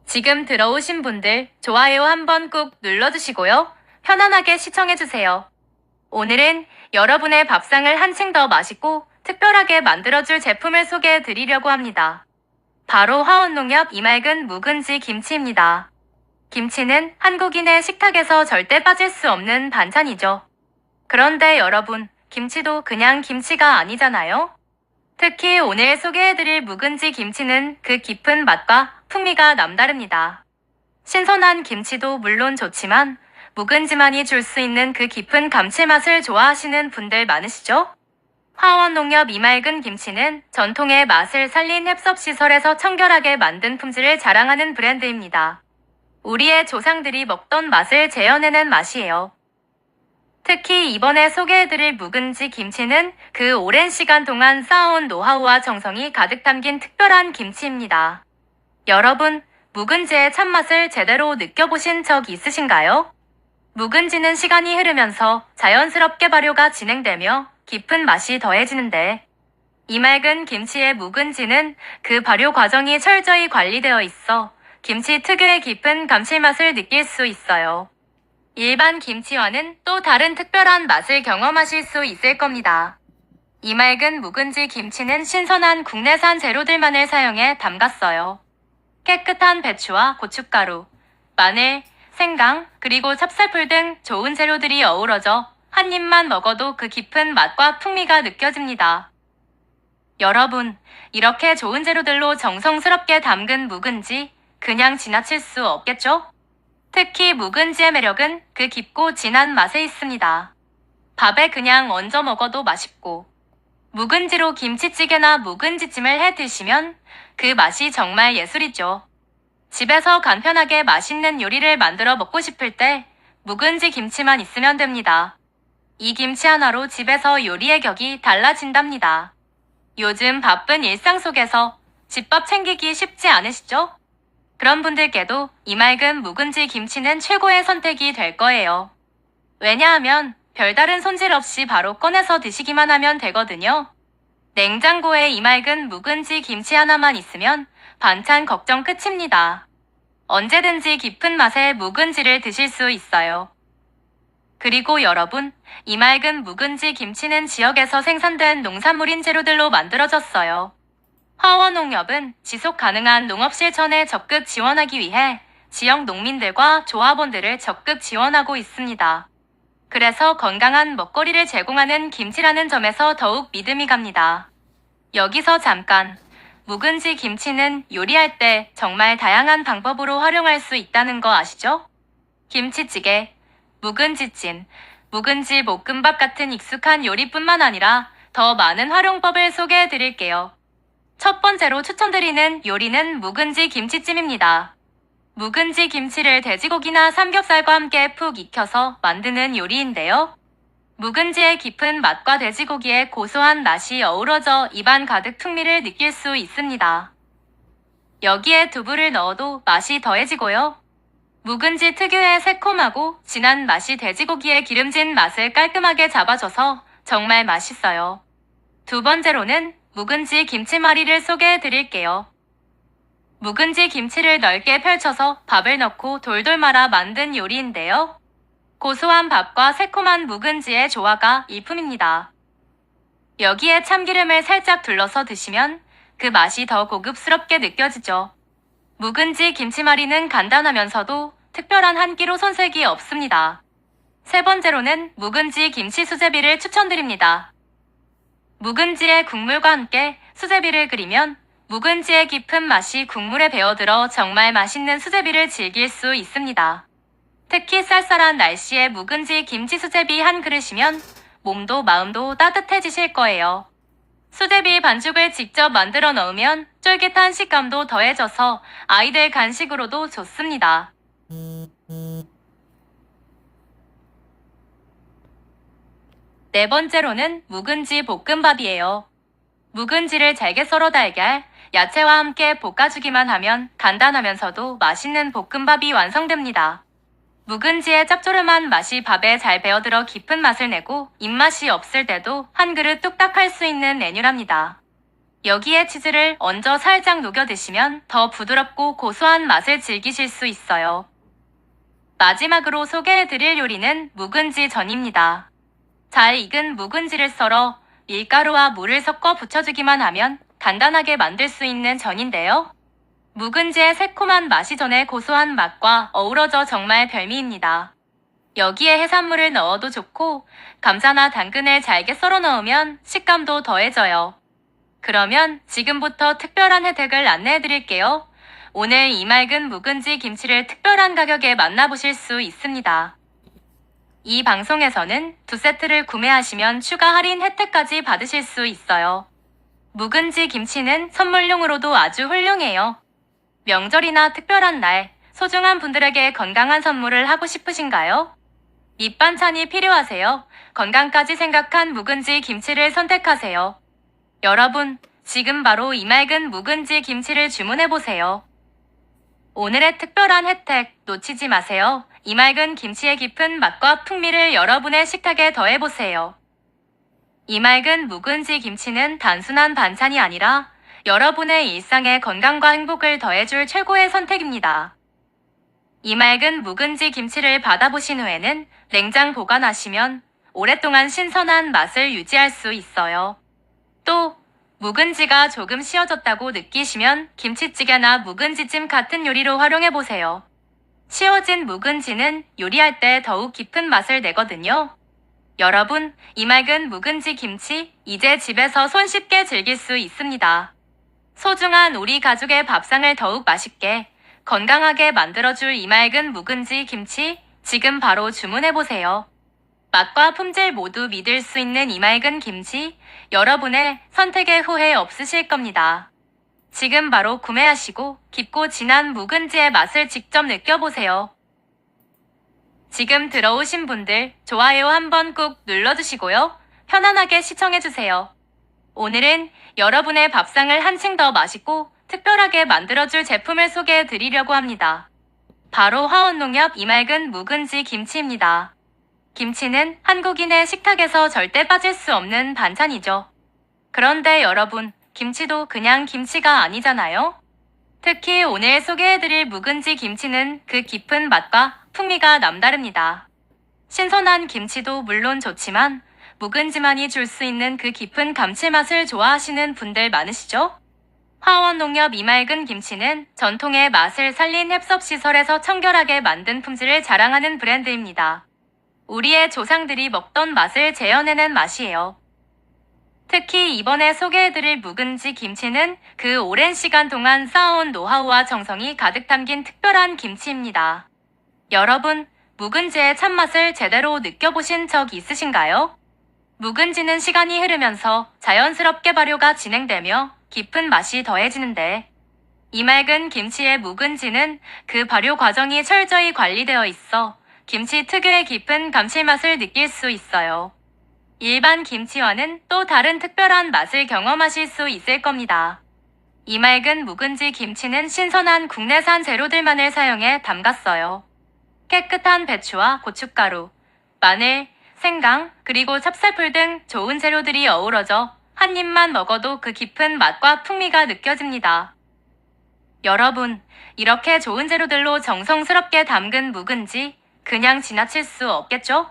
지금 들어오신 분들 좋아요 한번 꾹 눌러주시고요. 편안하게 시청해주세요. 오늘은 여러분의 밥상을 한층 더 맛있고 특별하게 만들어줄 제품을 소개해드리려고 합니다. 바로 화원농협 이맑은 묵은지 김치입니다. 김치는 한국인의 식탁에서 절대 빠질 수 없는 반찬이죠. 그런데 여러분, 김치도 그냥 김치가 아니잖아요? 특히 오늘 소개해드릴 묵은지 김치는 그 깊은 맛과 풍미가 남다릅니다. 신선한 김치도 물론 좋지만 묵은지만이 줄 수 있는 그 깊은 감칠맛을 좋아하시는 분들 많으시죠? 화원농협 이맑은 김치는 전통의 맛을 살린 햅섭시설에서 청결하게 만든 품질을 자랑하는 브랜드입니다. 우리의 조상들이 먹던 맛을 재현해낸 맛이에요. 특히 이번에 소개해드릴 묵은지 김치는 그 오랜 시간 동안 쌓아온 노하우와 정성이 가득 담긴 특별한 김치입니다. 여러분, 묵은지의 참맛을 제대로 느껴보신 적 있으신가요? 묵은지는 시간이 흐르면서 자연스럽게 발효가 진행되며 깊은 맛이 더해지는데 이맑은 김치의 묵은지는 그 발효 과정이 철저히 관리되어 있어 김치 특유의 깊은 감칠맛을 느낄 수 있어요. 일반 김치와는 또 다른 특별한 맛을 경험하실 수 있을 겁니다. 이맑은 묵은지 김치는 신선한 국내산 재료들만을 사용해 담갔어요. 깨끗한 배추와 고춧가루, 마늘, 생강, 그리고 찹쌀풀 등 좋은 재료들이 어우러져 한 입만 먹어도 그 깊은 맛과 풍미가 느껴집니다. 여러분, 이렇게 좋은 재료들로 정성스럽게 담근 묵은지 그냥 지나칠 수 없겠죠? 특히 묵은지의 매력은 그 깊고 진한 맛에 있습니다. 밥에 그냥 얹어 먹어도 맛있고 묵은지로 김치찌개나 묵은지찜을 해 드시면 그 맛이 정말 예술이죠. 집에서 간편하게 맛있는 요리를 만들어 먹고 싶을 때 묵은지 김치만 있으면 됩니다. 이 김치 하나로 집에서 요리의 격이 달라진답니다. 요즘 바쁜 일상 속에서 집밥 챙기기 쉽지 않으시죠? 그런 분들께도 이맑은 묵은지 김치는 최고의 선택이 될 거예요. 왜냐하면 별다른 손질 없이 바로 꺼내서 드시기만 하면 되거든요. 냉장고에 이맑은 묵은지 김치 하나만 있으면 반찬 걱정 끝입니다. 언제든지 깊은 맛의 묵은지를 드실 수 있어요. 그리고 여러분, 이맑은 묵은지 김치는 지역에서 생산된 농산물인 재료들로 만들어졌어요. 화원농협은 지속 가능한 농업 실천에 적극 지원하기 위해 지역 농민들과 조합원들을 적극 지원하고 있습니다. 그래서 건강한 먹거리를 제공하는 김치라는 점에서 더욱 믿음이 갑니다. 여기서 잠깐, 묵은지 김치는 요리할 때 정말 다양한 방법으로 활용할 수 있다는 거 아시죠? 김치찌개, 묵은지찜, 묵은지 볶음밥 같은 익숙한 요리뿐만 아니라 더 많은 활용법을 소개해 드릴게요. 첫 번째로 추천드리는 요리는 묵은지 김치찜입니다. 묵은지 김치를 돼지고기나 삼겹살과 함께 푹 익혀서 만드는 요리인데요. 묵은지의 깊은 맛과 돼지고기의 고소한 맛이 어우러져 입안 가득 풍미를 느낄 수 있습니다. 여기에 두부를 넣어도 맛이 더해지고요. 묵은지 특유의 새콤하고 진한 맛이 돼지고기의 기름진 맛을 깔끔하게 잡아줘서 정말 맛있어요. 두 번째로는 묵은지 김치말이를 소개해 드릴게요. 묵은지 김치를 넓게 펼쳐서 밥을 넣고 돌돌 말아 만든 요리인데요. 고소한 밥과 새콤한 묵은지의 조화가 일품입니다. 여기에 참기름을 살짝 둘러서 드시면 그 맛이 더 고급스럽게 느껴지죠. 묵은지 김치말이는 간단하면서도 특별한 한 끼로 손색이 없습니다. 세 번째로는 묵은지 김치 수제비를 추천드립니다. 묵은지의 국물과 함께 수제비를 끓이면 묵은지의 깊은 맛이 국물에 배어들어 정말 맛있는 수제비를 즐길 수 있습니다. 특히 쌀쌀한 날씨에 묵은지 김치 수제비 한 그릇이면 몸도 마음도 따뜻해지실 거예요. 수제비 반죽을 직접 만들어 넣으면 쫄깃한 식감도 더해져서 아이들 간식으로도 좋습니다. 네 번째로는 묵은지 볶음밥이에요. 묵은지를 잘게 썰어 달걀, 야채와 함께 볶아주기만 하면 간단하면서도 맛있는 볶음밥이 완성됩니다. 묵은지의 짭조름한 맛이 밥에 잘 배어들어 깊은 맛을 내고 입맛이 없을 때도 한 그릇 뚝딱 할 수 있는 메뉴랍니다. 여기에 치즈를 얹어 살짝 녹여 드시면 더 부드럽고 고소한 맛을 즐기실 수 있어요. 마지막으로 소개해드릴 요리는 묵은지 전입니다. 잘 익은 묵은지를 썰어 밀가루와 물을 섞어 부쳐주기만 하면 간단하게 만들 수 있는 전인데요. 묵은지의 새콤한 맛이 전의 고소한 맛과 어우러져 정말 별미입니다. 여기에 해산물을 넣어도 좋고 감자나 당근을 잘게 썰어 넣으면 식감도 더해져요. 그러면 지금부터 특별한 혜택을 안내해 드릴게요. 오늘 이 맑은 묵은지 김치를 특별한 가격에 만나보실 수 있습니다. 이 방송에서는 2세트를 구매하시면 추가 할인 혜택까지 받으실 수 있어요. 묵은지 김치는 선물용으로도 아주 훌륭해요. 명절이나 특별한 날, 소중한 분들에게 건강한 선물을 하고 싶으신가요? 밑반찬이 필요하세요? 건강까지 생각한 묵은지 김치를 선택하세요. 여러분, 지금 바로 이 맑은 묵은지 김치를 주문해보세요. 오늘의 특별한 혜택 놓치지 마세요. 이 맑은 김치의 깊은 맛과 풍미를 여러분의 식탁에 더해보세요. 이 맑은 묵은지 김치는 단순한 반찬이 아니라 여러분의 일상에 건강과 행복을 더해줄 최고의 선택입니다. 이 맑은 묵은지 김치를 받아보신 후에는 냉장 보관하시면 오랫동안 신선한 맛을 유지할 수 있어요. 또 묵은지가 조금 씌어졌다고 느끼시면 김치찌개나 묵은지찜 같은 요리로 활용해보세요. 씌어진 묵은지는 요리할 때 더욱 깊은 맛을 내거든요. 여러분, 이 맑은 묵은지 김치 이제 집에서 손쉽게 즐길 수 있습니다. 소중한 우리 가족의 밥상을 더욱 맛있게 건강하게 만들어줄 이 맑은 묵은지 김치 지금 바로 주문해보세요. 맛과 품질 모두 믿을 수 있는 이 맑은 김치 여러분의 선택에 후회 없으실 겁니다. 지금 바로 구매하시고 깊고 진한 묵은지의 맛을 직접 느껴보세요. 지금 들어오신 분들 좋아요 한번 꾹 눌러주시고요. 편안하게 시청해주세요. 오늘은 여러분의 밥상을 한층 더 맛있고 특별하게 만들어줄 제품을 소개해드리려고 합니다. 바로 화원농협 이 맑은 묵은지 김치입니다. 김치는 한국인의 식탁에서 절대 빠질 수 없는 반찬이죠. 그런데 여러분, 김치도 그냥 김치가 아니잖아요? 특히 오늘 소개해드릴 묵은지 김치는 그 깊은 맛과 풍미가 남다릅니다. 신선한 김치도 물론 좋지만 묵은지만이 줄 수 있는 그 깊은 감칠맛을 좋아하시는 분들 많으시죠? 화원농협 이 맑은 김치는 전통의 맛을 살린 햅섭시설에서 청결하게 만든 품질을 자랑하는 브랜드입니다. 우리의 조상들이 먹던 맛을 재현해낸 맛이에요. 특히 이번에 소개해드릴 묵은지 김치는 그 오랜 시간 동안 쌓아온 노하우와 정성이 가득 담긴 특별한 김치입니다. 여러분, 묵은지의 참맛을 제대로 느껴보신 적 있으신가요? 묵은지는 시간이 흐르면서 자연스럽게 발효가 진행되며 깊은 맛이 더해지는데 이 맑은 김치의 묵은지는 그 발효 과정이 철저히 관리되어 있어 김치 특유의 깊은 감칠맛을 느낄 수 있어요. 일반 김치와는 또 다른 특별한 맛을 경험하실 수 있을 겁니다. 이 맑은 묵은지 김치는 신선한 국내산 재료들만을 사용해 담갔어요. 깨끗한 배추와 고춧가루, 마늘, 생강, 그리고 찹쌀풀 등 좋은 재료들이 어우러져 한 입만 먹어도 그 깊은 맛과 풍미가 느껴집니다. 여러분, 이렇게 좋은 재료들로 정성스럽게 담근 묵은지 그냥 지나칠 수 없겠죠?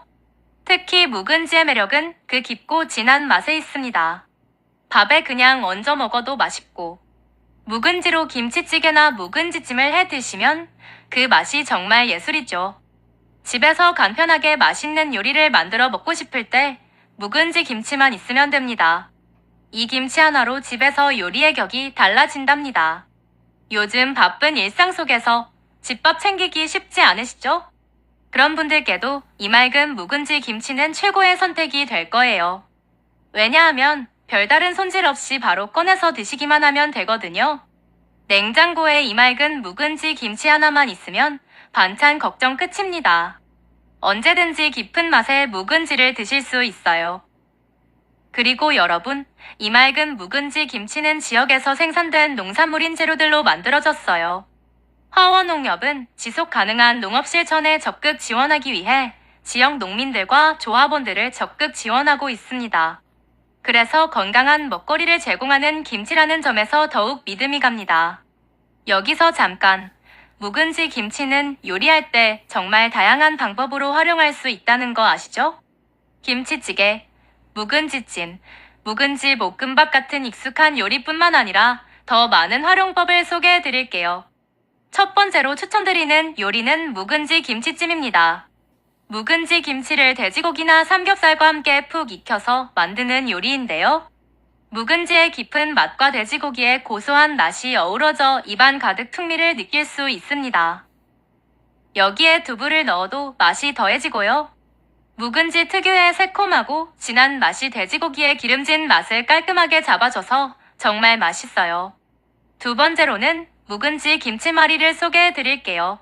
특히 묵은지의 매력은 그 깊고 진한 맛에 있습니다. 밥에 그냥 얹어 먹어도 맛있고 묵은지로 김치찌개나 묵은지찜을 해 드시면 그 맛이 정말 예술이죠. 집에서 간편하게 맛있는 요리를 만들어 먹고 싶을 때 묵은지 김치만 있으면 됩니다. 이 김치 하나로 집에서 요리의 격이 달라진답니다. 요즘 바쁜 일상 속에서 집밥 챙기기 쉽지 않으시죠? 그런 분들께도 이 맑은 묵은지 김치는 최고의 선택이 될 거예요. 왜냐하면 별다른 손질 없이 바로 꺼내서 드시기만 하면 되거든요. 냉장고에 이 맑은 묵은지 김치 하나만 있으면 반찬 걱정 끝입니다. 언제든지 깊은 맛의 묵은지를 드실 수 있어요. 그리고 여러분, 이 맑은 묵은지 김치는 지역에서 생산된 농산물인 재료들로 만들어졌어요. 화원농협은 지속 가능한 농업 실천에 적극 지원하기 위해 지역 농민들과 조합원들을 적극 지원하고 있습니다. 그래서 건강한 먹거리를 제공하는 김치라는 점에서 더욱 믿음이 갑니다. 여기서 잠깐, 묵은지 김치는 요리할 때 정말 다양한 방법으로 활용할 수 있다는 거 아시죠? 김치찌개, 묵은지찜, 묵은지 볶음밥 같은 익숙한 요리뿐만 아니라 더 많은 활용법을 소개해 드릴게요. 첫 번째로 추천드리는 요리는 묵은지 김치찜입니다. 묵은지 김치를 돼지고기나 삼겹살과 함께 푹 익혀서 만드는 요리인데요. 묵은지의 깊은 맛과 돼지고기의 고소한 맛이 어우러져 입안 가득 풍미를 느낄 수 있습니다. 여기에 두부를 넣어도 맛이 더해지고요. 묵은지 특유의 새콤하고 진한 맛이 돼지고기의 기름진 맛을 깔끔하게 잡아줘서 정말 맛있어요. 두 번째로는 묵은지 김치말이를 소개해 드릴게요.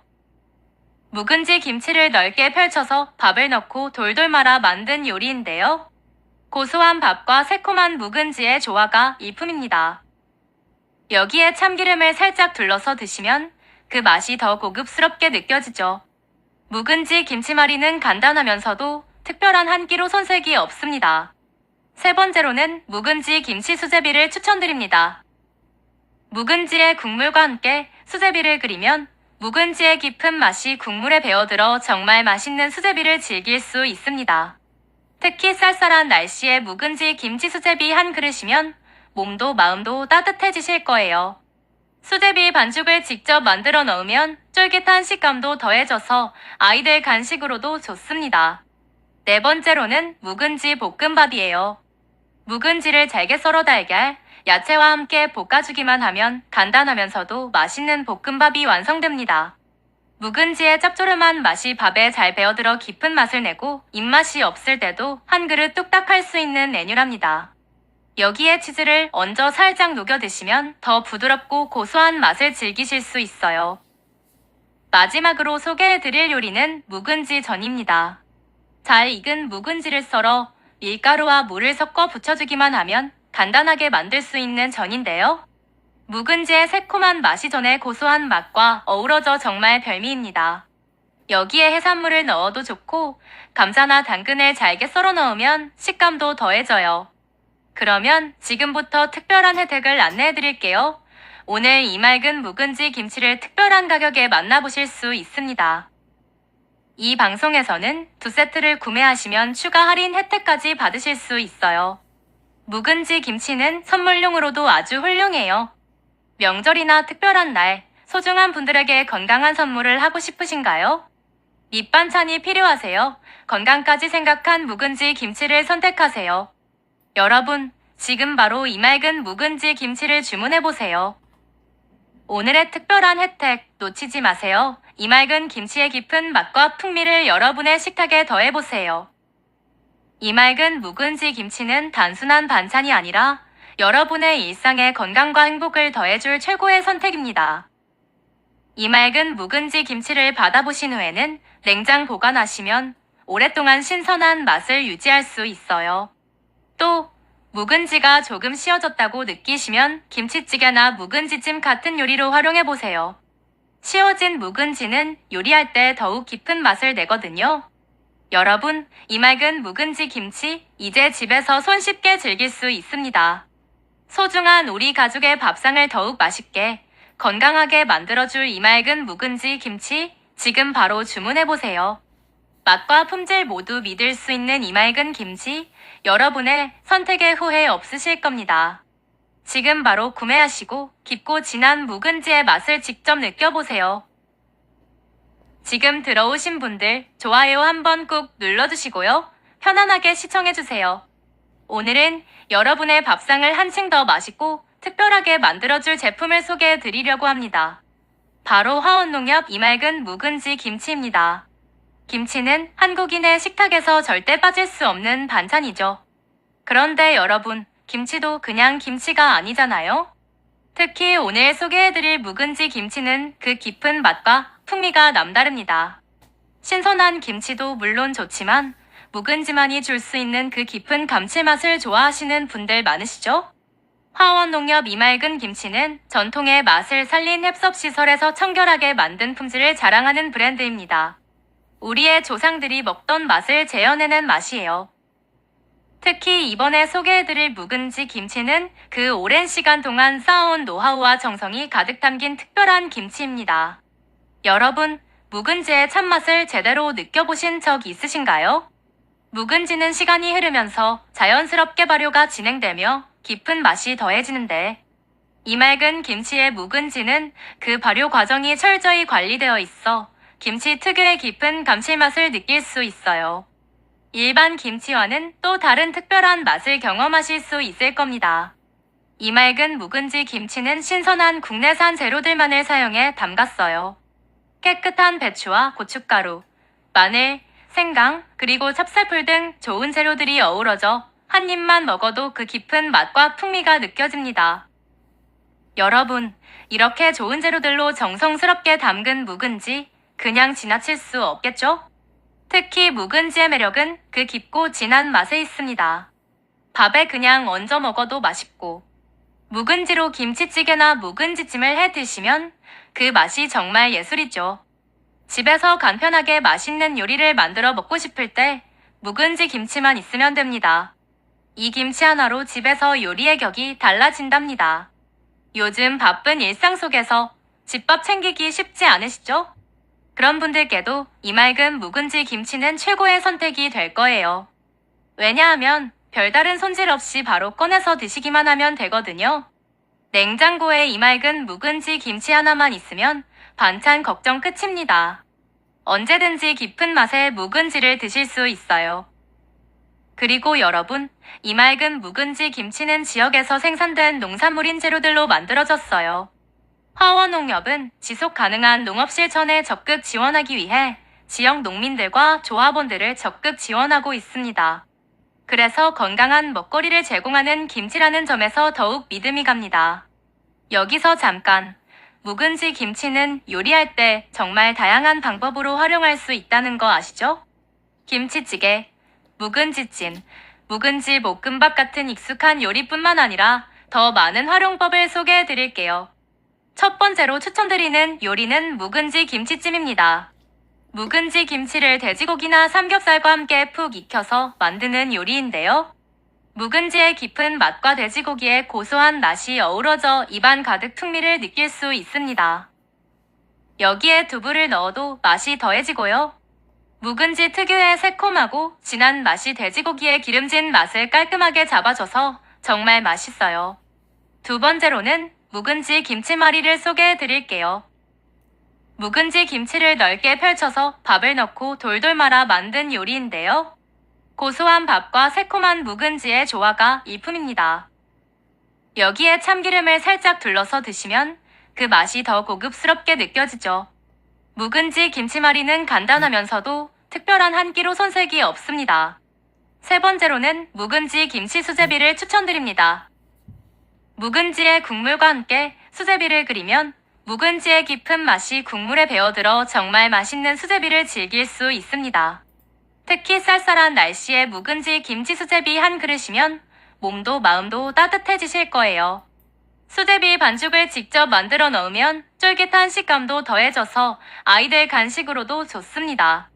묵은지 김치를 넓게 펼쳐서 밥을 넣고 돌돌 말아 만든 요리인데요. 고소한 밥과 새콤한 묵은지의 조화가 일품입니다. 여기에 참기름을 살짝 둘러서 드시면 그 맛이 더 고급스럽게 느껴지죠. 묵은지 김치말이는 간단하면서도 특별한 한 끼로 손색이 없습니다. 세 번째로는 묵은지 김치 수제비를 추천드립니다. 묵은지의 국물과 함께 수제비를 끓이면 묵은지의 깊은 맛이 국물에 배어들어 정말 맛있는 수제비를 즐길 수 있습니다. 특히 쌀쌀한 날씨에 묵은지 김치 수제비 한 그릇이면 몸도 마음도 따뜻해지실 거예요. 수제비 반죽을 직접 만들어 넣으면 쫄깃한 식감도 더해져서 아이들 간식으로도 좋습니다. 네 번째로는 묵은지 볶음밥이에요. 묵은지를 잘게 썰어 달걀, 야채와 함께 볶아주기만 하면 간단하면서도 맛있는 볶음밥이 완성됩니다. 묵은지의 짭조름한 맛이 밥에 잘 배어들어 깊은 맛을 내고 입맛이 없을 때도 한 그릇 뚝딱 할 수 있는 메뉴랍니다. 여기에 치즈를 얹어 살짝 녹여 드시면 더 부드럽고 고소한 맛을 즐기실 수 있어요. 마지막으로 소개해드릴 요리는 묵은지 전입니다. 잘 익은 묵은지를 썰어 밀가루와 물을 섞어 부쳐주기만 하면 간단하게 만들 수 있는 전인데요. 묵은지의 새콤한 맛이 전에 고소한 맛과 어우러져 정말 별미입니다. 여기에 해산물을 넣어도 좋고 감자나 당근을 잘게 썰어 넣으면 식감도 더해져요. 그러면 지금부터 특별한 혜택을 안내해 드릴게요. 오늘 이 맑은 묵은지 김치를 특별한 가격에 만나보실 수 있습니다. 이 방송에서는 2세트를 구매하시면 추가 할인 혜택까지 받으실 수 있어요. 묵은지 김치는 선물용으로도 아주 훌륭해요. 명절이나 특별한 날, 소중한 분들에게 건강한 선물을 하고 싶으신가요? 밑반찬이 필요하세요? 건강까지 생각한 묵은지 김치를 선택하세요. 여러분, 지금 바로 이 맑은 묵은지 김치를 주문해보세요. 오늘의 특별한 혜택 놓치지 마세요. 이 맑은 김치의 깊은 맛과 풍미를 여러분의 식탁에 더해보세요. 이 맑은 묵은지 김치는 단순한 반찬이 아니라 여러분의 일상에 건강과 행복을 더해줄 최고의 선택입니다. 이 맑은 묵은지 김치를 받아보신 후에는 냉장 보관하시면 오랫동안 신선한 맛을 유지할 수 있어요. 또 묵은지가 조금 씌어졌다고 느끼시면 김치찌개나 묵은지찜 같은 요리로 활용해보세요. 씌어진 묵은지는 요리할 때 더욱 깊은 맛을 내거든요. 여러분, 이 맑은 묵은지 김치 이제 집에서 손쉽게 즐길 수 있습니다. 소중한 우리 가족의 밥상을 더욱 맛있게, 건강하게 만들어줄 이 맑은 묵은지 김치 지금 바로 주문해보세요. 맛과 품질 모두 믿을 수 있는 이 맑은 김치, 여러분의 선택에 후회 없으실 겁니다. 지금 바로 구매하시고 깊고 진한 묵은지의 맛을 직접 느껴보세요. 지금 들어오신 분들 좋아요 한번 꾹 눌러주시고요. 편안하게 시청해주세요. 오늘은 여러분의 밥상을 한층 더 맛있고 특별하게 만들어줄 제품을 소개해 드리려고 합니다. 바로 화원농협 이 맑은 묵은지 김치입니다. 김치는 한국인의 식탁에서 절대 빠질 수 없는 반찬이죠. 그런데 여러분, 김치도 그냥 김치가 아니잖아요? 특히 오늘 소개해드릴 묵은지 김치는 그 깊은 맛과 풍미가 남다릅니다. 신선한 김치도 물론 좋지만 묵은지만이 줄 수 있는 그 깊은 감칠맛을 좋아하시는 분들 많으시죠? 화원농협 이 맑은 김치는 전통의 맛을 살린 햅섭시설에서 청결하게 만든 품질을 자랑하는 브랜드입니다. 우리의 조상들이 먹던 맛을 재현해낸 맛이에요. 특히 이번에 소개해드릴 묵은지 김치는 그 오랜 시간 동안 쌓아온 노하우와 정성이 가득 담긴 특별한 김치입니다. 여러분, 묵은지의 참맛을 제대로 느껴보신 적 있으신가요? 묵은지는 시간이 흐르면서 자연스럽게 발효가 진행되며 깊은 맛이 더해지는데, 이 맑은 김치의 묵은지는 그 발효 과정이 철저히 관리되어 있어 김치 특유의 깊은 감칠맛을 느낄 수 있어요. 일반 김치와는 또 다른 특별한 맛을 경험하실 수 있을 겁니다. 이 맑은 묵은지 김치는 신선한 국내산 재료들만을 사용해 담갔어요. 깨끗한 배추와 고춧가루, 마늘, 생강, 그리고 찹쌀풀 등 좋은 재료들이 어우러져 한 입만 먹어도 그 깊은 맛과 풍미가 느껴집니다. 여러분, 이렇게 좋은 재료들로 정성스럽게 담근 묵은지 그냥 지나칠 수 없겠죠? 특히 묵은지의 매력은 그 깊고 진한 맛에 있습니다. 밥에 그냥 얹어 먹어도 맛있고, 묵은지로 김치찌개나 묵은지찜을 해 드시면 그 맛이 정말 예술이죠. 집에서 간편하게 맛있는 요리를 만들어 먹고 싶을 때 묵은지 김치만 있으면 됩니다. 이 김치 하나로 집에서 요리의 격이 달라진답니다. 요즘 바쁜 일상 속에서 집밥 챙기기 쉽지 않으시죠? 그런 분들께도 이 맑은 묵은지 김치는 최고의 선택이 될 거예요. 왜냐하면 별다른 손질 없이 바로 꺼내서 드시기만 하면 되거든요. 냉장고에 이 맑은 묵은지 김치 하나만 있으면 반찬 걱정 끝입니다. 언제든지 깊은 맛의 묵은지를 드실 수 있어요. 그리고 여러분, 이 맑은 묵은지 김치는 지역에서 생산된 농산물인 재료들로 만들어졌어요. 화원농협은 지속 가능한 농업 실천에 적극 지원하기 위해 지역 농민들과 조합원들을 적극 지원하고 있습니다. 그래서 건강한 먹거리를 제공하는 김치라는 점에서 더욱 믿음이 갑니다. 여기서 잠깐, 묵은지 김치는 요리할 때 정말 다양한 방법으로 활용할 수 있다는 거 아시죠? 김치찌개, 묵은지찜, 묵은지 볶음밥 같은 익숙한 요리뿐만 아니라 더 많은 활용법을 소개해 드릴게요. 첫 번째로 추천드리는 요리는 묵은지 김치찜입니다. 묵은지 김치를 돼지고기나 삼겹살과 함께 푹 익혀서 만드는 요리인데요. 묵은지의 깊은 맛과 돼지고기의 고소한 맛이 어우러져 입안 가득 풍미를 느낄 수 있습니다. 여기에 두부를 넣어도 맛이 더해지고요. 묵은지 특유의 새콤하고 진한 맛이 돼지고기의 기름진 맛을 깔끔하게 잡아줘서 정말 맛있어요. 두 번째로는 묵은지 김치말이를 소개해 드릴게요. 묵은지 김치를 넓게 펼쳐서 밥을 넣고 돌돌 말아 만든 요리인데요. 고소한 밥과 새콤한 묵은지의 조화가 일품입니다. 여기에 참기름을 살짝 둘러서 드시면 그 맛이 더 고급스럽게 느껴지죠. 묵은지 김치말이는 간단하면서도 특별한 한 끼로 손색이 없습니다. 세 번째로는 묵은지 김치 수제비를 추천드립니다. 묵은지의 국물과 함께 수제비를 끓이면 묵은지의 깊은 맛이 국물에 배어들어 정말 맛있는 수제비를 즐길 수 있습니다. 특히 쌀쌀한 날씨에 묵은지 김치 수제비 한 그릇이면 몸도 마음도 따뜻해지실 거예요. 수제비 반죽을 직접 만들어 넣으면 쫄깃한 식감도 더해져서 아이들 간식으로도 좋습니다.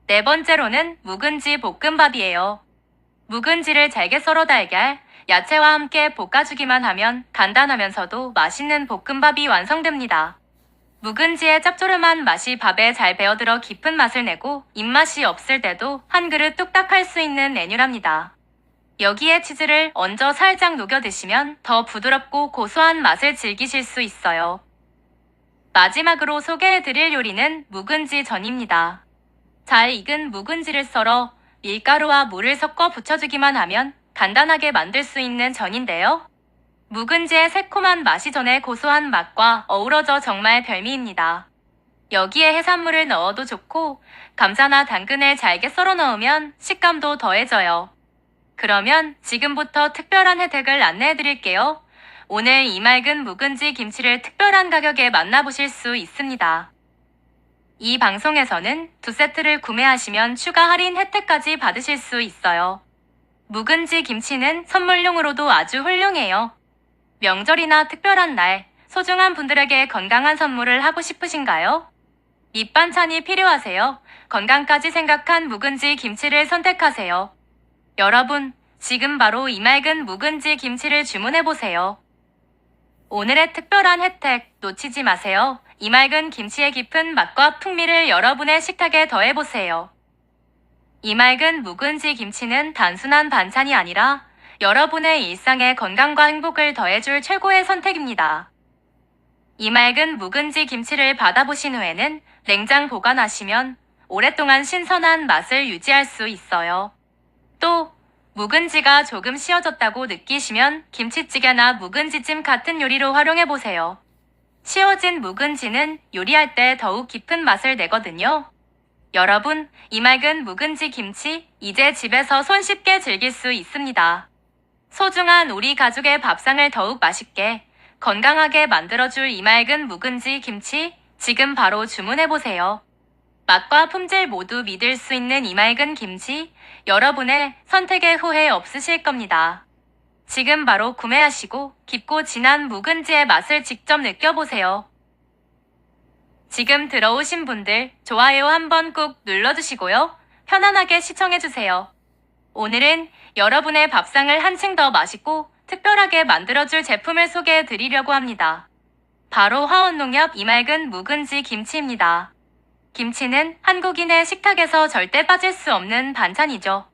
네 번째로는 묵은지 볶음밥이에요. 묵은지를 잘게 썰어 달걀, 야채와 함께 볶아주기만 하면 간단하면서도 맛있는 볶음밥이 완성됩니다. 묵은지의 짭조름한 맛이 밥에 잘 배어들어 깊은 맛을 내고 입맛이 없을 때도 한 그릇 뚝딱 할 수 있는 메뉴랍니다. 여기에 치즈를 얹어 살짝 녹여 드시면 더 부드럽고 고소한 맛을 즐기실 수 있어요. 마지막으로 소개해드릴 요리는 묵은지 전입니다. 잘 익은 묵은지를 썰어 밀가루와 물을 섞어 부쳐주기만 하면 간단하게 만들 수 있는 전인데요. 묵은지의 새콤한 맛이 전에 고소한 맛과 어우러져 정말 별미입니다. 여기에 해산물을 넣어도 좋고 감자나 당근을 잘게 썰어 넣으면 식감도 더해져요. 그러면 지금부터 특별한 혜택을 안내해 드릴게요. 오늘 이 맑은 묵은지 김치를 특별한 가격에 만나보실 수 있습니다. 이 방송에서는 2세트를 구매하시면 추가 할인 혜택까지 받으실 수 있어요. 묵은지 김치는 선물용으로도 아주 훌륭해요. 명절이나 특별한 날, 소중한 분들에게 건강한 선물을 하고 싶으신가요? 밑반찬이 필요하세요? 건강까지 생각한 묵은지 김치를 선택하세요. 여러분, 지금 바로 이 맑은 묵은지 김치를 주문해보세요. 오늘의 특별한 혜택 놓치지 마세요. 이 맑은 김치의 깊은 맛과 풍미를 여러분의 식탁에 더해보세요. 이 맑은 묵은지 김치는 단순한 반찬이 아니라 여러분의 일상에 건강과 행복을 더해줄 최고의 선택입니다. 이 맑은 묵은지 김치를 받아보신 후에는 냉장 보관하시면 오랫동안 신선한 맛을 유지할 수 있어요. 또 묵은지가 조금 씌어졌다고 느끼시면 김치찌개나 묵은지찜 같은 요리로 활용해보세요. 씌어진 묵은지는 요리할 때 더욱 깊은 맛을 내거든요. 여러분, 이 맑은 묵은지 김치 이제 집에서 손쉽게 즐길 수 있습니다. 소중한 우리 가족의 밥상을 더욱 맛있게, 건강하게 만들어줄 이 맑은 묵은지 김치 지금 바로 주문해보세요. 맛과 품질 모두 믿을 수 있는 이 맑은 김치, 여러분의 선택에 후회 없으실 겁니다. 지금 바로 구매하시고 깊고 진한 묵은지의 맛을 직접 느껴보세요. 지금 들어오신 분들 좋아요 한번 꾹 눌러주시고요. 편안하게 시청해주세요. 오늘은 여러분의 밥상을 한층 더 맛있고 특별하게 만들어줄 제품을 소개해드리려고 합니다. 바로 화원농협 이 맑은 묵은지 김치입니다. 김치는 한국인의 식탁에서 절대 빠질 수 없는 반찬이죠.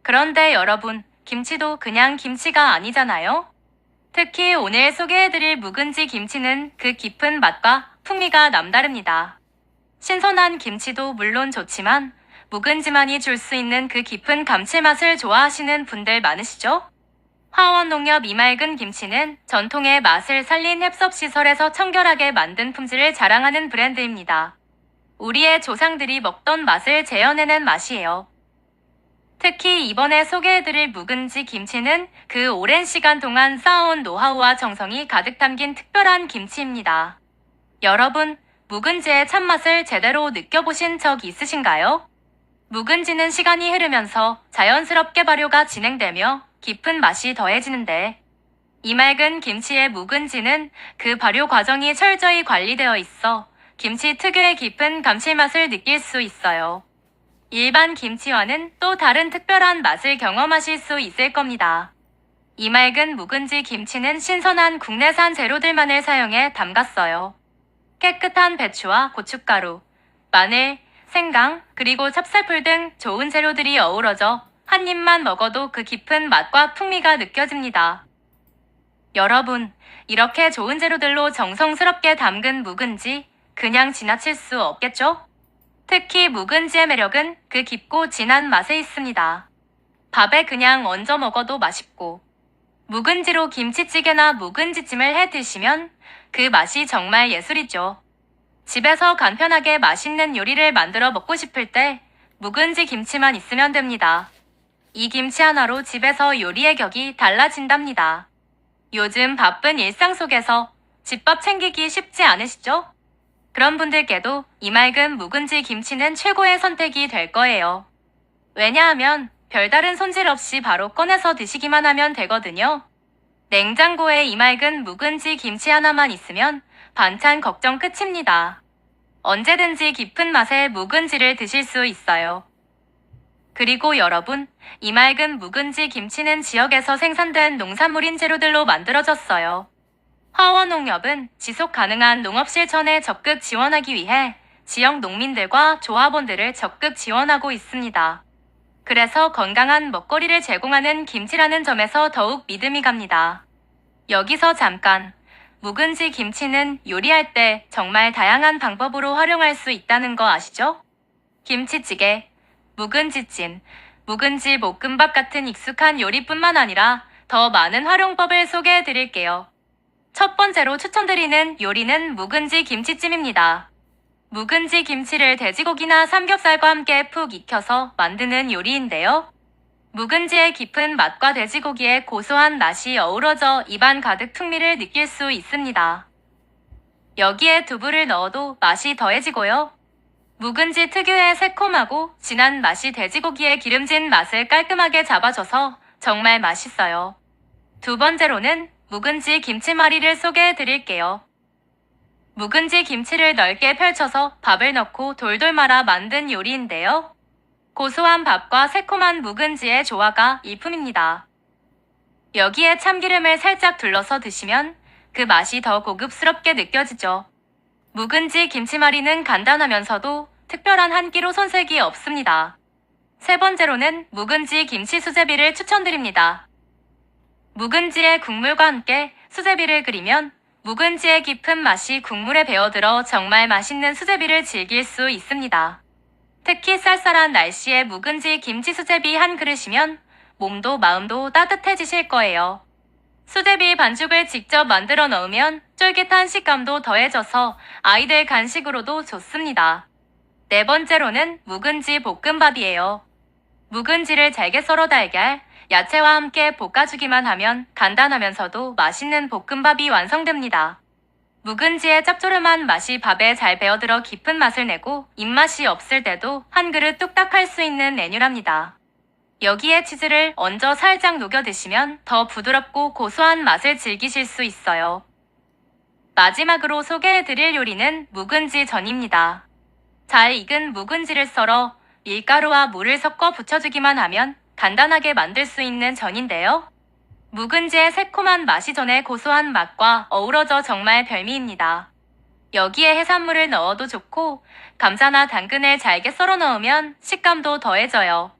그런데 여러분, 김치도 그냥 김치가 아니잖아요? 특히 오늘 소개해드릴 묵은지 김치는 그 깊은 맛과 풍미가 남다릅니다. 신선한 김치도 물론 좋지만 묵은지만이 줄 수 있는 그 깊은 감칠맛을 좋아하시는 분들 많으시죠? 화원농협 이 맑은 김치는 전통의 맛을 살린 햅섭시설에서 청결하게 만든 품질을 자랑하는 브랜드입니다. 우리의 조상들이 먹던 맛을 재현해낸 맛이에요. 특히 이번에 소개해드릴 묵은지 김치는 그 오랜 시간 동안 쌓아온 노하우와 정성이 가득 담긴 특별한 김치입니다. 여러분, 묵은지의 참맛을 제대로 느껴보신 적 있으신가요? 묵은지는 시간이 흐르면서 자연스럽게 발효가 진행되며 깊은 맛이 더해지는데 이 맑은 김치의 묵은지는 그 발효 과정이 철저히 관리되어 있어 김치 특유의 깊은 감칠맛을 느낄 수 있어요. 일반 김치와는 또 다른 특별한 맛을 경험하실 수 있을 겁니다. 이 맑은 묵은지 김치는 신선한 국내산 재료들만을 사용해 담갔어요. 깨끗한 배추와 고춧가루, 마늘, 생강, 그리고 찹쌀풀 등 좋은 재료들이 어우러져 한 입만 먹어도 그 깊은 맛과 풍미가 느껴집니다. 여러분, 이렇게 좋은 재료들로 정성스럽게 담근 묵은지 그냥 지나칠 수 없겠죠? 특히 묵은지의 매력은 그 깊고 진한 맛에 있습니다. 밥에 그냥 얹어 먹어도 맛있고 묵은지로 김치찌개나 묵은지찜을 해 드시면 그 맛이 정말 예술이죠. 집에서 간편하게 맛있는 요리를 만들어 먹고 싶을 때 묵은지 김치만 있으면 됩니다. 이 김치 하나로 집에서 요리의 격이 달라진답니다. 요즘 바쁜 일상 속에서 집밥 챙기기 쉽지 않으시죠? 그런 분들께도 이 맑은 묵은지 김치는 최고의 선택이 될 거예요. 왜냐하면 별다른 손질 없이 바로 꺼내서 드시기만 하면 되거든요. 냉장고에 이 맑은 묵은지 김치 하나만 있으면 반찬 걱정 끝입니다. 언제든지 깊은 맛의 묵은지를 드실 수 있어요. 그리고 여러분, 이 맑은 묵은지 김치는 지역에서 생산된 농산물인 재료들로 만들어졌어요. 화원농협은 지속 가능한 농업 실천에 적극 지원하기 위해 지역 농민들과 조합원들을 적극 지원하고 있습니다. 그래서 건강한 먹거리를 제공하는 김치라는 점에서 더욱 믿음이 갑니다. 여기서 잠깐, 묵은지 김치는 요리할 때 정말 다양한 방법으로 활용할 수 있다는 거 아시죠? 김치찌개, 묵은지찜, 묵은지 볶음밥 같은 익숙한 요리뿐만 아니라 더 많은 활용법을 소개해 드릴게요. 첫 번째로 추천드리는 요리는 묵은지 김치찜입니다. 묵은지 김치를 돼지고기나 삼겹살과 함께 푹 익혀서 만드는 요리인데요. 묵은지의 깊은 맛과 돼지고기의 고소한 맛이 어우러져 입안 가득 풍미를 느낄 수 있습니다. 여기에 두부를 넣어도 맛이 더해지고요. 묵은지 특유의 새콤하고 진한 맛이 돼지고기의 기름진 맛을 깔끔하게 잡아줘서 정말 맛있어요. 두 번째로는 묵은지 김치말이를 소개해 드릴게요. 묵은지 김치를 넓게 펼쳐서 밥을 넣고 돌돌 말아 만든 요리인데요. 고소한 밥과 새콤한 묵은지의 조화가 일품입니다. 여기에 참기름을 살짝 둘러서 드시면 그 맛이 더 고급스럽게 느껴지죠. 묵은지 김치말이는 간단하면서도 특별한 한 끼로 손색이 없습니다. 세 번째로는 묵은지 김치 수제비를 추천드립니다. 묵은지의 국물과 함께 수제비를 끓이면 묵은지의 깊은 맛이 국물에 배어들어 정말 맛있는 수제비를 즐길 수 있습니다. 특히 쌀쌀한 날씨에 묵은지 김치 수제비 한 그릇이면 몸도 마음도 따뜻해지실 거예요. 수제비 반죽을 직접 만들어 넣으면 쫄깃한 식감도 더해져서 아이들 간식으로도 좋습니다. 네 번째로는 묵은지 볶음밥이에요. 묵은지를 잘게 썰어 달걀, 야채와 함께 볶아주기만 하면 간단하면서도 맛있는 볶음밥이 완성됩니다. 묵은지의 짭조름한 맛이 밥에 잘 배어들어 깊은 맛을 내고 입맛이 없을 때도 한 그릇 뚝딱 할 수 있는 메뉴랍니다. 여기에 치즈를 얹어 살짝 녹여 드시면 더 부드럽고 고소한 맛을 즐기실 수 있어요. 마지막으로 소개해드릴 요리는 묵은지 전입니다. 잘 익은 묵은지를 썰어 밀가루와 물을 섞어 부쳐주기만 하면 간단하게 만들 수 있는 전인데요. 묵은지의 새콤한 맛이 전에 고소한 맛과 어우러져 정말 별미입니다. 여기에 해산물을 넣어도 좋고 감자나 당근을 잘게 썰어 넣으면 식감도 더해져요.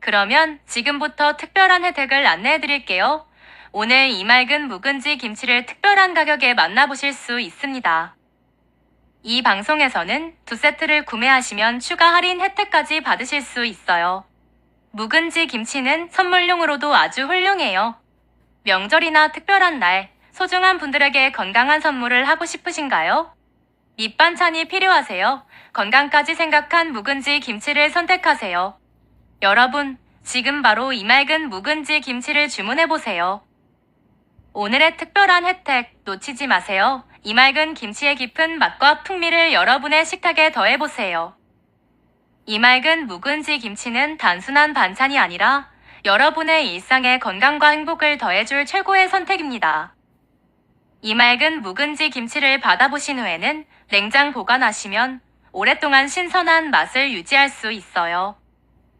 그러면 지금부터 특별한 혜택을 안내해 드릴게요. 오늘 이 맑은 묵은지 김치를 특별한 가격에 만나보실 수 있습니다. 이 방송에서는 2세트를 구매하시면 추가 할인 혜택까지 받으실 수 있어요. 묵은지 김치는 선물용으로도 아주 훌륭해요. 명절이나 특별한 날, 소중한 분들에게 건강한 선물을 하고 싶으신가요? 밑반찬이 필요하세요? 건강까지 생각한 묵은지 김치를 선택하세요. 여러분, 지금 바로 이 맑은 묵은지 김치를 주문해보세요. 오늘의 특별한 혜택 놓치지 마세요. 이 맑은 김치의 깊은 맛과 풍미를 여러분의 식탁에 더해보세요. 이 맑은 묵은지 김치는 단순한 반찬이 아니라 여러분의 일상에 건강과 행복을 더해줄 최고의 선택입니다. 이 맑은 묵은지 김치를 받아보신 후에는 냉장 보관하시면 오랫동안 신선한 맛을 유지할 수 있어요.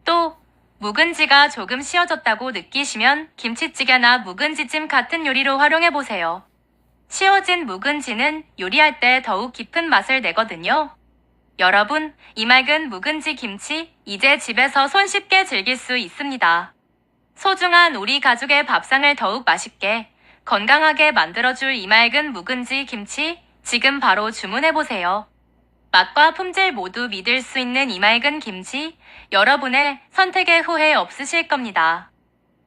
또 묵은지가 조금 씌어졌다고 느끼시면 김치찌개나 묵은지찜 같은 요리로 활용해보세요. 씌어진 묵은지는 요리할 때 더욱 깊은 맛을 내거든요. 여러분, 이 맑은 묵은지 김치 이제 집에서 손쉽게 즐길 수 있습니다. 소중한 우리 가족의 밥상을 더욱 맛있게, 건강하게 만들어줄 이 맑은 묵은지 김치 지금 바로 주문해보세요. 맛과 품질 모두 믿을 수 있는 이 맑은 김치, 여러분의 선택에 후회 없으실 겁니다.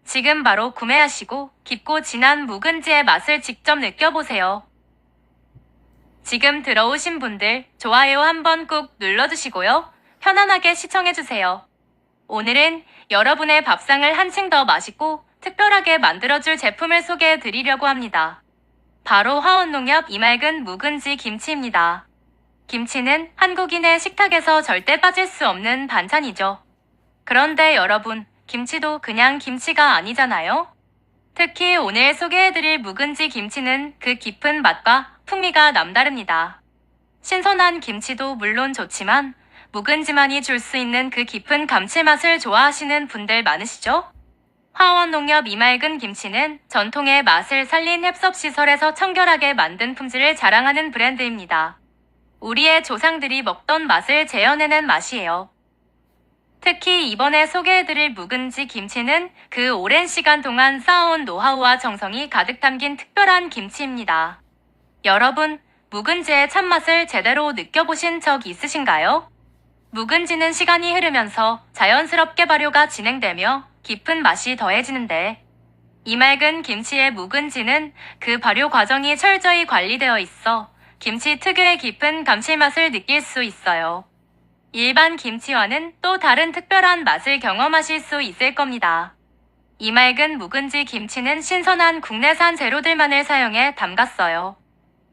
지금 바로 구매하시고 깊고 진한 묵은지의 맛을 직접 느껴보세요. 지금 들어오신 분들 좋아요 한번 꾹 눌러주시고요. 편안하게 시청해주세요. 오늘은 여러분의 밥상을 한층 더 맛있고 특별하게 만들어줄 제품을 소개해드리려고 합니다. 바로 화원농협 이 맑은 묵은지 김치입니다. 김치는 한국인의 식탁에서 절대 빠질 수 없는 반찬이죠. 그런데 여러분, 김치도 그냥 김치가 아니잖아요? 특히 오늘 소개해드릴 묵은지 김치는 그 깊은 맛과 풍미가 남다릅니다. 신선한 김치도 물론 좋지만 묵은지만이 줄 수 있는 그 깊은 감칠맛을 좋아하시는 분들 많으시죠? 화원농협 이 맑은 김치는 전통의 맛을 살린 햅섭시설에서 청결하게 만든 품질을 자랑하는 브랜드입니다. 우리의 조상들이 먹던 맛을 재현해낸 맛이에요. 특히 이번에 소개해드릴 묵은지 김치는 그 오랜 시간 동안 쌓아온 노하우와 정성이 가득 담긴 특별한 김치입니다. 여러분, 묵은지의 참맛을 제대로 느껴보신 적 있으신가요? 묵은지는 시간이 흐르면서 자연스럽게 발효가 진행되며 깊은 맛이 더해지는데 이 맑은 김치의 묵은지는 그 발효 과정이 철저히 관리되어 있어 김치 특유의 깊은 감칠맛을 느낄 수 있어요. 일반 김치와는 또 다른 특별한 맛을 경험하실 수 있을 겁니다. 이 맑은 묵은지 김치는 신선한 국내산 재료들만을 사용해 담갔어요.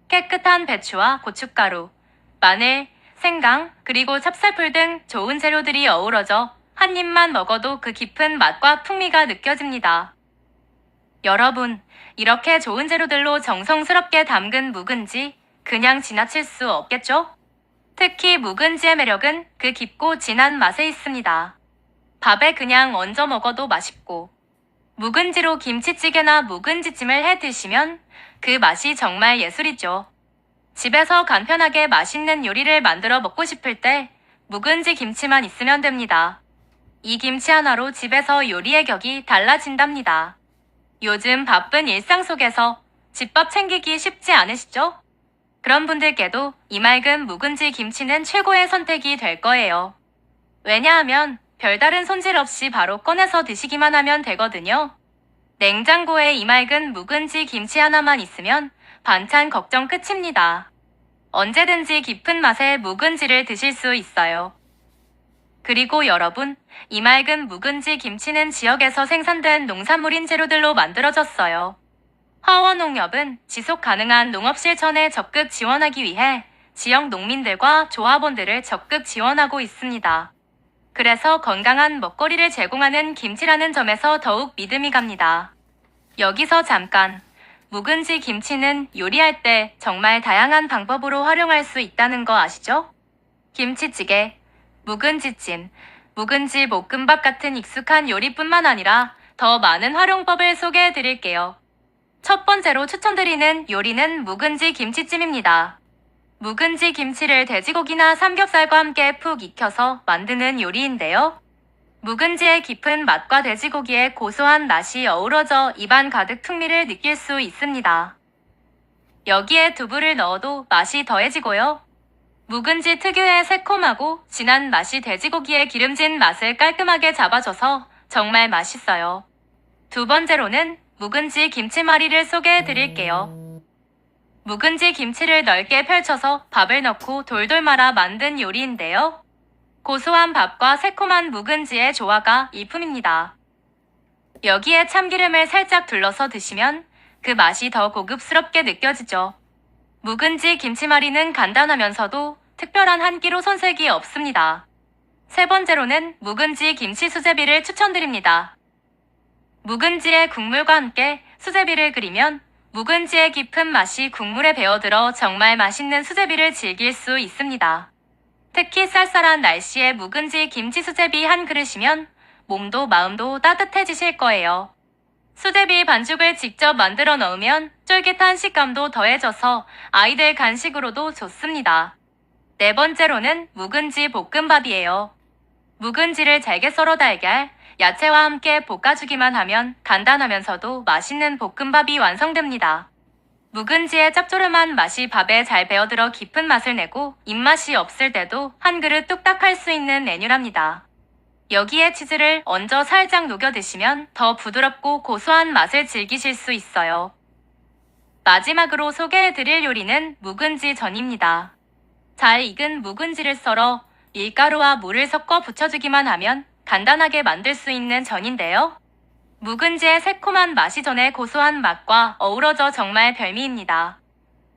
깨끗한 배추와 고춧가루, 마늘, 생강, 그리고 찹쌀풀 등 좋은 재료들이 어우러져 한 입만 먹어도 그 깊은 맛과 풍미가 느껴집니다. 여러분, 이렇게 좋은 재료들로 정성스럽게 담근 묵은지 그냥 지나칠 수 없겠죠? 특히 묵은지의 매력은 그 깊고 진한 맛에 있습니다. 밥에 그냥 얹어 먹어도 맛있고, 묵은지로 김치찌개나 묵은지찜을 해 드시면 그 맛이 정말 예술이죠. 집에서 간편하게 맛있는 요리를 만들어 먹고 싶을 때 묵은지 김치만 있으면 됩니다. 이 김치 하나로 집에서 요리의 격이 달라진답니다. 요즘 바쁜 일상 속에서 집밥 챙기기 쉽지 않으시죠? 그런 분들께도 이 맑은 묵은지 김치는 최고의 선택이 될 거예요. 왜냐하면 별다른 손질 없이 바로 꺼내서 드시기만 하면 되거든요. 냉장고에 이 맑은 묵은지 김치 하나만 있으면 반찬 걱정 끝입니다. 언제든지 깊은 맛의 묵은지를 드실 수 있어요. 그리고 여러분, 이 맑은 묵은지 김치는 지역에서 생산된 농산물인 재료들로 만들어졌어요. 화원농협은 지속 가능한 농업 실천에 적극 지원하기 위해 지역 농민들과 조합원들을 적극 지원하고 있습니다. 그래서 건강한 먹거리를 제공하는 김치라는 점에서 더욱 믿음이 갑니다. 여기서 잠깐, 묵은지 김치는 요리할 때 정말 다양한 방법으로 활용할 수 있다는 거 아시죠? 김치찌개, 묵은지찜, 묵은지 볶음밥 같은 익숙한 요리뿐만 아니라 더 많은 활용법을 소개해 드릴게요. 첫 번째로 추천드리는 요리는 묵은지 김치찜입니다. 묵은지 김치를 돼지고기나 삼겹살과 함께 푹 익혀서 만드는 요리인데요. 묵은지의 깊은 맛과 돼지고기의 고소한 맛이 어우러져 입안 가득 풍미를 느낄 수 있습니다. 여기에 두부를 넣어도 맛이 더해지고요. 묵은지 특유의 새콤하고 진한 맛이 돼지고기의 기름진 맛을 깔끔하게 잡아줘서 정말 맛있어요. 두 번째로는 묵은지 김치말이를 소개해 드릴게요. 묵은지 김치를 넓게 펼쳐서 밥을 넣고 돌돌 말아 만든 요리인데요. 고소한 밥과 새콤한 묵은지의 조화가 일품입니다. 여기에 참기름을 살짝 둘러서 드시면 그 맛이 더 고급스럽게 느껴지죠. 묵은지 김치말이는 간단하면서도 특별한 한 끼로 손색이 없습니다. 세 번째로는 묵은지 김치 수제비를 추천드립니다. 묵은지의 국물과 함께 수제비를 끓이면 묵은지의 깊은 맛이 국물에 배어들어 정말 맛있는 수제비를 즐길 수 있습니다. 특히 쌀쌀한 날씨에 묵은지 김치 수제비 한 그릇이면 몸도 마음도 따뜻해지실 거예요. 수제비 반죽을 직접 만들어 넣으면 쫄깃한 식감도 더해져서 아이들 간식으로도 좋습니다. 네 번째로는 묵은지 볶음밥이에요. 묵은지를 잘게 썰어 달걀, 야채와 함께 볶아주기만 하면 간단하면서도 맛있는 볶음밥이 완성됩니다. 묵은지의 짭조름한 맛이 밥에 잘 배어들어 깊은 맛을 내고 입맛이 없을 때도 한 그릇 뚝딱 할 수 있는 메뉴랍니다. 여기에 치즈를 얹어 살짝 녹여 드시면 더 부드럽고 고소한 맛을 즐기실 수 있어요. 마지막으로 소개해드릴 요리는 묵은지 전입니다. 잘 익은 묵은지를 썰어 밀가루와 물을 섞어 부쳐주기만 하면 간단하게 만들 수 있는 전인데요. 묵은지의 새콤한 맛이 전에 고소한 맛과 어우러져 정말 별미입니다.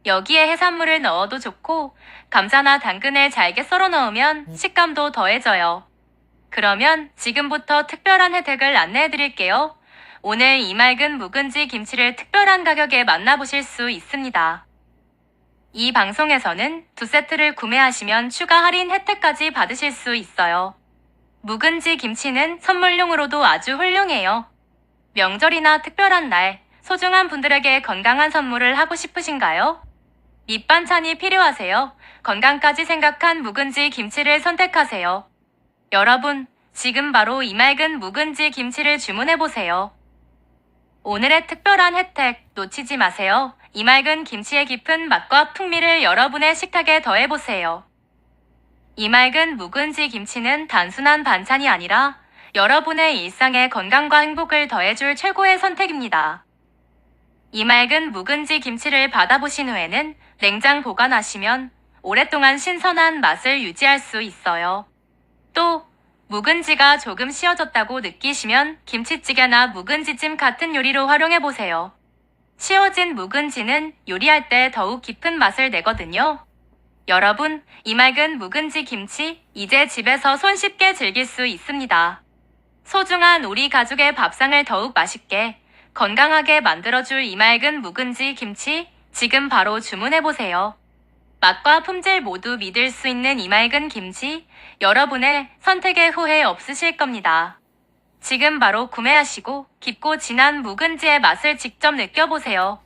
여기에 해산물을 넣어도 좋고 감자나 당근을 잘게 썰어 넣으면 식감도 더해져요. 그러면 지금부터 특별한 혜택을 안내해 드릴게요. 오늘 이 맑은 묵은지 김치를 특별한 가격에 만나보실 수 있습니다. 이 방송에서는 2세트를 구매하시면 추가 할인 혜택까지 받으실 수 있어요. 묵은지 김치는 선물용으로도 아주 훌륭해요. 명절이나 특별한 날, 소중한 분들에게 건강한 선물을 하고 싶으신가요? 밑반찬이 필요하세요? 건강까지 생각한 묵은지 김치를 선택하세요. 여러분, 지금 바로 이 맑은 묵은지 김치를 주문해보세요. 오늘의 특별한 혜택 놓치지 마세요. 이 맑은 김치의 깊은 맛과 풍미를 여러분의 식탁에 더해보세요. 이 맑은 묵은지 김치는 단순한 반찬이 아니라 여러분의 일상에 건강과 행복을 더해줄 최고의 선택입니다. 이 맑은 묵은지 김치를 받아보신 후에는 냉장 보관하시면 오랫동안 신선한 맛을 유지할 수 있어요. 또 묵은지가 조금 씌어졌다고 느끼시면 김치찌개나 묵은지찜 같은 요리로 활용해보세요. 씌어진 묵은지는 요리할 때 더욱 깊은 맛을 내거든요. 여러분, 이 맑은 묵은지 김치 이제 집에서 손쉽게 즐길 수 있습니다. 소중한 우리 가족의 밥상을 더욱 맛있게, 건강하게 만들어줄 이 맑은 묵은지 김치 지금 바로 주문해보세요. 맛과 품질 모두 믿을 수 있는 이 맑은 김치, 여러분의 선택에 후회 없으실 겁니다. 지금 바로 구매하시고 깊고 진한 묵은지의 맛을 직접 느껴보세요.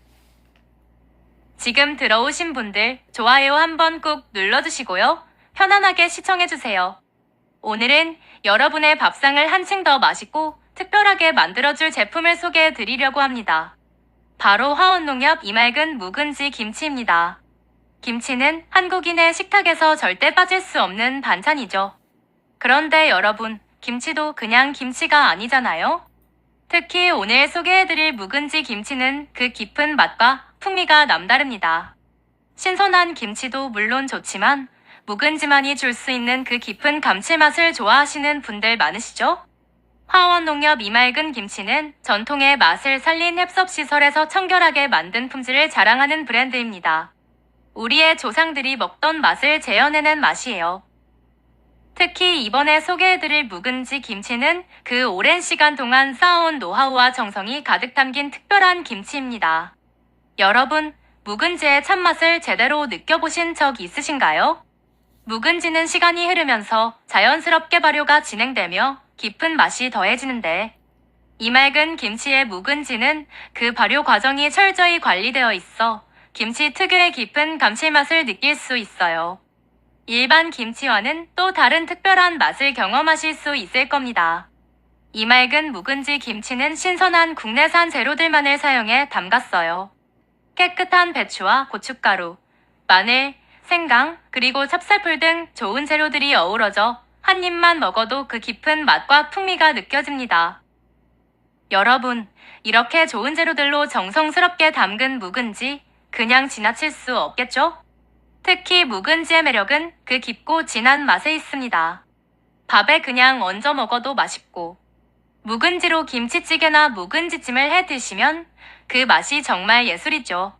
지금 들어오신 분들 좋아요 한번 꾹 눌러주시고요. 편안하게 시청해주세요. 오늘은 여러분의 밥상을 한층 더 맛있고 특별하게 만들어줄 제품을 소개해드리려고 합니다. 바로 화원농협 이맑은 묵은지 김치입니다. 김치는 한국인의 식탁에서 절대 빠질 수 없는 반찬이죠. 그런데 여러분, 김치도 그냥 김치가 아니잖아요? 특히 오늘 소개해드릴 묵은지 김치는 그 깊은 맛과 풍미가 남다릅니다. 신선한 김치도 물론 좋지만 묵은지만이 줄 수 있는 그 깊은 감칠맛을 좋아하시는 분들 많으시죠? 화원농협 이맑은 김치는 전통의 맛을 살린 햅섭시설에서 청결하게 만든 품질을 자랑하는 브랜드입니다. 우리의 조상들이 먹던 맛을 재현해낸 맛이에요. 특히 이번에 소개해드릴 묵은지 김치는 그 오랜 시간 동안 쌓아온 노하우와 정성이 가득 담긴 특별한 김치입니다. 여러분, 묵은지의 참맛을 제대로 느껴보신 적 있으신가요? 묵은지는 시간이 흐르면서 자연스럽게 발효가 진행되며 깊은 맛이 더해지는데, 이 맑은 김치의 묵은지는 그 발효 과정이 철저히 관리되어 있어 김치 특유의 깊은 감칠맛을 느낄 수 있어요. 일반 김치와는 또 다른 특별한 맛을 경험하실 수 있을 겁니다. 이 맑은 묵은지 김치는 신선한 국내산 재료들만을 사용해 담갔어요. 깨끗한 배추와 고춧가루, 마늘, 생강, 그리고 찹쌀풀 등 좋은 재료들이 어우러져 한 입만 먹어도 그 깊은 맛과 풍미가 느껴집니다. 여러분, 이렇게 좋은 재료들로 정성스럽게 담근 묵은지 그냥 지나칠 수 없겠죠? 특히 묵은지의 매력은 그 깊고 진한 맛에 있습니다. 밥에 그냥 얹어 먹어도 맛있고, 묵은지로 김치찌개나 묵은지찜을 해 드시면 그 맛이 정말 예술이죠.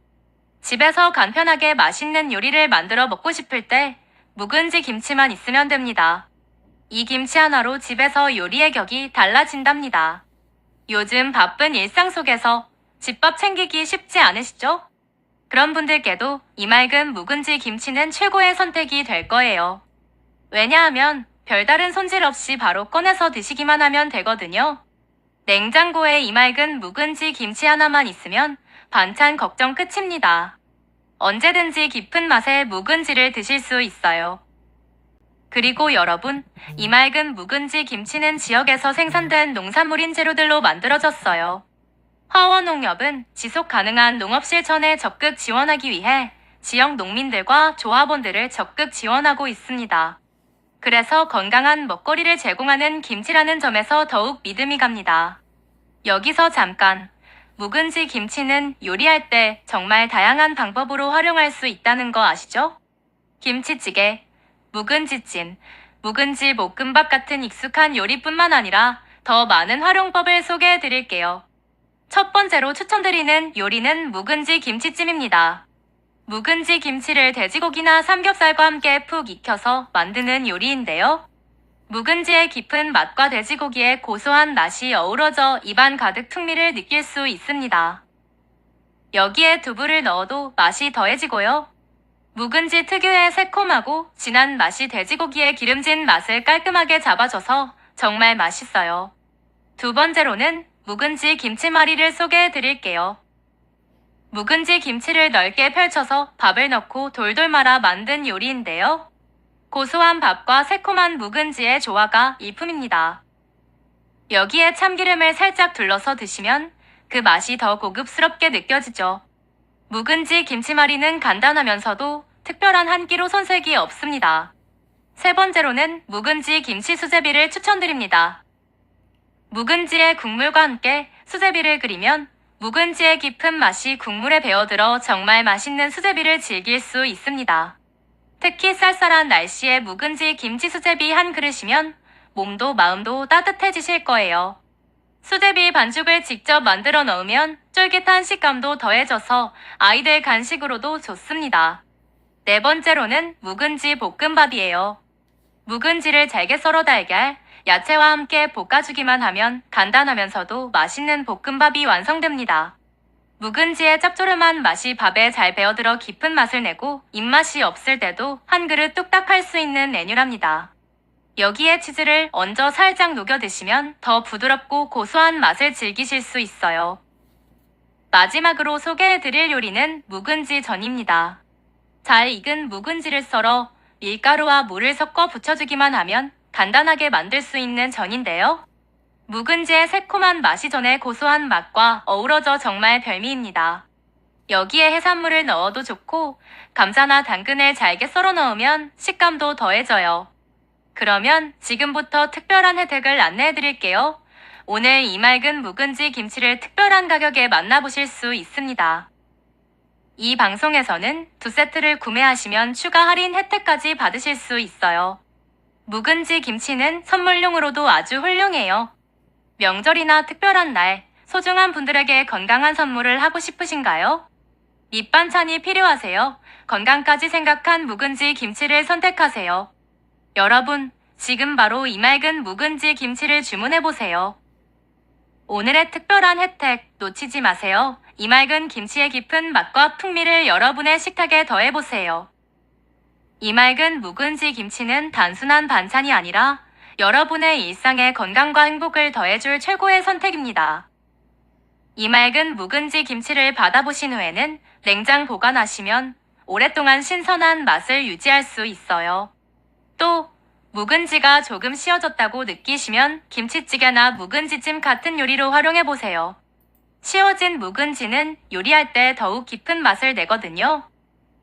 집에서 간편하게 맛있는 요리를 만들어 먹고 싶을 때 묵은지 김치만 있으면 됩니다. 이 김치 하나로 집에서 요리의 격이 달라진답니다. 요즘 바쁜 일상 속에서 집밥 챙기기 쉽지 않으시죠? 그런 분들께도 이 맑은 묵은지 김치는 최고의 선택이 될 거예요. 왜냐하면 별다른 손질 없이 바로 꺼내서 드시기만 하면 되거든요. 냉장고에 이 맑은 묵은지 김치 하나만 있으면 반찬 걱정 끝입니다. 언제든지 깊은 맛의 묵은지를 드실 수 있어요. 그리고 여러분, 이 맑은 묵은지 김치는 지역에서 생산된 농산물인 재료들로 만들어졌어요. 화원농협은 지속 가능한 농업 실천에 적극 지원하기 위해 지역 농민들과 조합원들을 적극 지원하고 있습니다. 그래서 건강한 먹거리를 제공하는 김치라는 점에서 더욱 믿음이 갑니다. 여기서 잠깐, 묵은지 김치는 요리할 때 정말 다양한 방법으로 활용할 수 있다는 거 아시죠? 김치찌개, 묵은지찜, 묵은지 볶음밥 같은 익숙한 요리뿐만 아니라 더 많은 활용법을 소개해 드릴게요. 첫 번째로 추천드리는 요리는 묵은지 김치찜입니다. 묵은지 김치를 돼지고기나 삼겹살과 함께 푹 익혀서 만드는 요리인데요. 묵은지의 깊은 맛과 돼지고기의 고소한 맛이 어우러져 입안 가득 풍미를 느낄 수 있습니다. 여기에 두부를 넣어도 맛이 더해지고요. 묵은지 특유의 새콤하고 진한 맛이 돼지고기의 기름진 맛을 깔끔하게 잡아줘서 정말 맛있어요. 두 번째로는 묵은지 김치말이를 소개해 드릴게요. 묵은지 김치를 넓게 펼쳐서 밥을 넣고 돌돌 말아 만든 요리인데요. 고소한 밥과 새콤한 묵은지의 조화가 일품입니다. 여기에 참기름을 살짝 둘러서 드시면 그 맛이 더 고급스럽게 느껴지죠. 묵은지 김치말이는 간단하면서도 특별한 한 끼로 손색이 없습니다. 세 번째로는 묵은지 김치 수제비를 추천드립니다. 묵은지의 국물과 함께 수제비를 끓이면 묵은지의 깊은 맛이 국물에 배어들어 정말 맛있는 수제비를 즐길 수 있습니다. 특히 쌀쌀한 날씨에 묵은지 김치 수제비 한 그릇이면 몸도 마음도 따뜻해지실 거예요. 수제비 반죽을 직접 만들어 넣으면 쫄깃한 식감도 더해져서 아이들 간식으로도 좋습니다. 네 번째로는 묵은지 볶음밥이에요. 묵은지를 잘게 썰어 달걀, 야채와 함께 볶아주기만 하면 간단하면서도 맛있는 볶음밥이 완성됩니다. 묵은지의 짭조름한 맛이 밥에 잘 배어들어 깊은 맛을 내고 입맛이 없을 때도 한 그릇 뚝딱 할 수 있는 메뉴랍니다. 여기에 치즈를 얹어 살짝 녹여 드시면 더 부드럽고 고소한 맛을 즐기실 수 있어요. 마지막으로 소개해드릴 요리는 묵은지 전입니다. 잘 익은 묵은지를 썰어 밀가루와 물을 섞어 부쳐주기만 하면 간단하게 만들 수 있는 전인데요. 묵은지의 새콤한 맛이 전의 고소한 맛과 어우러져 정말 별미입니다. 여기에 해산물을 넣어도 좋고 감자나 당근을 잘게 썰어 넣으면 식감도 더해져요. 그러면 지금부터 특별한 혜택을 안내해 드릴게요. 오늘 이 맑은 묵은지 김치를 특별한 가격에 만나보실 수 있습니다. 이 방송에서는 2세트를 구매하시면 추가 할인 혜택까지 받으실 수 있어요. 묵은지 김치는 선물용으로도 아주 훌륭해요. 명절이나 특별한 날, 소중한 분들에게 건강한 선물을 하고 싶으신가요? 밑반찬이 필요하세요? 건강까지 생각한 묵은지 김치를 선택하세요. 여러분, 지금 바로 이 맑은 묵은지 김치를 주문해보세요. 오늘의 특별한 혜택 놓치지 마세요. 이 맑은 김치의 깊은 맛과 풍미를 여러분의 식탁에 더해보세요. 이 맑은 묵은지 김치는 단순한 반찬이 아니라 여러분의 일상에 건강과 행복을 더해줄 최고의 선택입니다. 이 맑은 묵은지 김치를 받아보신 후에는 냉장 보관하시면 오랫동안 신선한 맛을 유지할 수 있어요. 또 묵은지가 조금 씌어졌다고 느끼시면 김치찌개나 묵은지찜 같은 요리로 활용해보세요. 씌어진 묵은지는 요리할 때 더욱 깊은 맛을 내거든요.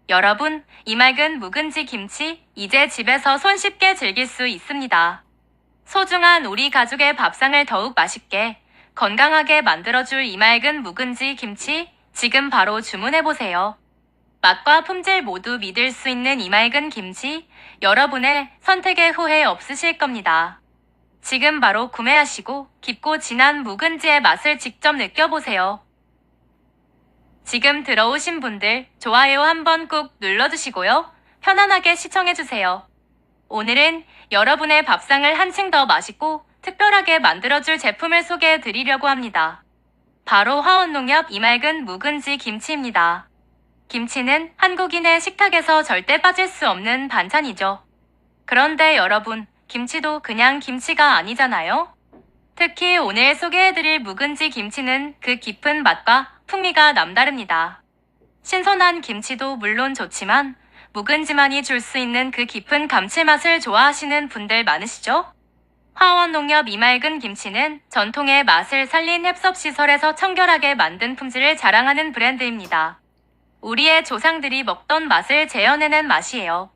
여러분, 이 맑은 묵은지 김치 이제 집에서 손쉽게 즐길 수 있습니다. 소중한 우리 가족의 밥상을 더욱 맛있게, 건강하게 만들어줄 이 맑은 묵은지 김치 지금 바로 주문해보세요. 맛과 품질 모두 믿을 수 있는 이 맑은 김치, 여러분의 선택에 후회 없으실 겁니다. 지금 바로 구매하시고 깊고 진한 묵은지의 맛을 직접 느껴보세요. 지금 들어오신 분들 좋아요 한번 꾹 눌러주시고요. 편안하게 시청해주세요. 오늘은 여러분의 밥상을 한층 더 맛있고 특별하게 만들어줄 제품을 소개해 드리려고 합니다. 바로 화원농협 이 맑은 묵은지 김치입니다. 김치는 한국인의 식탁에서 절대 빠질 수 없는 반찬이죠. 그런데 여러분, 김치도 그냥 김치가 아니잖아요? 특히 오늘 소개해드릴 묵은지 김치는 그 깊은 맛과 풍미가 남다릅니다. 신선한 김치도 물론 좋지만 묵은지만이 줄 수 있는 그 깊은 감칠맛을 좋아하시는 분들 많으시죠? 화원농협 이 맑은 김치는 전통의 맛을 살린 햅섭시설에서 청결하게 만든 품질을 자랑하는 브랜드입니다. 우리의 조상들이 먹던 맛을 재현해낸 맛이에요.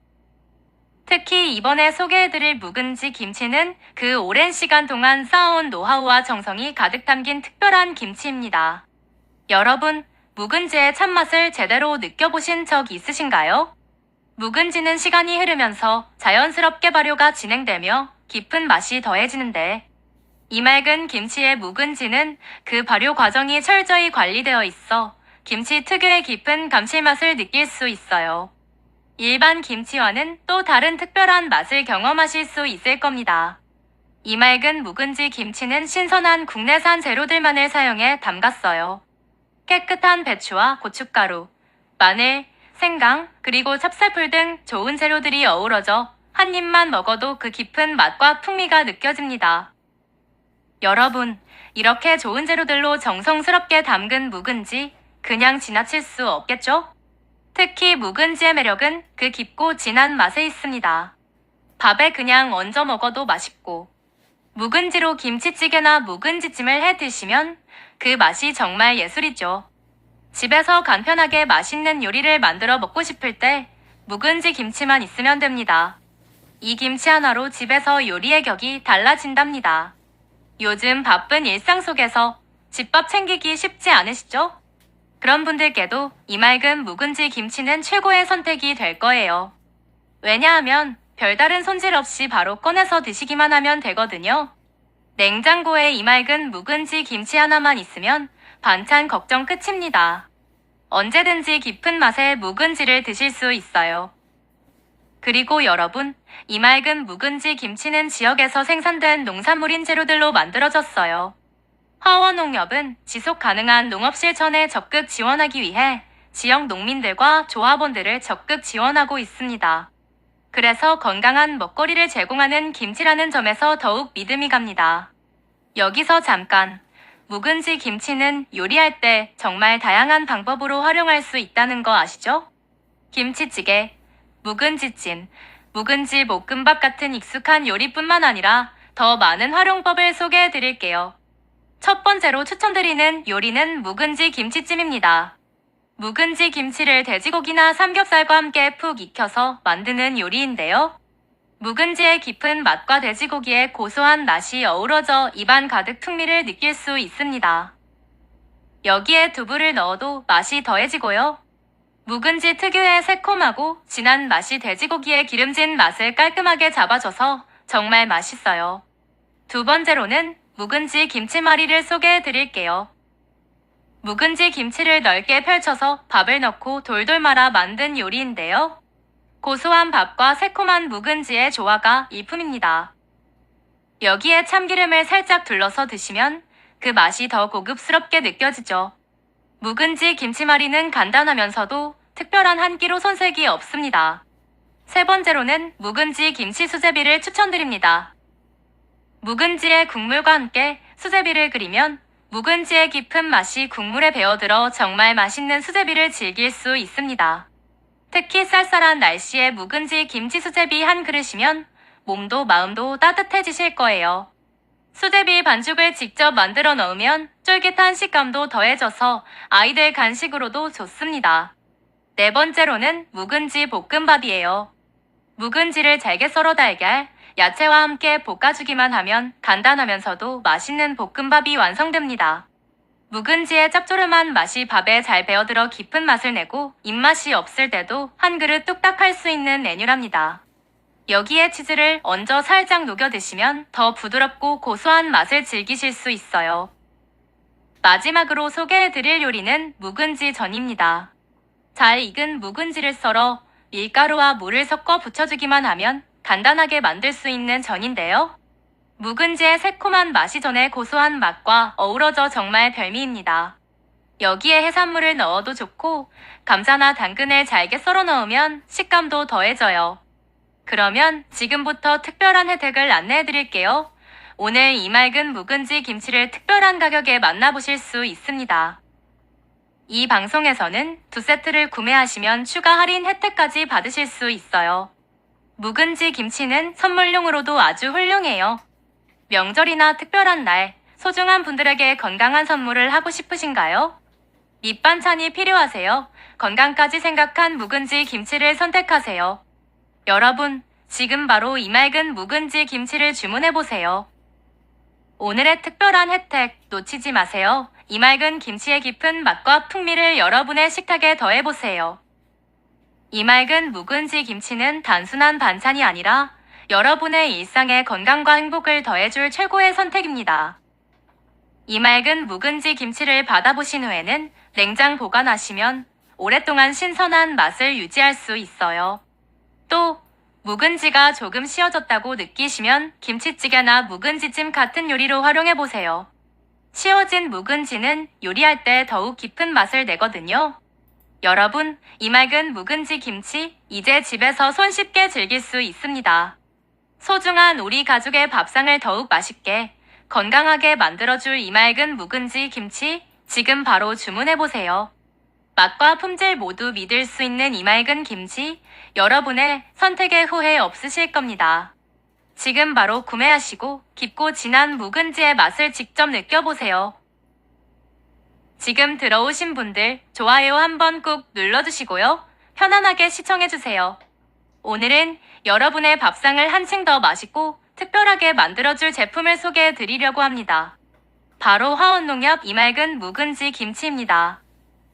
특히 이번에 소개해드릴 묵은지 김치는 그 오랜 시간 동안 쌓아온 노하우와 정성이 가득 담긴 특별한 김치입니다. 여러분, 묵은지의 참맛을 제대로 느껴보신 적 있으신가요? 묵은지는 시간이 흐르면서 자연스럽게 발효가 진행되며 깊은 맛이 더해지는데 이 맑은 김치의 묵은지는 그 발효 과정이 철저히 관리되어 있어 김치 특유의 깊은 감칠맛을 느낄 수 있어요. 일반 김치와는 또 다른 특별한 맛을 경험하실 수 있을 겁니다. 이 맑은 묵은지 김치는 신선한 국내산 재료들만을 사용해 담갔어요. 깨끗한 배추와 고춧가루, 마늘, 생강, 그리고 찹쌀풀 등 좋은 재료들이 어우러져 한 입만 먹어도 그 깊은 맛과 풍미가 느껴집니다. 여러분, 이렇게 좋은 재료들로 정성스럽게 담근 묵은지 그냥 지나칠 수 없겠죠? 특히 묵은지의 매력은 그 깊고 진한 맛에 있습니다. 밥에 그냥 얹어 먹어도 맛있고 묵은지로 김치찌개나 묵은지찜을 해 드시면 그 맛이 정말 예술이죠. 집에서 간편하게 맛있는 요리를 만들어 먹고 싶을 때 묵은지 김치만 있으면 됩니다. 이 김치 하나로 집에서 요리의 격이 달라진답니다. 요즘 바쁜 일상 속에서 집밥 챙기기 쉽지 않으시죠? 그런 분들께도 이 맑은 묵은지 김치는 최고의 선택이 될 거예요. 왜냐하면 별다른 손질 없이 바로 꺼내서 드시기만 하면 되거든요. 냉장고에 이 맑은 묵은지 김치 하나만 있으면 반찬 걱정 끝입니다. 언제든지 깊은 맛의 묵은지를 드실 수 있어요. 그리고 여러분, 이 맑은 묵은지 김치는 지역에서 생산된 농산물인 재료들로 만들어졌어요. 하원농협은 지속 가능한 농업 실천에 적극 지원하기 위해 지역 농민들과 조합원들을 적극 지원하고 있습니다. 그래서 건강한 먹거리를 제공하는 김치라는 점에서 더욱 믿음이 갑니다. 여기서 잠깐, 묵은지 김치는 요리할 때 정말 다양한 방법으로 활용할 수 있다는 거 아시죠? 김치찌개, 묵은지찜, 묵은지 볶음밥 같은 익숙한 요리뿐만 아니라 더 많은 활용법을 소개해 드릴게요. 첫 번째로 추천드리는 요리는 묵은지 김치찜입니다. 묵은지 김치를 돼지고기나 삼겹살과 함께 푹 익혀서 만드는 요리인데요. 묵은지의 깊은 맛과 돼지고기의 고소한 맛이 어우러져 입안 가득 풍미를 느낄 수 있습니다. 여기에 두부를 넣어도 맛이 더해지고요. 묵은지 특유의 새콤하고 진한 맛이 돼지고기의 기름진 맛을 깔끔하게 잡아줘서 정말 맛있어요. 두 번째로는 묵은지 김치말이를 소개해 드릴게요. 묵은지 김치를 넓게 펼쳐서 밥을 넣고 돌돌 말아 만든 요리인데요. 고소한 밥과 새콤한 묵은지의 조화가 일품입니다. 여기에 참기름을 살짝 둘러서 드시면 그 맛이 더 고급스럽게 느껴지죠. 묵은지 김치말이는 간단하면서도 특별한 한 끼로 손색이 없습니다. 세 번째로는 묵은지 김치 수제비를 추천드립니다. 묵은지의 국물과 함께 수제비를 끓이면 묵은지의 깊은 맛이 국물에 배어들어 정말 맛있는 수제비를 즐길 수 있습니다. 특히 쌀쌀한 날씨에 묵은지 김치 수제비 한 그릇이면 몸도 마음도 따뜻해지실 거예요. 수제비 반죽을 직접 만들어 넣으면 쫄깃한 식감도 더해져서 아이들 간식으로도 좋습니다. 네 번째로는 묵은지 볶음밥이에요. 묵은지를 잘게 썰어 달걀, 야채와 함께 볶아주기만 하면 간단하면서도 맛있는 볶음밥이 완성됩니다. 묵은지의 짭조름한 맛이 밥에 잘 배어들어 깊은 맛을 내고 입맛이 없을 때도 한 그릇 뚝딱 할 수 있는 메뉴랍니다. 여기에 치즈를 얹어 살짝 녹여 드시면 더 부드럽고 고소한 맛을 즐기실 수 있어요. 마지막으로 소개해드릴 요리는 묵은지 전입니다. 잘 익은 묵은지를 썰어 밀가루와 물을 섞어 부쳐주기만 하면 간단하게 만들 수 있는 전인데요. 묵은지의 새콤한 맛이 전에 고소한 맛과 어우러져 정말 별미입니다. 여기에 해산물을 넣어도 좋고 감자나 당근을 잘게 썰어 넣으면 식감도 더해져요. 그러면 지금부터 특별한 혜택을 안내해 드릴게요. 오늘 이 맑은 묵은지 김치를 특별한 가격에 만나보실 수 있습니다. 이 방송에서는 2세트를 구매하시면 추가 할인 혜택까지 받으실 수 있어요. 묵은지 김치는 선물용으로도 아주 훌륭해요. 명절이나 특별한 날, 소중한 분들에게 건강한 선물을 하고 싶으신가요? 밑반찬이 필요하세요? 건강까지 생각한 묵은지 김치를 선택하세요. 여러분, 지금 바로 이 맑은 묵은지 김치를 주문해보세요. 오늘의 특별한 혜택 놓치지 마세요. 이 맑은 김치의 깊은 맛과 풍미를 여러분의 식탁에 더해보세요. 이 맑은 묵은지 김치는 단순한 반찬이 아니라 여러분의 일상에 건강과 행복을 더해줄 최고의 선택입니다. 이 맑은 묵은지 김치를 받아보신 후에는 냉장 보관하시면 오랫동안 신선한 맛을 유지할 수 있어요. 또 묵은지가 조금 씌어졌다고 느끼시면 김치찌개나 묵은지찜 같은 요리로 활용해보세요. 씌어진 묵은지는 요리할 때 더욱 깊은 맛을 내거든요. 여러분, 이 맑은 묵은지 김치 이제 집에서 손쉽게 즐길 수 있습니다. 소중한 우리 가족의 밥상을 더욱 맛있게, 건강하게 만들어줄 이 맑은 묵은지 김치 지금 바로 주문해보세요. 맛과 품질 모두 믿을 수 있는 이 맑은 김치, 여러분의 선택에 후회 없으실 겁니다. 지금 바로 구매하시고 깊고 진한 묵은지의 맛을 직접 느껴보세요. 지금 들어오신 분들 좋아요 한번 꾹 눌러주시고요. 편안하게 시청해주세요. 오늘은 여러분의 밥상을 한층 더 맛있고 특별하게 만들어줄 제품을 소개해 드리려고 합니다. 바로 하원농협 이 맑은 묵은지 김치입니다.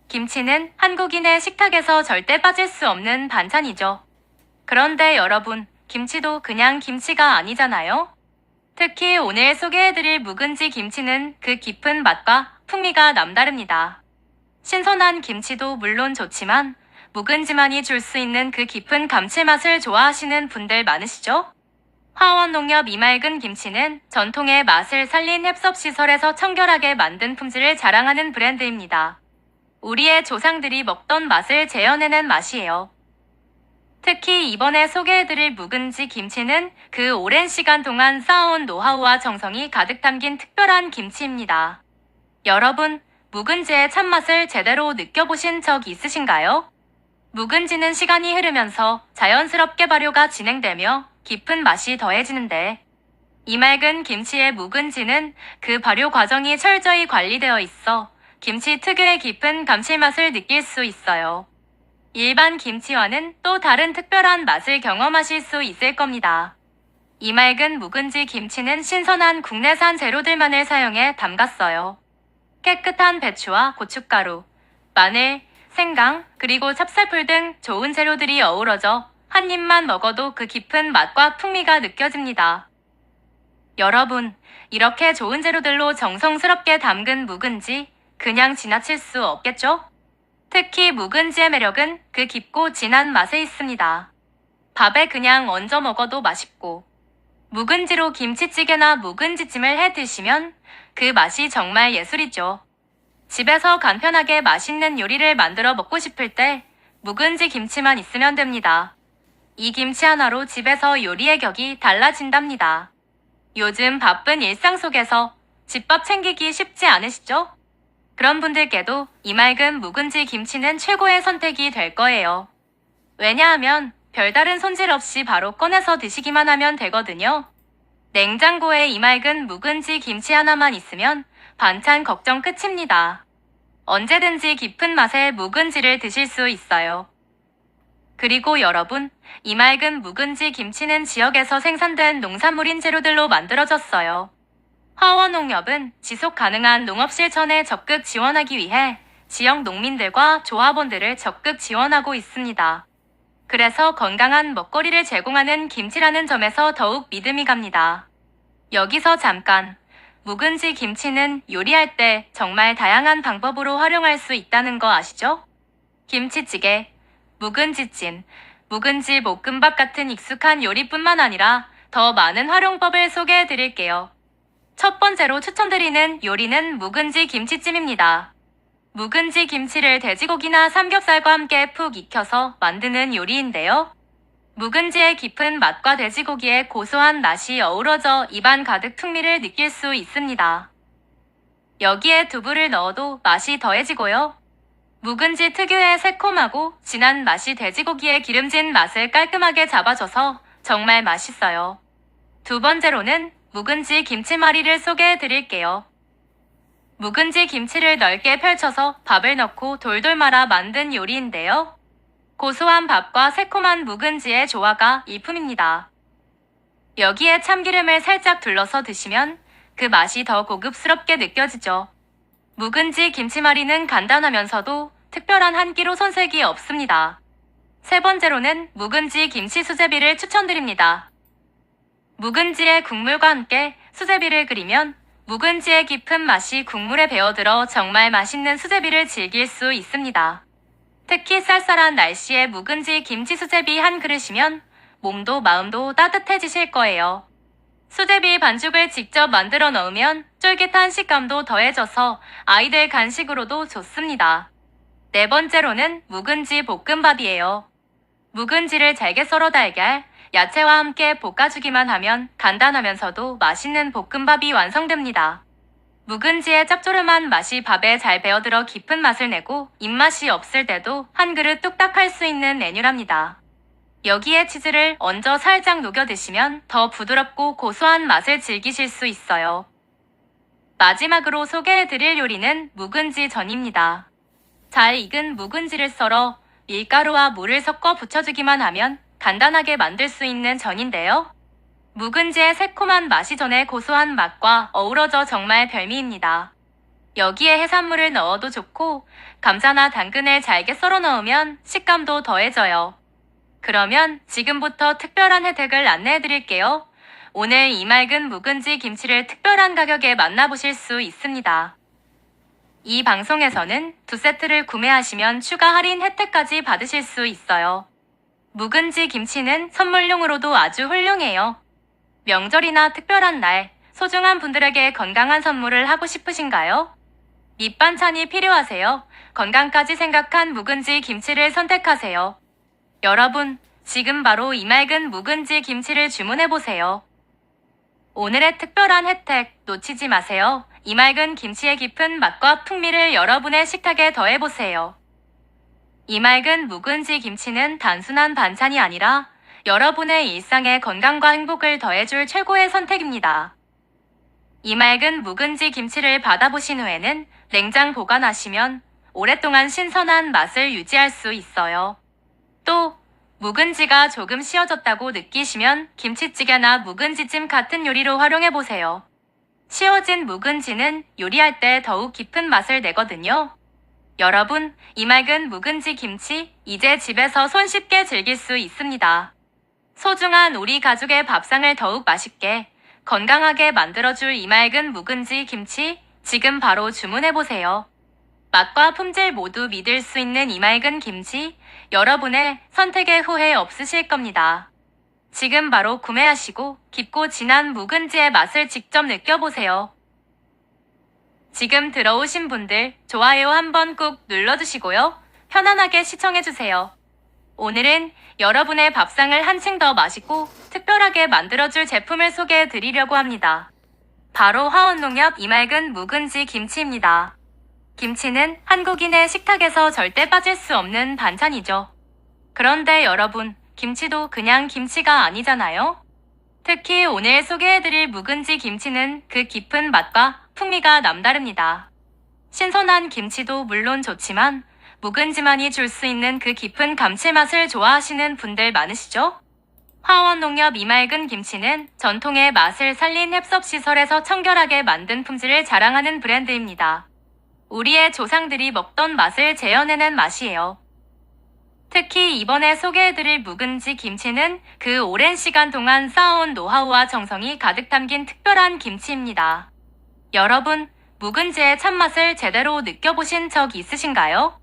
김치는 한국인의 식탁에서 절대 빠질 수 없는 반찬이죠. 그런데 여러분, 김치도 그냥 김치가 아니잖아요? 특히 오늘 소개해드릴 묵은지 김치는 그 깊은 맛과 풍미가 남다릅니다. 신선한 김치도 물론 좋지만 묵은지만이 줄 수 있는 그 깊은 감칠맛을 좋아하시는 분들 많으시죠? 하원농협 이맑은 김치는 전통의 맛을 살린 햅섭시설에서 청결하게 만든 품질을 자랑하는 브랜드입니다. 우리의 조상들이 먹던 맛을 재현해낸 맛이에요. 특히 이번에 소개해드릴 묵은지 김치는 그 오랜 시간 동안 쌓아온 노하우와 정성이 가득 담긴 특별한 김치입니다. 여러분, 묵은지의 참맛을 제대로 느껴보신 적 있으신가요? 묵은지는 시간이 흐르면서 자연스럽게 발효가 진행되며 깊은 맛이 더해지는데, 이맑은 김치의 묵은지는 그 발효 과정이 철저히 관리되어 있어 김치 특유의 깊은 감칠맛을 느낄 수 있어요. 일반 김치와는 또 다른 특별한 맛을 경험하실 수 있을 겁니다. 이맑은 묵은지 김치는 신선한 국내산 재료들만을 사용해 담갔어요. 깨끗한 배추와 고춧가루, 마늘, 생강, 그리고 찹쌀풀 등 좋은 재료들이 어우러져 한 입만 먹어도 그 깊은 맛과 풍미가 느껴집니다. 여러분, 이렇게 좋은 재료들로 정성스럽게 담근 묵은지 그냥 지나칠 수 없겠죠? 특히 묵은지의 매력은 그 깊고 진한 맛에 있습니다. 밥에 그냥 얹어 먹어도 맛있고, 묵은지로 김치찌개나 묵은지찜을 해 드시면 그 맛이 정말 예술이죠. 집에서 간편하게 맛있는 요리를 만들어 먹고 싶을 때 묵은지 김치만 있으면 됩니다. 이 김치 하나로 집에서 요리의 격이 달라진답니다. 요즘 바쁜 일상 속에서 집밥 챙기기 쉽지 않으시죠? 그런 분들께도 이맑은 묵은지 김치는 최고의 선택이 될 거예요. 왜냐하면 별다른 손질 없이 바로 꺼내서 드시기만 하면 되거든요. 냉장고에 이맑은 묵은지 김치 하나만 있으면 반찬 걱정 끝입니다. 언제든지 깊은 맛의 묵은지를 드실 수 있어요. 그리고 여러분, 이맑은 묵은지 김치는 지역에서 생산된 농산물인 재료들로 만들어졌어요. 하원농협은 지속 가능한 농업 실천에 적극 지원하기 위해 지역 농민들과 조합원들을 적극 지원하고 있습니다. 그래서 건강한 먹거리를 제공하는 김치라는 점에서 더욱 믿음이 갑니다. 여기서 잠깐, 묵은지 김치는 요리할 때 정말 다양한 방법으로 활용할 수 있다는 거 아시죠? 김치찌개, 묵은지찜, 묵은지 볶음밥 같은 익숙한 요리뿐만 아니라 더 많은 활용법을 소개해 드릴게요. 첫 번째로 추천드리는 요리는 묵은지 김치찜입니다. 묵은지 김치를 돼지고기나 삼겹살과 함께 푹 익혀서 만드는 요리인데요. 묵은지의 깊은 맛과 돼지고기의 고소한 맛이 어우러져 입안 가득 풍미를 느낄 수 있습니다. 여기에 두부를 넣어도 맛이 더해지고요. 묵은지 특유의 새콤하고 진한 맛이 돼지고기의 기름진 맛을 깔끔하게 잡아줘서 정말 맛있어요. 두 번째로는 묵은지 김치말이를 소개해 드릴게요. 묵은지 김치를 넓게 펼쳐서 밥을 넣고 돌돌 말아 만든 요리인데요. 고소한 밥과 새콤한 묵은지의 조화가 일품입니다. 여기에 참기름을 살짝 둘러서 드시면 그 맛이 더 고급스럽게 느껴지죠. 묵은지 김치말이는 간단하면서도 특별한 한 끼로 손색이 없습니다. 세 번째로는 묵은지 김치 수제비를 추천드립니다. 묵은지의 국물과 함께 수제비를 끓이면 묵은지의 깊은 맛이 국물에 배어들어 정말 맛있는 수제비를 즐길 수 있습니다. 특히 쌀쌀한 날씨에 묵은지 김치 수제비 한 그릇이면 몸도 마음도 따뜻해지실 거예요. 수제비 반죽을 직접 만들어 넣으면 쫄깃한 식감도 더해져서 아이들 간식으로도 좋습니다. 네 번째로는 묵은지 볶음밥이에요. 묵은지를 잘게 썰어 달걀, 야채와 함께 볶아주기만 하면 간단하면서도 맛있는 볶음밥이 완성됩니다. 묵은지의 짭조름한 맛이 밥에 잘 배어들어 깊은 맛을 내고 입맛이 없을 때도 한 그릇 뚝딱 할 수 있는 메뉴랍니다. 여기에 치즈를 얹어 살짝 녹여 드시면 더 부드럽고 고소한 맛을 즐기실 수 있어요. 마지막으로 소개해드릴 요리는 묵은지 전입니다. 잘 익은 묵은지를 썰어 밀가루와 물을 섞어 부쳐주기만 하면 간단하게 만들 수 있는 전인데요. 묵은지의 새콤한 맛이 전에 고소한 맛과 어우러져 정말 별미입니다. 여기에 해산물을 넣어도 좋고 감자나 당근을 잘게 썰어 넣으면 식감도 더해져요. 그러면 지금부터 특별한 혜택을 안내해 드릴게요. 오늘 이맑은 묵은지 김치를 특별한 가격에 만나보실 수 있습니다. 이 방송에서는 2세트를 구매하시면 추가 할인 혜택까지 받으실 수 있어요. 묵은지 김치는 선물용으로도 아주 훌륭해요. 명절이나 특별한 날, 소중한 분들에게 건강한 선물을 하고 싶으신가요? 밑반찬이 필요하세요? 건강까지 생각한 묵은지 김치를 선택하세요. 여러분, 지금 바로 이 맑은 묵은지 김치를 주문해보세요. 오늘의 특별한 혜택 놓치지 마세요. 이 맑은 김치의 깊은 맛과 풍미를 여러분의 식탁에 더해보세요. 이 맑은 묵은지 김치는 단순한 반찬이 아니라 여러분의 일상에 건강과 행복을 더해줄 최고의 선택입니다. 이 맑은 묵은지 김치를 받아보신 후에는 냉장 보관하시면 오랫동안 신선한 맛을 유지할 수 있어요. 또 묵은지가 조금 씌어졌다고 느끼시면 김치찌개나 묵은지찜 같은 요리로 활용해보세요. 씌어진 묵은지는 요리할 때 더욱 깊은 맛을 내거든요. 여러분, 이 맑은 묵은지 김치 이제 집에서 손쉽게 즐길 수 있습니다. 소중한 우리 가족의 밥상을 더욱 맛있게, 건강하게 만들어줄 이 맑은 묵은지 김치 지금 바로 주문해보세요. 맛과 품질 모두 믿을 수 있는 이 맑은 김치, 여러분의 선택에 후회 없으실 겁니다. 지금 바로 구매하시고 깊고 진한 묵은지의 맛을 직접 느껴보세요. 지금 들어오신 분들 좋아요 한번 꾹 눌러주시고요. 편안하게 시청해주세요. 오늘은 여러분의 밥상을 한층 더 맛있고 특별하게 만들어줄 제품을 소개해드리려고 합니다. 바로 화원농협 이 맑은 묵은지 김치입니다. 김치는 한국인의 식탁에서 절대 빠질 수 없는 반찬이죠. 그런데 여러분, 김치도 그냥 김치가 아니잖아요? 특히 오늘 소개해드릴 묵은지 김치는 그 깊은 맛과 풍미가 남다릅니다. 신선한 김치도 물론 좋지만 묵은지만이 줄 수 있는 그 깊은 감칠맛을 좋아하시는 분들 많으시죠? 화원농협 이 맑은 김치는 전통의 맛을 살린 heb섭시설에서 청결하게 만든 품질을 자랑하는 브랜드입니다. 우리의 조상들이 먹던 맛을 재현해낸 맛이에요. 특히 이번에 소개해드릴 묵은지 김치는 그 오랜 시간 동안 쌓아온 노하우와 정성이 가득 담긴 특별한 김치입니다. 여러분, 묵은지의 참맛을 제대로 느껴보신 적 있으신가요?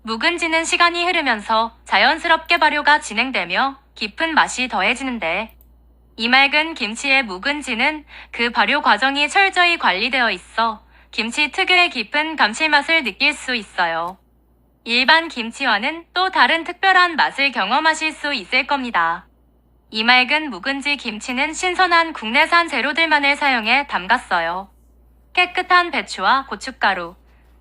묵은지는 시간이 흐르면서 자연스럽게 발효가 진행되며 깊은 맛이 더해지는데 이 맑은 김치의 묵은지는 그 발효 과정이 철저히 관리되어 있어 김치 특유의 깊은 감칠맛을 느낄 수 있어요. 일반 김치와는 또 다른 특별한 맛을 경험하실 수 있을 겁니다. 이 맑은 묵은지 김치는 신선한 국내산 재료들만을 사용해 담갔어요. 깨끗한 배추와 고춧가루,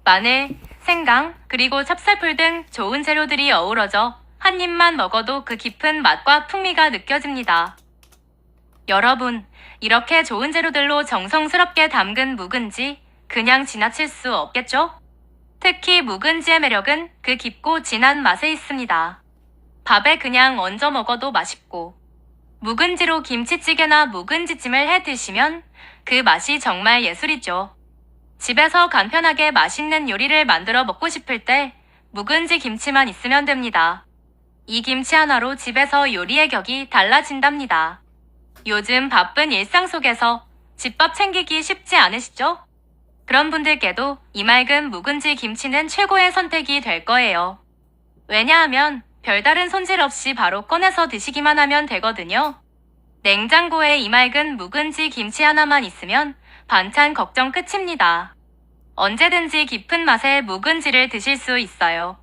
마늘, 생강, 그리고 찹쌀풀 등 좋은 재료들이 어우러져 한 입만 먹어도 그 깊은 맛과 풍미가 느껴집니다. 여러분, 이렇게 좋은 재료들로 정성스럽게 담근 묵은지 그냥 지나칠 수 없겠죠? 특히 묵은지의 매력은 그 깊고 진한 맛에 있습니다. 밥에 그냥 얹어 먹어도 맛있고 묵은지로 김치찌개나 묵은지찜을 해 드시면 그 맛이 정말 예술이죠. 집에서 간편하게 맛있는 요리를 만들어 먹고 싶을 때 묵은지 김치만 있으면 됩니다. 이 김치 하나로 집에서 요리의 격이 달라진답니다. 요즘 바쁜 일상 속에서 집밥 챙기기 쉽지 않으시죠? 그런 분들께도 이 맑은 묵은지 김치는 최고의 선택이 될 거예요. 왜냐하면 별다른 손질 없이 바로 꺼내서 드시기만 하면 되거든요. 냉장고에 이 맑은 묵은지 김치 하나만 있으면 반찬 걱정 끝입니다. 언제든지 깊은 맛의 묵은지를 드실 수 있어요.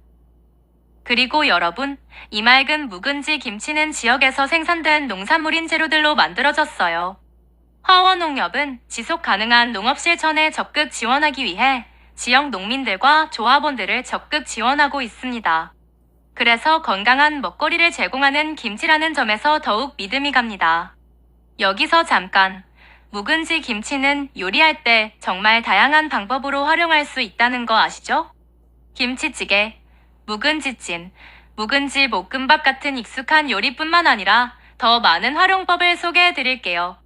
그리고 여러분, 이 맑은 묵은지 김치는 지역에서 생산된 농산물인 재료들로 만들어졌어요. 화원농협은 지속 가능한 농업 실천에 적극 지원하기 위해 지역 농민들과 조합원들을 적극 지원하고 있습니다. 그래서 건강한 먹거리를 제공하는 김치라는 점에서 더욱 믿음이 갑니다. 여기서 잠깐, 묵은지 김치는 요리할 때 정말 다양한 방법으로 활용할 수 있다는 거 아시죠? 김치찌개, 묵은지찜, 묵은지 볶음밥 같은 익숙한 요리뿐만 아니라 더 많은 활용법을 소개해 드릴게요.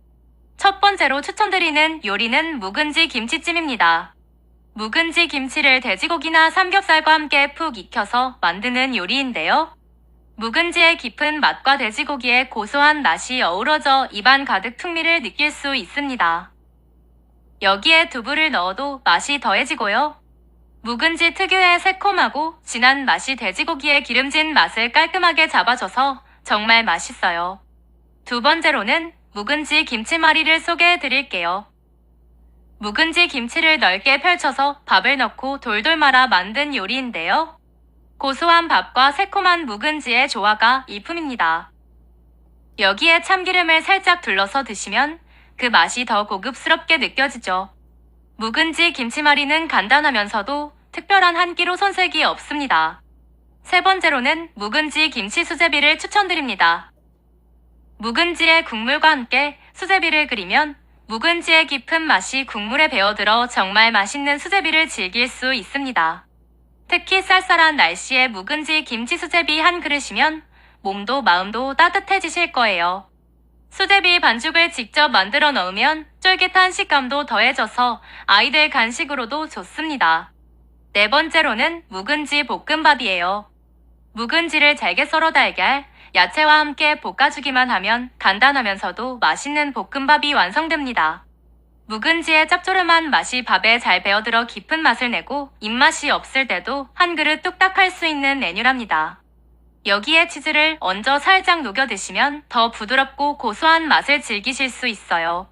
첫 번째로 추천드리는 요리는 묵은지 김치찜입니다. 묵은지 김치를 돼지고기나 삼겹살과 함께 푹 익혀서 만드는 요리인데요. 묵은지의 깊은 맛과 돼지고기의 고소한 맛이 어우러져 입안 가득 풍미를 느낄 수 있습니다. 여기에 두부를 넣어도 맛이 더해지고요. 묵은지 특유의 새콤하고 진한 맛이 돼지고기의 기름진 맛을 깔끔하게 잡아줘서 정말 맛있어요. 두 번째로는 묵은지 김치말이를 소개해 드릴게요. 묵은지 김치를 넓게 펼쳐서 밥을 넣고 돌돌 말아 만든 요리인데요. 고소한 밥과 새콤한 묵은지의 조화가 일품입니다. 여기에 참기름을 살짝 둘러서 드시면 그 맛이 더 고급스럽게 느껴지죠. 묵은지 김치말이는 간단하면서도 특별한 한 끼로 손색이 없습니다. 세 번째로는 묵은지 김치 수제비를 추천드립니다. 묵은지의 국물과 함께 수제비를 끓이면 묵은지의 깊은 맛이 국물에 배어들어 정말 맛있는 수제비를 즐길 수 있습니다. 특히 쌀쌀한 날씨에 묵은지 김치 수제비 한 그릇이면 몸도 마음도 따뜻해지실 거예요. 수제비 반죽을 직접 만들어 넣으면 쫄깃한 식감도 더해져서 아이들 간식으로도 좋습니다. 네 번째로는 묵은지 볶음밥이에요. 묵은지를 잘게 썰어 달걀, 야채와 함께 볶아주기만 하면 간단하면서도 맛있는 볶음밥이 완성됩니다. 묵은지의 짭조름한 맛이 밥에 잘 배어들어 깊은 맛을 내고 입맛이 없을 때도 한 그릇 뚝딱 할 수 있는 메뉴랍니다. 여기에 치즈를 얹어 살짝 녹여 드시면 더 부드럽고 고소한 맛을 즐기실 수 있어요.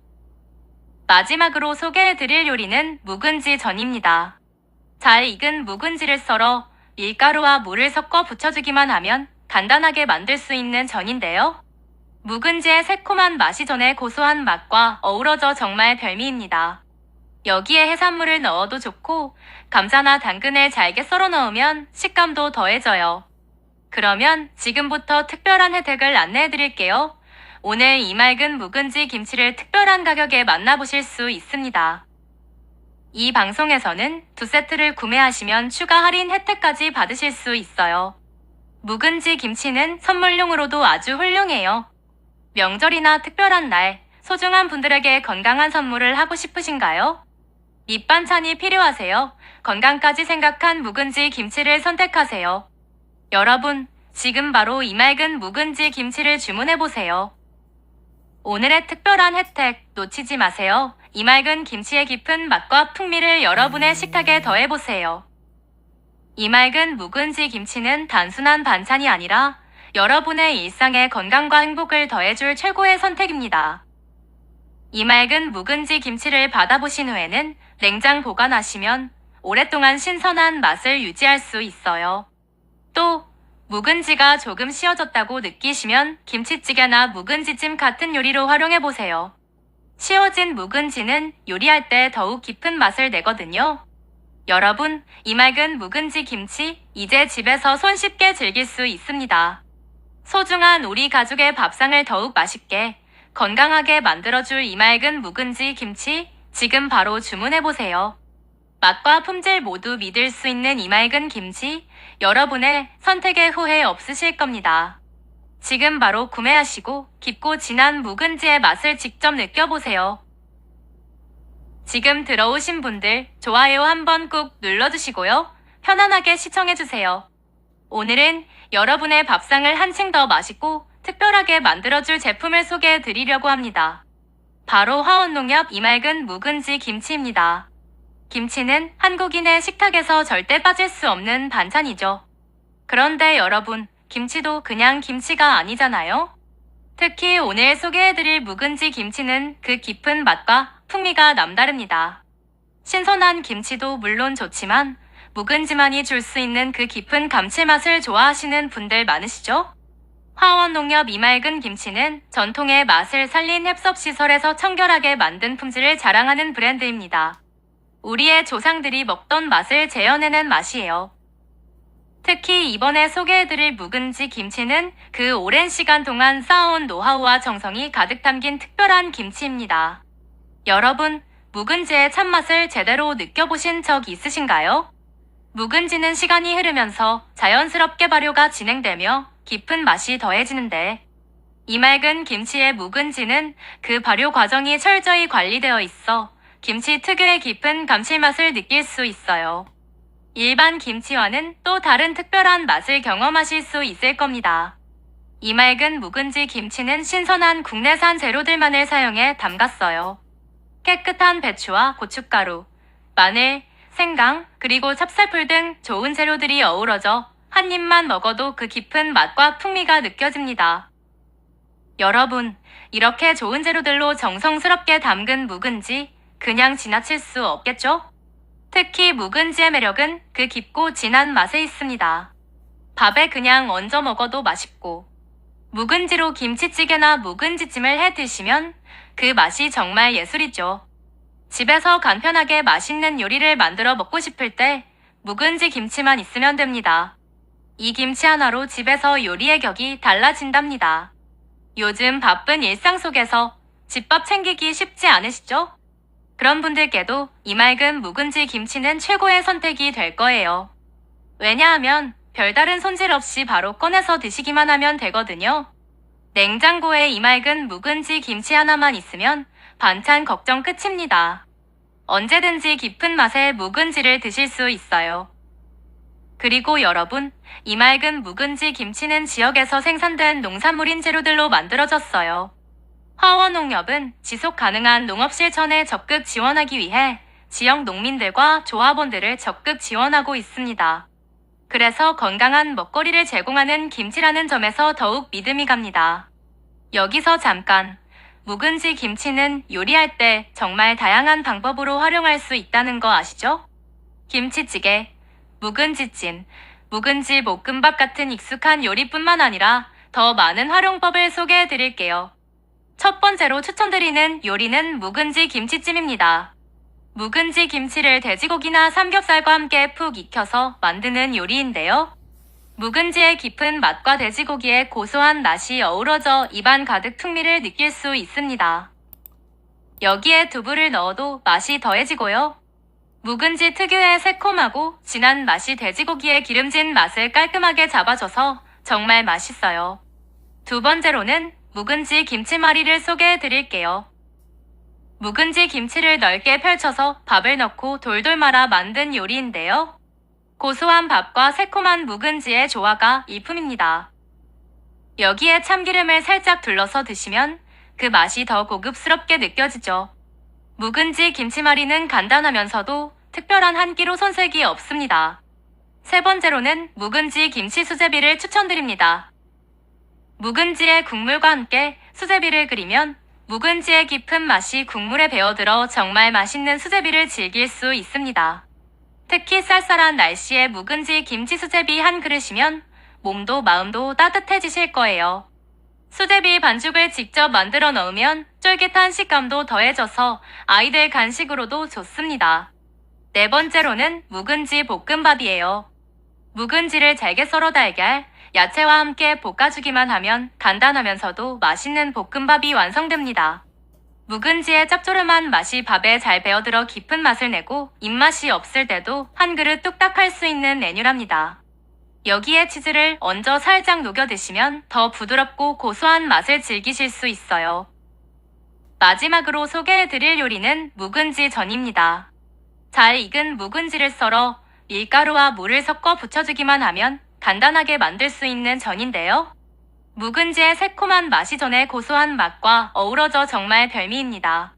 마지막으로 소개해드릴 요리는 묵은지 전입니다. 잘 익은 묵은지를 썰어 밀가루와 물을 섞어 부쳐주기만 하면 간단하게 만들 수 있는 전인데요. 묵은지의 새콤한 맛이 전에 고소한 맛과 어우러져 정말 별미입니다. 여기에 해산물을 넣어도 좋고 감자나 당근을 잘게 썰어 넣으면 식감도 더해져요. 그러면 지금부터 특별한 혜택을 안내해드릴게요. 오늘 이 맑은 묵은지 김치를 특별한 가격에 만나보실 수 있습니다. 이 방송에서는 2세트를 구매하시면 추가 할인 혜택까지 받으실 수 있어요. 묵은지 김치는 선물용으로도 아주 훌륭해요. 명절이나 특별한 날, 소중한 분들에게 건강한 선물을 하고 싶으신가요? 밑반찬이 필요하세요? 건강까지 생각한 묵은지 김치를 선택하세요. 여러분, 지금 바로 이 맑은 묵은지 김치를 주문해보세요. 오늘의 특별한 혜택 놓치지 마세요. 이 맑은 김치의 깊은 맛과 풍미를 여러분의 식탁에 더해보세요. 이 맑은 묵은지 김치는 단순한 반찬이 아니라 여러분의 일상에 건강과 행복을 더해줄 최고의 선택입니다. 이 맑은 묵은지 김치를 받아보신 후에는 냉장 보관하시면 오랫동안 신선한 맛을 유지할 수 있어요. 또 묵은지가 조금 씌어졌다고 느끼시면 김치찌개나 묵은지찜 같은 요리로 활용해보세요. 씌어진 묵은지는 요리할 때 더욱 깊은 맛을 내거든요. 여러분, 이 맑은 묵은지 김치 이제 집에서 손쉽게 즐길 수 있습니다. 소중한 우리 가족의 밥상을 더욱 맛있게, 건강하게 만들어줄 이 맑은 묵은지 김치 지금 바로 주문해보세요. 맛과 품질 모두 믿을 수 있는 이 맑은 김치, 여러분의 선택에 후회 없으실 겁니다. 지금 바로 구매하시고 깊고 진한 묵은지의 맛을 직접 느껴보세요. 지금 들어오신 분들 좋아요 한번 꾹 눌러주시고요. 편안하게 시청해주세요. 오늘은 여러분의 밥상을 한층 더 맛있고 특별하게 만들어줄 제품을 소개해드리려고 합니다. 바로 화원농협 이 맑은 묵은지 김치입니다. 김치는 한국인의 식탁에서 절대 빠질 수 없는 반찬이죠. 그런데 여러분, 김치도 그냥 김치가 아니잖아요? 특히 오늘 소개해드릴 묵은지 김치는 그 깊은 맛과 풍미가 남다릅니다. 신선한 김치도 물론 좋지만 묵은지만이 줄 수 있는 그 깊은 감칠맛을 좋아하시는 분들 많으시죠? 화원농협 이 맑은 김치는 전통의 맛을 살린 heb섭시설에서 청결하게 만든 품질을 자랑하는 브랜드입니다. 우리의 조상들이 먹던 맛을 재현해낸 맛이에요. 특히 이번에 소개해드릴 묵은지 김치는 그 오랜 시간 동안 쌓아온 노하우와 정성이 가득 담긴 특별한 김치입니다. 여러분, 묵은지의 참맛을 제대로 느껴보신 적 있으신가요? 묵은지는 시간이 흐르면서 자연스럽게 발효가 진행되며 깊은 맛이 더해지는데 이 맑은 김치의 묵은지는 그 발효 과정이 철저히 관리되어 있어 김치 특유의 깊은 감칠맛을 느낄 수 있어요. 일반 김치와는 또 다른 특별한 맛을 경험하실 수 있을 겁니다. 이 맑은 묵은지 김치는 신선한 국내산 재료들만을 사용해 담갔어요. 깨끗한 배추와 고춧가루, 마늘, 생강, 그리고 찹쌀풀 등 좋은 재료들이 어우러져 한 입만 먹어도 그 깊은 맛과 풍미가 느껴집니다. 여러분, 이렇게 좋은 재료들로 정성스럽게 담근 묵은지 그냥 지나칠 수 없겠죠? 특히 묵은지의 매력은 그 깊고 진한 맛에 있습니다. 밥에 그냥 얹어 먹어도 맛있고, 묵은지로 김치찌개나 묵은지찜을 해 드시면 그 맛이 정말 예술이죠. 집에서 간편하게 맛있는 요리를 만들어 먹고 싶을 때 묵은지 김치만 있으면 됩니다. 이 김치 하나로 집에서 요리의 격이 달라진답니다. 요즘 바쁜 일상 속에서 집밥 챙기기 쉽지 않으시죠? 그런 분들께도 이 맑은 묵은지 김치는 최고의 선택이 될 거예요. 왜냐하면 별다른 손질 없이 바로 꺼내서 드시기만 하면 되거든요. 냉장고에 이 맑은 묵은지 김치 하나만 있으면 반찬 걱정 끝입니다. 언제든지 깊은 맛의 묵은지를 드실 수 있어요. 그리고 여러분, 이 맑은 묵은지 김치는 지역에서 생산된 농산물인 재료들로 만들어졌어요. 화원농협은 지속 가능한 농업 실천에 적극 지원하기 위해 지역 농민들과 조합원들을 적극 지원하고 있습니다. 그래서 건강한 먹거리를 제공하는 김치라는 점에서 더욱 믿음이 갑니다. 여기서 잠깐, 묵은지 김치는 요리할 때 정말 다양한 방법으로 활용할 수 있다는 거 아시죠? 김치찌개, 묵은지찜, 묵은지 볶음밥 같은 익숙한 요리뿐만 아니라 더 많은 활용법을 소개해 드릴게요. 첫 번째로 추천드리는 요리는 묵은지 김치찜입니다. 묵은지 김치를 돼지고기나 삼겹살과 함께 푹 익혀서 만드는 요리인데요. 묵은지의 깊은 맛과 돼지고기의 고소한 맛이 어우러져 입안 가득 풍미를 느낄 수 있습니다. 여기에 두부를 넣어도 맛이 더해지고요. 묵은지 특유의 새콤하고 진한 맛이 돼지고기의 기름진 맛을 깔끔하게 잡아줘서 정말 맛있어요. 두 번째로는 묵은지 김치말이를 소개해 드릴게요. 묵은지 김치를 넓게 펼쳐서 밥을 넣고 돌돌 말아 만든 요리인데요. 고소한 밥과 새콤한 묵은지의 조화가 일품입니다. 여기에 참기름을 살짝 둘러서 드시면 그 맛이 더 고급스럽게 느껴지죠. 묵은지 김치말이는 간단하면서도 특별한 한 끼로 손색이 없습니다. 세 번째로는 묵은지 김치 수제비를 추천드립니다. 묵은지의 국물과 함께 수제비를 끓이면 묵은지의 깊은 맛이 국물에 배어들어 정말 맛있는 수제비를 즐길 수 있습니다. 특히 쌀쌀한 날씨에 묵은지 김치 수제비 한 그릇이면 몸도 마음도 따뜻해지실 거예요. 수제비 반죽을 직접 만들어 넣으면 쫄깃한 식감도 더해져서 아이들 간식으로도 좋습니다. 네 번째로는 묵은지 볶음밥이에요. 묵은지를 잘게 썰어 달걀, 야채와 함께 볶아주기만 하면 간단하면서도 맛있는 볶음밥이 완성됩니다. 묵은지의 짭조름한 맛이 밥에 잘 배어들어 깊은 맛을 내고 입맛이 없을 때도 한 그릇 뚝딱 할 수 있는 메뉴랍니다. 여기에 치즈를 얹어 살짝 녹여 드시면 더 부드럽고 고소한 맛을 즐기실 수 있어요. 마지막으로 소개해드릴 요리는 묵은지 전입니다. 잘 익은 묵은지를 썰어 밀가루와 물을 섞어 부쳐주기만 하면 간단하게 만들 수 있는 전인데요. 묵은지의 새콤한 맛이 전에 고소한 맛과 어우러져 정말 별미입니다.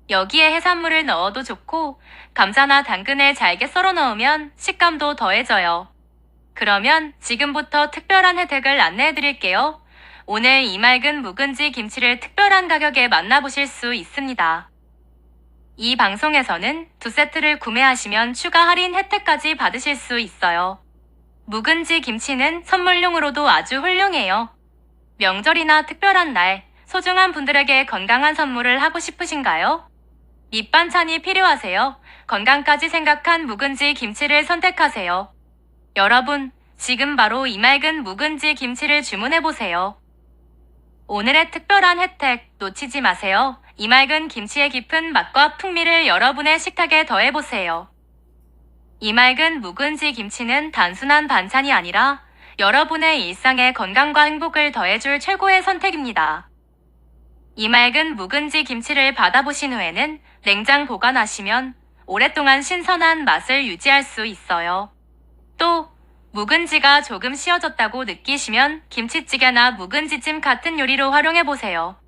여기에 해산물을 넣어도 좋고 감자나 당근을 잘게 썰어 넣으면 식감도 더해져요. 그러면 지금부터 특별한 혜택을 안내해 드릴게요. 오늘 이 맑은 묵은지 김치를 특별한 가격에 만나보실 수 있습니다. 이 방송에서는 2세트를 구매하시면 추가 할인 혜택까지 받으실 수 있어요. 묵은지 김치는 선물용으로도 아주 훌륭해요. 명절이나 특별한 날, 소중한 분들에게 건강한 선물을 하고 싶으신가요? 밑반찬이 필요하세요? 건강까지 생각한 묵은지 김치를 선택하세요. 여러분, 지금 바로 이 맑은 묵은지 김치를 주문해보세요. 오늘의 특별한 혜택 놓치지 마세요. 이 맑은 김치의 깊은 맛과 풍미를 여러분의 식탁에 더해보세요. 이 맑은 묵은지 김치는 단순한 반찬이 아니라 여러분의 일상에 건강과 행복을 더해줄 최고의 선택입니다. 이 맑은 묵은지 김치를 받아보신 후에는 냉장 보관하시면 오랫동안 신선한 맛을 유지할 수 있어요. 또 묵은지가 조금 씌어졌다고 느끼시면 김치찌개나 묵은지찜 같은 요리로 활용해보세요.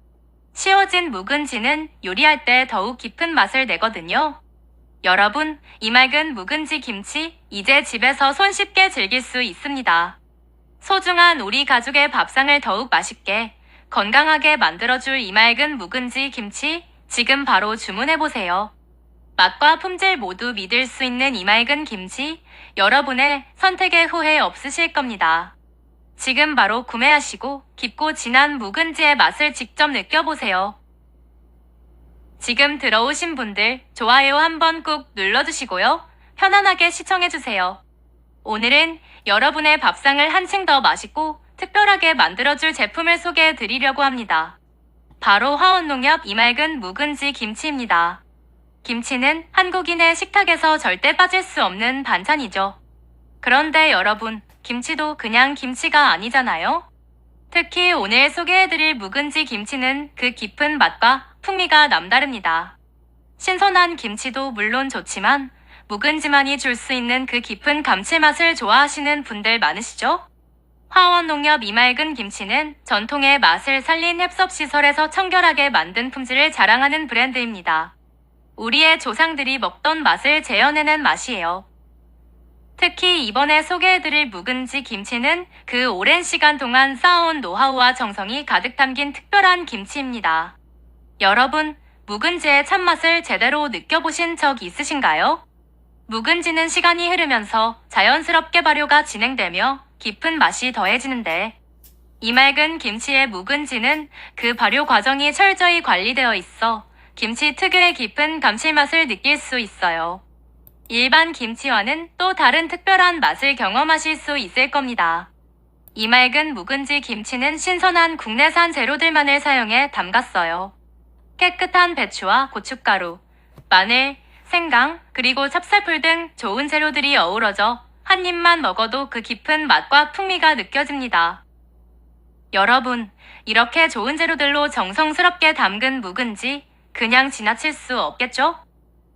씌어진 묵은지는 요리할 때 더욱 깊은 맛을 내거든요. 여러분, 이 맑은 묵은지 김치 이제 집에서 손쉽게 즐길 수 있습니다. 소중한 우리 가족의 밥상을 더욱 맛있게 건강하게 만들어줄 이 맑은 묵은지 김치 지금 바로 주문해보세요. 맛과 품질 모두 믿을 수 있는 이 맑은 김치, 여러분의 선택에 후회 없으실 겁니다. 지금 바로 구매하시고 깊고 진한 묵은지의 맛을 직접 느껴보세요. 지금 들어오신 분들 좋아요 한번 꾹 눌러주시고요. 편안하게 시청해주세요. 오늘은 여러분의 밥상을 한층 더 맛있고 특별하게 만들어줄 제품을 소개해드리려고 합니다. 바로 화원농협 이맑은 묵은지 김치입니다. 김치는 한국인의 식탁에서 절대 빠질 수 없는 반찬이죠. 그런데 여러분, 김치도 그냥 김치가 아니잖아요? 특히 오늘 소개해드릴 묵은지 김치는 그 깊은 맛과 풍미가 남다릅니다. 신선한 김치도 물론 좋지만 묵은지만이 줄 수 있는 그 깊은 감칠맛을 좋아하시는 분들 많으시죠? 화원농협 이맑은 김치는 전통의 맛을 살린 heb섭시설에서 청결하게 만든 품질을 자랑하는 브랜드입니다. 우리의 조상들이 먹던 맛을 재현해낸 맛이에요. 특히 이번에 소개해드릴 묵은지 김치는 그 오랜 시간 동안 쌓아온 노하우와 정성이 가득 담긴 특별한 김치입니다. 여러분, 묵은지의 참맛을 제대로 느껴보신 적 있으신가요? 묵은지는 시간이 흐르면서 자연스럽게 발효가 진행되며 깊은 맛이 더해지는데 이 맑은 김치의 묵은지는 그 발효 과정이 철저히 관리되어 있어 김치 특유의 깊은 감칠맛을 느낄 수 있어요. 일반 김치와는 또 다른 특별한 맛을 경험하실 수 있을 겁니다. 이 맑은 묵은지 김치는 신선한 국내산 재료들만을 사용해 담갔어요. 깨끗한 배추와 고춧가루, 마늘, 생강, 그리고 찹쌀풀 등 좋은 재료들이 어우러져 한 입만 먹어도 그 깊은 맛과 풍미가 느껴집니다. 여러분, 이렇게 좋은 재료들로 정성스럽게 담근 묵은지 그냥 지나칠 수 없겠죠?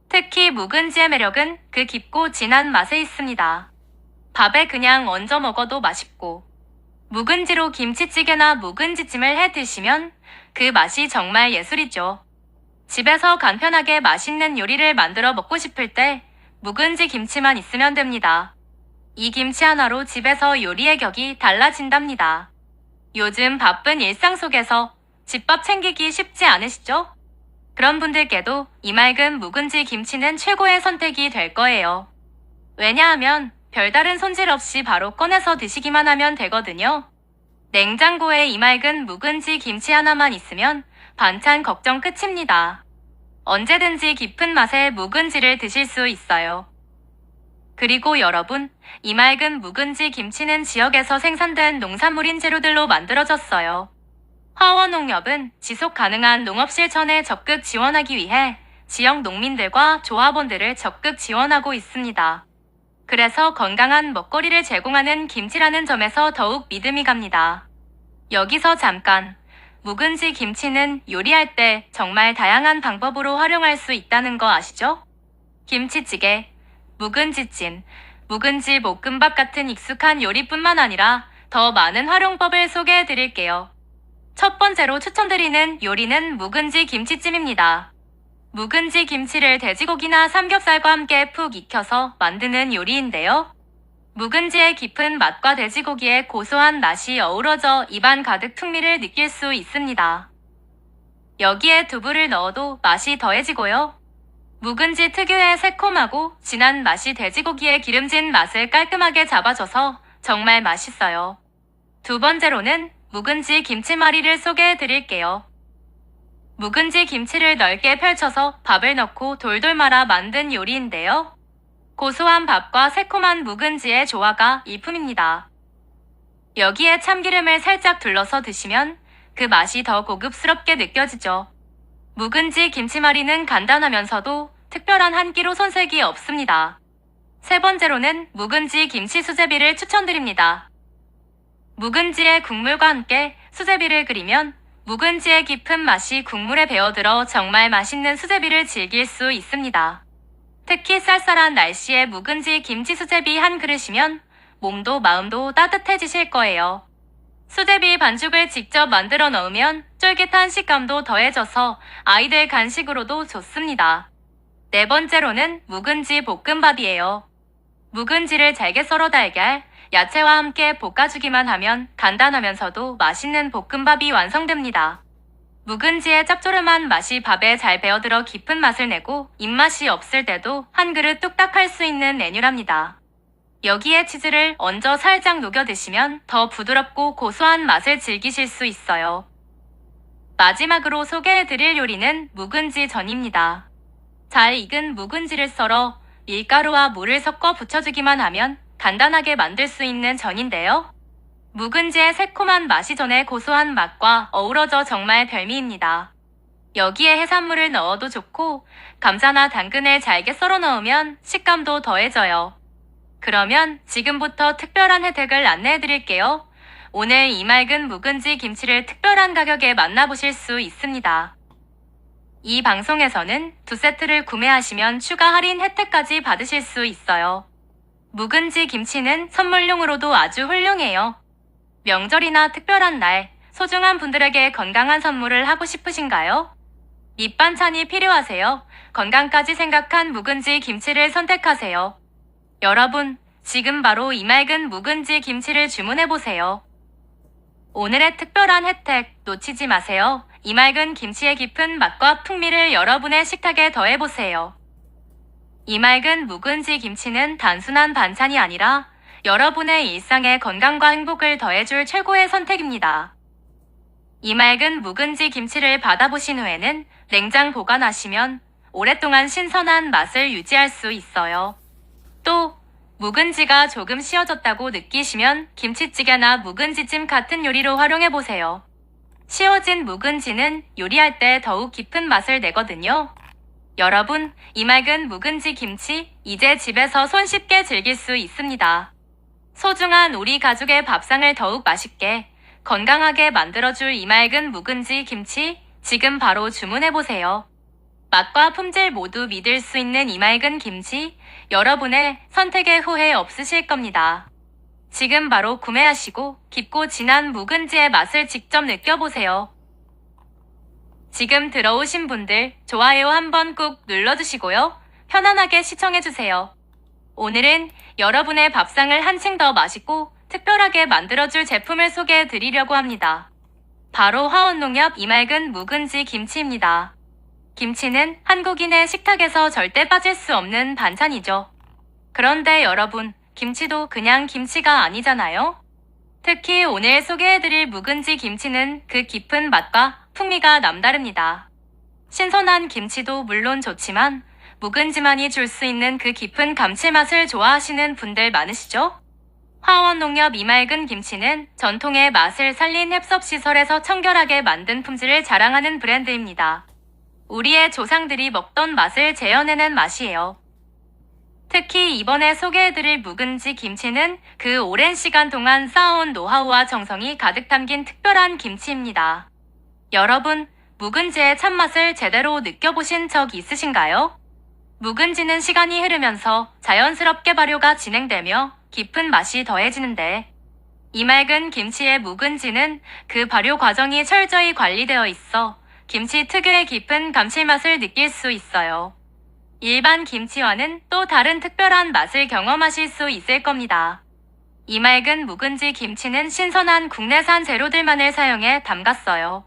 특히 묵은지의 매력은 그 깊고 진한 맛에 있습니다. 밥에 그냥 얹어 먹어도 맛있고 묵은지로 김치찌개나 묵은지찜을 해 드시면 그 맛이 정말 예술이죠. 집에서 간편하게 맛있는 요리를 만들어 먹고 싶을 때 묵은지 김치만 있으면 됩니다. 이 김치 하나로 집에서 요리의 격이 달라진답니다. 요즘 바쁜 일상 속에서 집밥 챙기기 쉽지 않으시죠? 그런 분들께도 이 맑은 묵은지 김치는 최고의 선택이 될 거예요. 왜냐하면 별다른 손질 없이 바로 꺼내서 드시기만 하면 되거든요. 냉장고에 이 맑은 묵은지 김치 하나만 있으면 반찬 걱정 끝입니다. 언제든지 깊은 맛의 묵은지를 드실 수 있어요. 그리고 여러분, 이 맑은 묵은지 김치는 지역에서 생산된 농산물인 재료들로 만들어졌어요. 화원농협은 지속 가능한 농업 실천에 적극 지원하기 위해 지역 농민들과 조합원들을 적극 지원하고 있습니다. 그래서 건강한 먹거리를 제공하는 김치라는 점에서 더욱 믿음이 갑니다. 여기서 잠깐, 묵은지 김치는 요리할 때 정말 다양한 방법으로 활용할 수 있다는 거 아시죠? 김치찌개, 묵은지찜, 묵은지 볶음밥 같은 익숙한 요리뿐만 아니라 더 많은 활용법을 소개해 드릴게요. 첫 번째로 추천드리는 요리는 묵은지 김치찜입니다. 묵은지 김치를 돼지고기나 삼겹살과 함께 푹 익혀서 만드는 요리인데요. 묵은지의 깊은 맛과 돼지고기의 고소한 맛이 어우러져 입안 가득 풍미를 느낄 수 있습니다. 여기에 두부를 넣어도 맛이 더해지고요. 묵은지 특유의 새콤하고 진한 맛이 돼지고기의 기름진 맛을 깔끔하게 잡아줘서 정말 맛있어요. 두 번째로는 묵은지 김치말이를 소개해 드릴게요. 묵은지 김치를 넓게 펼쳐서 밥을 넣고 돌돌 말아 만든 요리인데요. 고소한 밥과 새콤한 묵은지의 조화가 일품입니다. 여기에 참기름을 살짝 둘러서 드시면 그 맛이 더 고급스럽게 느껴지죠. 묵은지 김치말이는 간단하면서도 특별한 한 끼로 손색이 없습니다. 세 번째로는 묵은지 김치 수제비를 추천드립니다. 묵은지의 국물과 함께 수제비를 끓이면 묵은지의 깊은 맛이 국물에 배어들어 정말 맛있는 수제비를 즐길 수 있습니다. 특히 쌀쌀한 날씨에 묵은지 김치 수제비 한 그릇이면 몸도 마음도 따뜻해지실 거예요. 수제비 반죽을 직접 만들어 넣으면 쫄깃한 식감도 더해져서 아이들 간식으로도 좋습니다. 네 번째로는 묵은지 볶음밥이에요. 묵은지를 잘게 썰어 달걀, 야채와 함께 볶아주기만 하면 간단하면서도 맛있는 볶음밥이 완성됩니다. 묵은지의 짭조름한 맛이 밥에 잘 배어들어 깊은 맛을 내고 입맛이 없을 때도 한 그릇 뚝딱 할 수 있는 메뉴랍니다. 여기에 치즈를 얹어 살짝 녹여 드시면 더 부드럽고 고소한 맛을 즐기실 수 있어요. 마지막으로 소개해드릴 요리는 묵은지 전입니다. 잘 익은 묵은지를 썰어 밀가루와 물을 섞어 부쳐주기만 하면 간단하게 만들 수 있는 전인데요. 묵은지의 새콤한 맛이 전의 고소한 맛과 어우러져 정말 별미입니다. 여기에 해산물을 넣어도 좋고 감자나 당근을 잘게 썰어 넣으면 식감도 더해져요. 그러면 지금부터 특별한 혜택을 안내해 드릴게요. 오늘 이 맑은 묵은지 김치를 특별한 가격에 만나보실 수 있습니다. 이 방송에서는 2세트를 구매하시면 추가 할인 혜택까지 받으실 수 있어요. 묵은지 김치는 선물용으로도 아주 훌륭해요. 명절이나 특별한 날, 소중한 분들에게 건강한 선물을 하고 싶으신가요? 밑반찬이 필요하세요? 건강까지 생각한 묵은지 김치를 선택하세요. 여러분, 지금 바로 이 맑은 묵은지 김치를 주문해보세요. 오늘의 특별한 혜택 놓치지 마세요. 이 맑은 김치의 깊은 맛과 풍미를 여러분의 식탁에 더해보세요. 이 맑은 묵은지 김치는 단순한 반찬이 아니라 여러분의 일상에 건강과 행복을 더해줄 최고의 선택입니다. 이 맑은 묵은지 김치를 받아보신 후에는 냉장 보관하시면 오랫동안 신선한 맛을 유지할 수 있어요. 또 묵은지가 조금 씌어졌다고 느끼시면 김치찌개나 묵은지찜 같은 요리로 활용해보세요. 씌어진 묵은지는 요리할 때 더욱 깊은 맛을 내거든요. 여러분, 이 맑은 묵은지 김치 이제 집에서 손쉽게 즐길 수 있습니다. 소중한 우리 가족의 밥상을 더욱 맛있게, 건강하게 만들어줄 이 맑은 묵은지 김치 지금 바로 주문해보세요. 맛과 품질 모두 믿을 수 있는 이 맑은 김치, 여러분의 선택에 후회 없으실 겁니다. 지금 바로 구매하시고 깊고 진한 묵은지의 맛을 직접 느껴보세요. 지금 들어오신 분들 좋아요 한번 꾹 눌러주시고요. 편안하게 시청해주세요. 오늘은 여러분의 밥상을 한층 더 맛있고 특별하게 만들어줄 제품을 소개해드리려고 합니다. 바로 화원농협 이 맑은 묵은지 김치입니다. 김치는 한국인의 식탁에서 절대 빠질 수 없는 반찬이죠. 그런데 여러분, 김치도 그냥 김치가 아니잖아요? 특히 오늘 소개해드릴 묵은지 김치는 그 깊은 맛과 풍미가 남다릅니다. 신선한 김치도 물론 좋지만 묵은지만이 줄 수 있는 그 깊은 감칠맛을 좋아하시는 분들 많으시죠? 화원농협 이 맑은 김치는 전통의 맛을 살린 햅섭시설에서 청결하게 만든 품질을 자랑하는 브랜드입니다. 우리의 조상들이 먹던 맛을 재현해낸 맛이에요. 특히 이번에 소개해드릴 묵은지 김치는 그 오랜 시간 동안 쌓아온 노하우와 정성이 가득 담긴 특별한 김치입니다. 여러분, 묵은지의 참맛을 제대로 느껴보신 적 있으신가요? 묵은지는 시간이 흐르면서 자연스럽게 발효가 진행되며 깊은 맛이 더해지는데 이 맑은 김치의 묵은지는 그 발효 과정이 철저히 관리되어 있어 김치 특유의 깊은 감칠맛을 느낄 수 있어요. 일반 김치와는 또 다른 특별한 맛을 경험하실 수 있을 겁니다. 이 맑은 묵은지 김치는 신선한 국내산 재료들만을 사용해 담갔어요.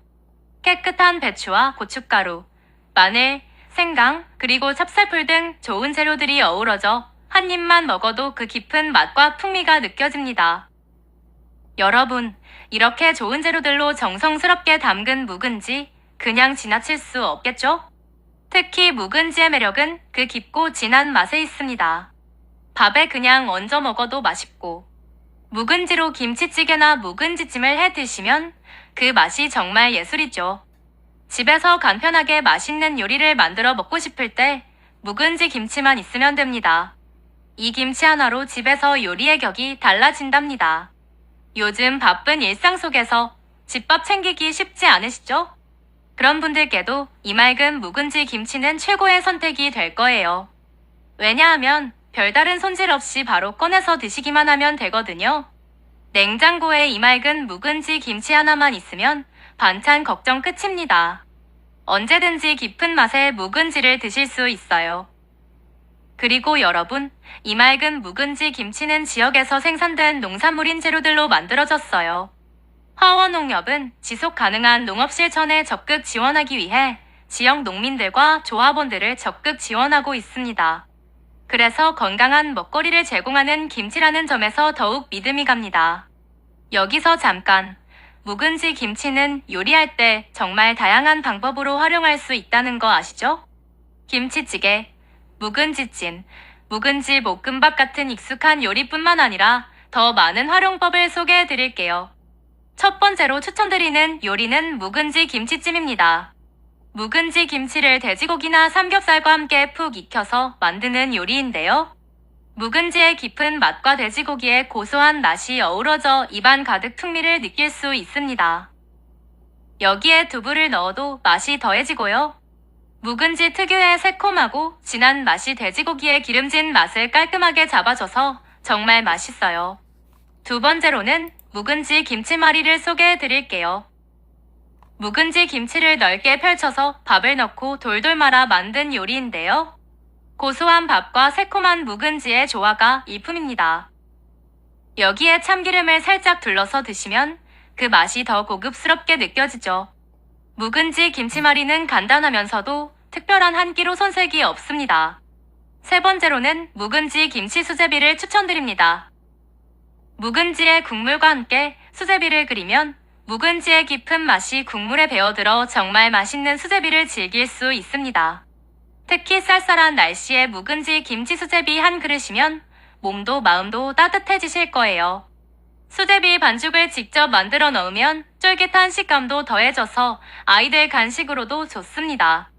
깨끗한 배추와 고춧가루, 마늘, 생강, 그리고 찹쌀풀 등 좋은 재료들이 어우러져 한 입만 먹어도 그 깊은 맛과 풍미가 느껴집니다. 여러분, 이렇게 좋은 재료들로 정성스럽게 담근 묵은지 그냥 지나칠 수 없겠죠? 특히 묵은지의 매력은 그 깊고 진한 맛에 있습니다. 밥에 그냥 얹어 먹어도 맛있고 묵은지로 김치찌개나 묵은지찜을 해 드시면 그 맛이 정말 예술이죠. 집에서 간편하게 맛있는 요리를 만들어 먹고 싶을 때 묵은지 김치만 있으면 됩니다. 이 김치 하나로 집에서 요리의 격이 달라진답니다. 요즘 바쁜 일상 속에서 집밥 챙기기 쉽지 않으시죠? 그런 분들께도 이 맑은 묵은지 김치는 최고의 선택이 될 거예요. 왜냐하면 별다른 손질 없이 바로 꺼내서 드시기만 하면 되거든요. 냉장고에 이 맑은 묵은지 김치 하나만 있으면 반찬 걱정 끝입니다. 언제든지 깊은 맛의 묵은지를 드실 수 있어요. 그리고 여러분, 이 맑은 묵은지 김치는 지역에서 생산된 농산물인 재료들로 만들어졌어요. 화원농협은 지속 가능한 농업 실천에 적극 지원하기 위해 지역 농민들과 조합원들을 적극 지원하고 있습니다. 그래서 건강한 먹거리를 제공하는 김치라는 점에서 더욱 믿음이 갑니다. 여기서 잠깐, 묵은지 김치는 요리할 때 정말 다양한 방법으로 활용할 수 있다는 거 아시죠? 김치찌개, 묵은지찜, 묵은지 볶음밥 같은 익숙한 요리뿐만 아니라 더 많은 활용법을 소개해 드릴게요. 첫 번째로 추천드리는 요리는 묵은지 김치찜입니다. 묵은지 김치를 돼지고기나 삼겹살과 함께 푹 익혀서 만드는 요리인데요. 묵은지의 깊은 맛과 돼지고기의 고소한 맛이 어우러져 입안 가득 풍미를 느낄 수 있습니다. 여기에 두부를 넣어도 맛이 더해지고요. 묵은지 특유의 새콤하고 진한 맛이 돼지고기의 기름진 맛을 깔끔하게 잡아줘서 정말 맛있어요. 두 번째로는 묵은지 김치말이를 소개해 드릴게요. 묵은지 김치를 넓게 펼쳐서 밥을 넣고 돌돌 말아 만든 요리인데요. 고소한 밥과 새콤한 묵은지의 조화가 일품입니다. 여기에 참기름을 살짝 둘러서 드시면 그 맛이 더 고급스럽게 느껴지죠. 묵은지 김치말이는 간단하면서도 특별한 한 끼로 손색이 없습니다. 세 번째로는 묵은지 김치 수제비를 추천드립니다. 묵은지의 국물과 함께 수제비를 끓이면 묵은지의 깊은 맛이 국물에 배어들어 정말 맛있는 수제비를 즐길 수 있습니다. 특히 쌀쌀한 날씨에 묵은지 김치 수제비 한 그릇이면 몸도 마음도 따뜻해지실 거예요. 수제비 반죽을 직접 만들어 넣으면 쫄깃한 식감도 더해져서 아이들 간식으로도 좋습니다.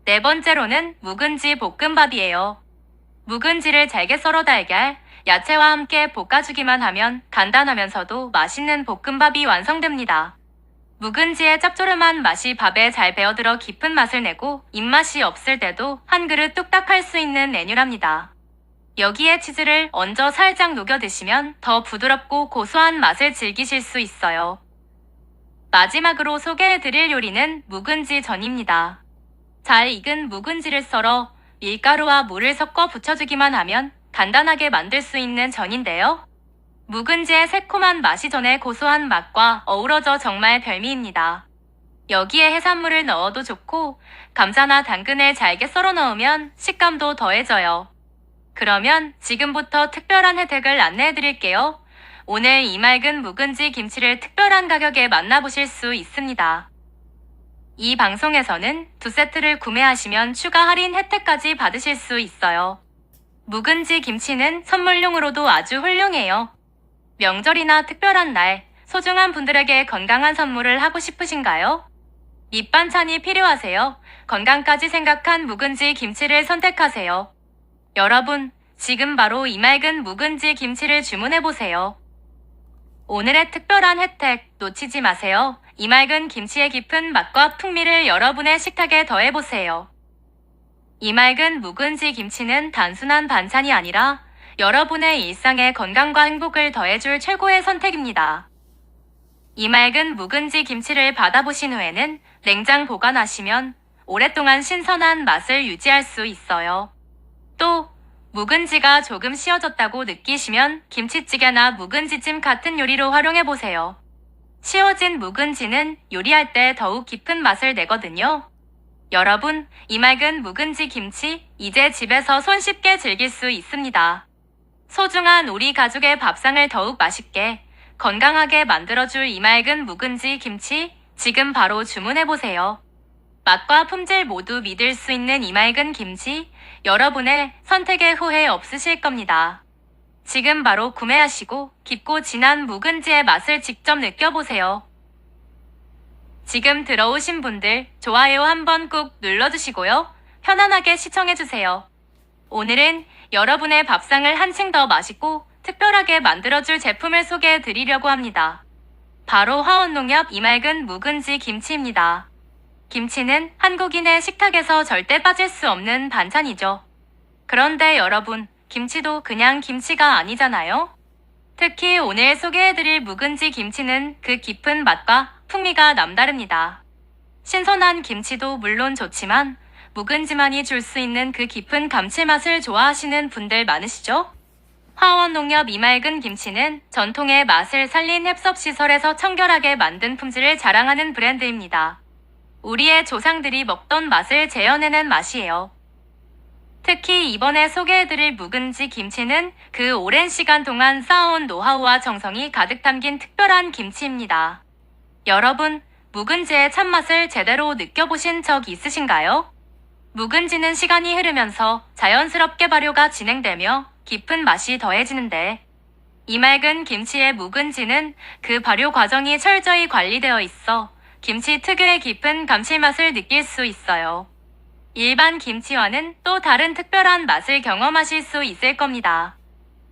네 번째로는 묵은지 볶음밥이에요. 묵은지를 잘게 썰어 달걀, 야채와 함께 볶아주기만 하면 간단하면서도 맛있는 볶음밥이 완성됩니다. 묵은지의 짭조름한 맛이 밥에 잘 배어들어 깊은 맛을 내고 입맛이 없을 때도 한 그릇 뚝딱 할 수 있는 메뉴랍니다. 여기에 치즈를 얹어 살짝 녹여 드시면 더 부드럽고 고소한 맛을 즐기실 수 있어요. 마지막으로 소개해드릴 요리는 묵은지 전입니다. 잘 익은 묵은지를 썰어 밀가루와 물을 섞어 부쳐주기만 하면 간단하게 만들 수 있는 전인데요. 묵은지의 새콤한 맛이 전에 고소한 맛과 어우러져 정말 별미입니다. 여기에 해산물을 넣어도 좋고 감자나 당근을 잘게 썰어 넣으면 식감도 더해져요. 그러면 지금부터 특별한 혜택을 안내해 드릴게요. 오늘 이 맑은 묵은지 김치를 특별한 가격에 만나보실 수 있습니다. 이 방송에서는 2세트를 구매하시면 추가 할인 혜택까지 받으실 수 있어요. 묵은지 김치는 선물용으로도 아주 훌륭해요. 명절이나 특별한 날, 소중한 분들에게 건강한 선물을 하고 싶으신가요? 밑반찬이 필요하세요? 건강까지 생각한 묵은지 김치를 선택하세요. 여러분, 지금 바로 이 맑은 묵은지 김치를 주문해보세요. 오늘의 특별한 혜택 놓치지 마세요. 이 맑은 김치의 깊은 맛과 풍미를 여러분의 식탁에 더해보세요. 이 맑은 묵은지 김치는 단순한 반찬이 아니라 여러분의 일상에 건강과 행복을 더해줄 최고의 선택입니다. 이 맑은 묵은지 김치를 받아보신 후에는 냉장 보관하시면 오랫동안 신선한 맛을 유지할 수 있어요. 또 묵은지가 조금 씌어졌다고 느끼시면 김치찌개나 묵은지찜 같은 요리로 활용해보세요. 씌어진 묵은지는 요리할 때 더욱 깊은 맛을 내거든요. 여러분, 이 맑은 묵은지 김치 이제 집에서 손쉽게 즐길 수 있습니다. 소중한 우리 가족의 밥상을 더욱 맛있게, 건강하게 만들어줄 이 맑은 묵은지 김치 지금 바로 주문해보세요. 맛과 품질 모두 믿을 수 있는 이 맑은 김치, 여러분의 선택에 후회 없으실 겁니다. 지금 바로 구매하시고 깊고 진한 묵은지의 맛을 직접 느껴보세요. 지금 들어오신 분들 좋아요 한번 꾹 눌러주시고요. 편안하게 시청해주세요. 오늘은 여러분의 밥상을 한층 더 맛있고 특별하게 만들어줄 제품을 소개해 드리려고 합니다. 바로 화원농협 이 맑은 묵은지 김치입니다. 김치는 한국인의 식탁에서 절대 빠질 수 없는 반찬이죠. 그런데 여러분, 김치도 그냥 김치가 아니잖아요? 특히 오늘 소개해드릴 묵은지 김치는 그 깊은 맛과 풍미가 남다릅니다. 신선한 김치도 물론 좋지만 묵은지만이 줄 수 있는 그 깊은 감칠맛을 좋아하시는 분들 많으시죠? 화원농협 이맑은 김치는 전통의 맛을 살린 heb섭시설에서 청결하게 만든 품질을 자랑하는 브랜드입니다. 우리의 조상들이 먹던 맛을 재현해낸 맛이에요. 특히 이번에 소개해드릴 묵은지 김치는 그 오랜 시간 동안 쌓아온 노하우와 정성이 가득 담긴 특별한 김치입니다. 여러분, 묵은지의 참맛을 제대로 느껴보신 적 있으신가요? 묵은지는 시간이 흐르면서 자연스럽게 발효가 진행되며 깊은 맛이 더해지는데, 이 맑은 김치의 묵은지는 그 발효 과정이 철저히 관리되어 있어 김치 특유의 깊은 감칠맛을 느낄 수 있어요. 일반 김치와는 또 다른 특별한 맛을 경험하실 수 있을 겁니다.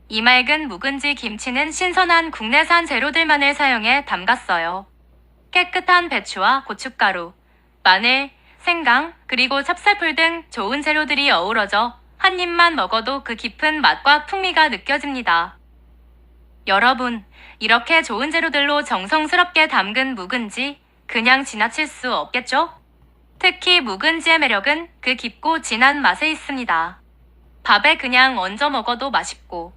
이 맑은 묵은지 김치는 신선한 국내산 재료들만을 사용해 담갔어요. 깨끗한 배추와 고춧가루, 마늘, 생강, 그리고 찹쌀풀 등 좋은 재료들이 어우러져 한 입만 먹어도 그 깊은 맛과 풍미가 느껴집니다. 여러분, 이렇게 좋은 재료들로 정성스럽게 담근 묵은지 그냥 지나칠 수 없겠죠? 특히 묵은지의 매력은 그 깊고 진한 맛에 있습니다. 밥에 그냥 얹어 먹어도 맛있고,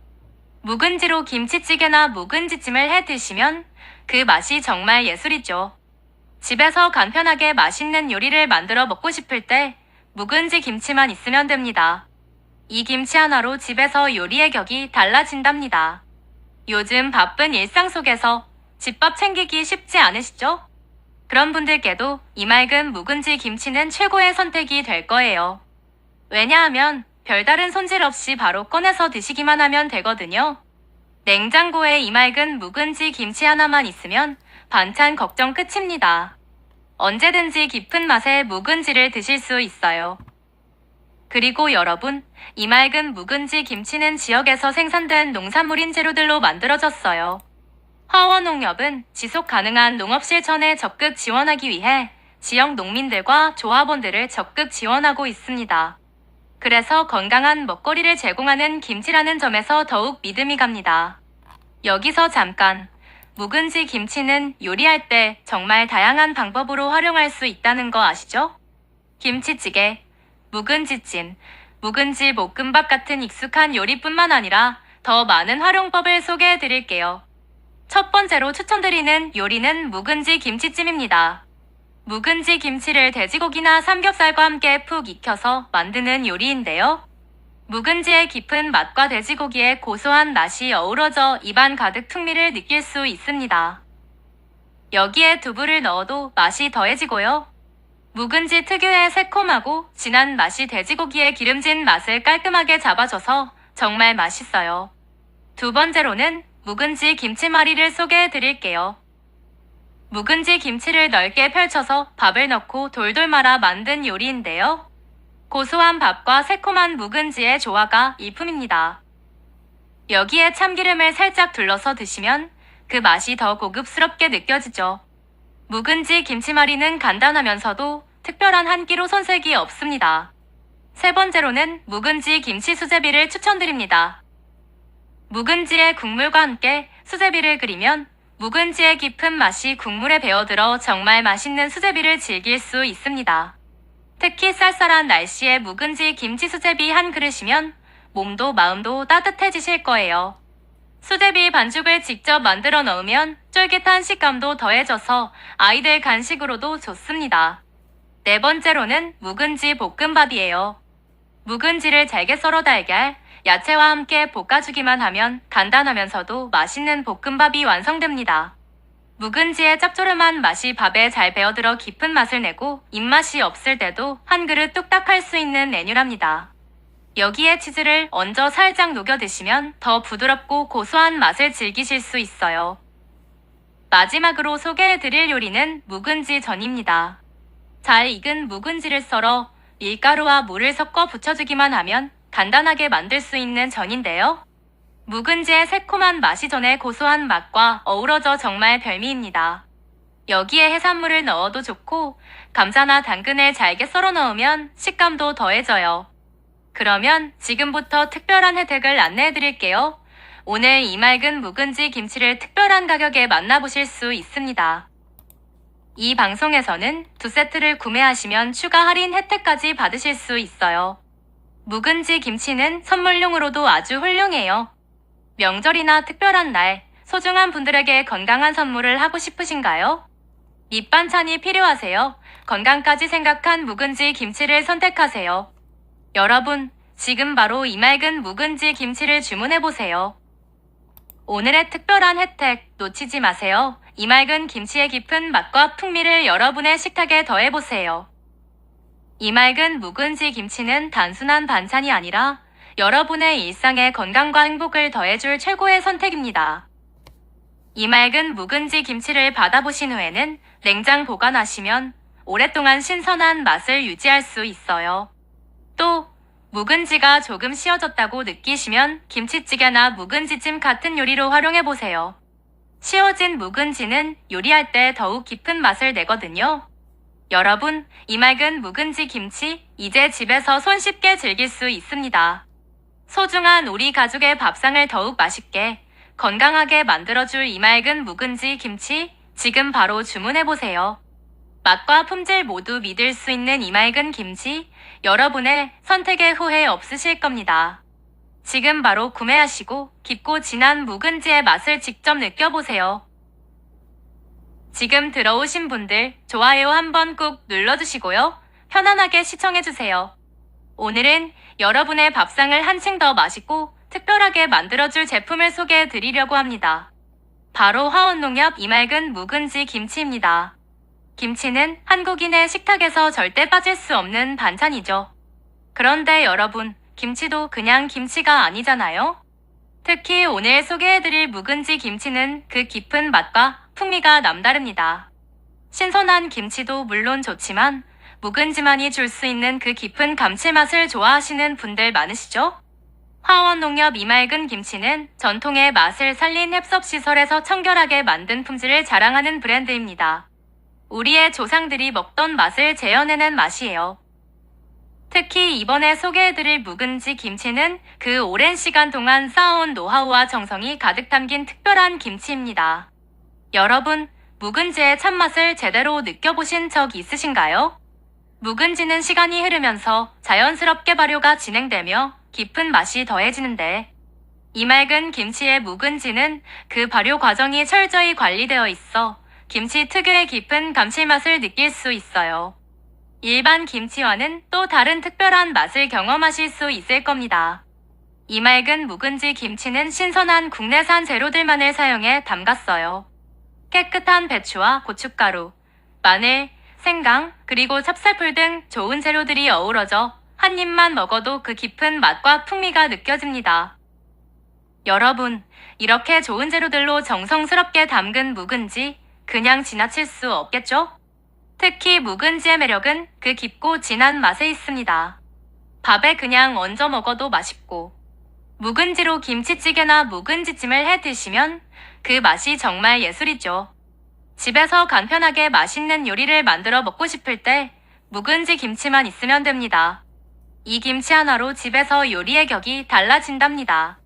묵은지로 김치찌개나 묵은지찜을 해 드시면 그 맛이 정말 예술이죠. 집에서 간편하게 맛있는 요리를 만들어 먹고 싶을 때 묵은지 김치만 있으면 됩니다. 이 김치 하나로 집에서 요리의 격이 달라진답니다. 요즘 바쁜 일상 속에서 집밥 챙기기 쉽지 않으시죠? 그런 분들께도 이 맑은 묵은지 김치는 최고의 선택이 될 거예요. 왜냐하면 별다른 손질 없이 바로 꺼내서 드시기만 하면 되거든요. 냉장고에 이 맑은 묵은지 김치 하나만 있으면 반찬 걱정 끝입니다. 언제든지 깊은 맛의 묵은지를 드실 수 있어요. 그리고 여러분, 이 맑은 묵은지 김치는 지역에서 생산된 농산물인 재료들로 만들어졌어요. 화원농협은 지속 가능한 농업 실천에 적극 지원하기 위해 지역 농민들과 조합원들을 적극 지원하고 있습니다. 그래서 건강한 먹거리를 제공하는 김치라는 점에서 더욱 믿음이 갑니다. 여기서 잠깐, 묵은지 김치는 요리할 때 정말 다양한 방법으로 활용할 수 있다는 거 아시죠? 김치찌개, 묵은지찜, 묵은지 볶음밥 같은 익숙한 요리뿐만 아니라 더 많은 활용법을 소개해 드릴게요. 첫 번째로 추천드리는 요리는 묵은지 김치찜입니다. 묵은지 김치를 돼지고기나 삼겹살과 함께 푹 익혀서 만드는 요리인데요. 묵은지의 깊은 맛과 돼지고기의 고소한 맛이 어우러져 입안 가득 풍미를 느낄 수 있습니다. 여기에 두부를 넣어도 맛이 더해지고요. 묵은지 특유의 새콤하고 진한 맛이 돼지고기의 기름진 맛을 깔끔하게 잡아줘서 정말 맛있어요. 두 번째로는 묵은지 김치말이를 소개해 드릴게요. 묵은지 김치를 넓게 펼쳐서 밥을 넣고 돌돌 말아 만든 요리인데요. 고소한 밥과 새콤한 묵은지의 조화가 일품입니다. 여기에 참기름을 살짝 둘러서 드시면 그 맛이 더 고급스럽게 느껴지죠. 묵은지 김치말이는 간단하면서도 특별한 한 끼로 손색이 없습니다. 세 번째로는 묵은지 김치 수제비를 추천드립니다. 묵은지의 국물과 함께 수제비를 끓이면 묵은지의 깊은 맛이 국물에 배어들어 정말 맛있는 수제비를 즐길 수 있습니다. 특히 쌀쌀한 날씨에 묵은지 김치 수제비 한 그릇이면 몸도 마음도 따뜻해지실 거예요. 수제비 반죽을 직접 만들어 넣으면 쫄깃한 식감도 더해져서 아이들 간식으로도 좋습니다. 네 번째로는 묵은지 볶음밥이에요. 묵은지를 잘게 썰어 달걀, 야채와 함께 볶아주기만 하면 간단하면서도 맛있는 볶음밥이 완성됩니다. 묵은지의 짭조름한 맛이 밥에 잘 배어들어 깊은 맛을 내고 입맛이 없을 때도 한 그릇 뚝딱 할 수 있는 메뉴랍니다. 여기에 치즈를 얹어 살짝 녹여 드시면 더 부드럽고 고소한 맛을 즐기실 수 있어요. 마지막으로 소개해드릴 요리는 묵은지 전입니다. 잘 익은 묵은지를 썰어 밀가루와 물을 섞어 부쳐주기만 하면 간단하게 만들 수 있는 전인데요. 묵은지의 새콤한 맛이 전에 고소한 맛과 어우러져 정말 별미입니다. 여기에 해산물을 넣어도 좋고 감자나 당근을 잘게 썰어 넣으면 식감도 더해져요. 그러면 지금부터 특별한 혜택을 안내해 드릴게요. 오늘 이 맑은 묵은지 김치를 특별한 가격에 만나보실 수 있습니다. 이 방송에서는 2세트를 구매하시면 추가 할인 혜택까지 받으실 수 있어요. 묵은지 김치는 선물용으로도 아주 훌륭해요. 명절이나 특별한 날, 소중한 분들에게 건강한 선물을 하고 싶으신가요? 밑반찬이 필요하세요? 건강까지 생각한 묵은지 김치를 선택하세요. 여러분, 지금 바로 이 맑은 묵은지 김치를 주문해보세요. 오늘의 특별한 혜택 놓치지 마세요. 이 맑은 김치의 깊은 맛과 풍미를 여러분의 식탁에 더해보세요. 이 맑은 묵은지 김치는 단순한 반찬이 아니라 여러분의 일상에 건강과 행복을 더해줄 최고의 선택입니다. 이 맑은 묵은지 김치를 받아보신 후에는 냉장 보관하시면 오랫동안 신선한 맛을 유지할 수 있어요. 또 묵은지가 조금 씌어졌다고 느끼시면 김치찌개나 묵은지찜 같은 요리로 활용해보세요. 씌어진 묵은지는 요리할 때 더욱 깊은 맛을 내거든요. 여러분, 이 맑은 묵은지 김치 이제 집에서 손쉽게 즐길 수 있습니다. 소중한 우리 가족의 밥상을 더욱 맛있게, 건강하게 만들어줄 이 맑은 묵은지 김치 지금 바로 주문해보세요. 맛과 품질 모두 믿을 수 있는 이 맑은 김치, 여러분의 선택에 후회 없으실 겁니다. 지금 바로 구매하시고 깊고 진한 묵은지의 맛을 직접 느껴보세요. 지금 들어오신 분들 좋아요 한번 꾹 눌러주시고요. 편안하게 시청해주세요. 오늘은 여러분의 밥상을 한층 더 맛있고 특별하게 만들어줄 제품을 소개해드리려고 합니다. 바로 화원농협 이 맑은 묵은지 김치입니다. 김치는 한국인의 식탁에서 절대 빠질 수 없는 반찬이죠. 그런데 여러분, 김치도 그냥 김치가 아니잖아요? 특히 오늘 소개해드릴 묵은지 김치는 그 깊은 맛과 풍미가 남다릅니다. 신선한 김치도 물론 좋지만 묵은지만이 줄 수 있는 그 깊은 감칠맛을 좋아하시는 분들 많으시죠? 화원농협 이 맑은 김치는 전통의 맛을 살린 햅섭시설에서 청결하게 만든 품질을 자랑하는 브랜드입니다. 우리의 조상들이 먹던 맛을 재현해낸 맛이에요. 특히 이번에 소개해드릴 묵은지 김치는 그 오랜 시간 동안 쌓아온 노하우와 정성이 가득 담긴 특별한 김치입니다. 여러분, 묵은지의 참맛을 제대로 느껴보신 적 있으신가요? 묵은지는 시간이 흐르면서 자연스럽게 발효가 진행되며 깊은 맛이 더해지는데, 이 맑은 김치의 묵은지는 그 발효 과정이 철저히 관리되어 있어 김치 특유의 깊은 감칠맛을 느낄 수 있어요. 일반 김치와는 또 다른 특별한 맛을 경험하실 수 있을 겁니다. 이 맑은 묵은지 김치는 신선한 국내산 재료들만을 사용해 담갔어요. 깨끗한 배추와 고춧가루, 마늘, 생강, 그리고 찹쌀풀 등 좋은 재료들이 어우러져 한 입만 먹어도 그 깊은 맛과 풍미가 느껴집니다. 여러분, 이렇게 좋은 재료들로 정성스럽게 담근 묵은지 그냥 지나칠 수 없겠죠? 특히 묵은지의 매력은 그 깊고 진한 맛에 있습니다. 밥에 그냥 얹어 먹어도 맛있고, 묵은지로 김치찌개나 묵은지찜을 해 드시면 그 맛이 정말 예술이죠. 집에서 간편하게 맛있는 요리를 만들어 먹고 싶을 때 묵은지 김치만 있으면 됩니다. 이 김치 하나로 집에서 요리의 격이 달라진답니다.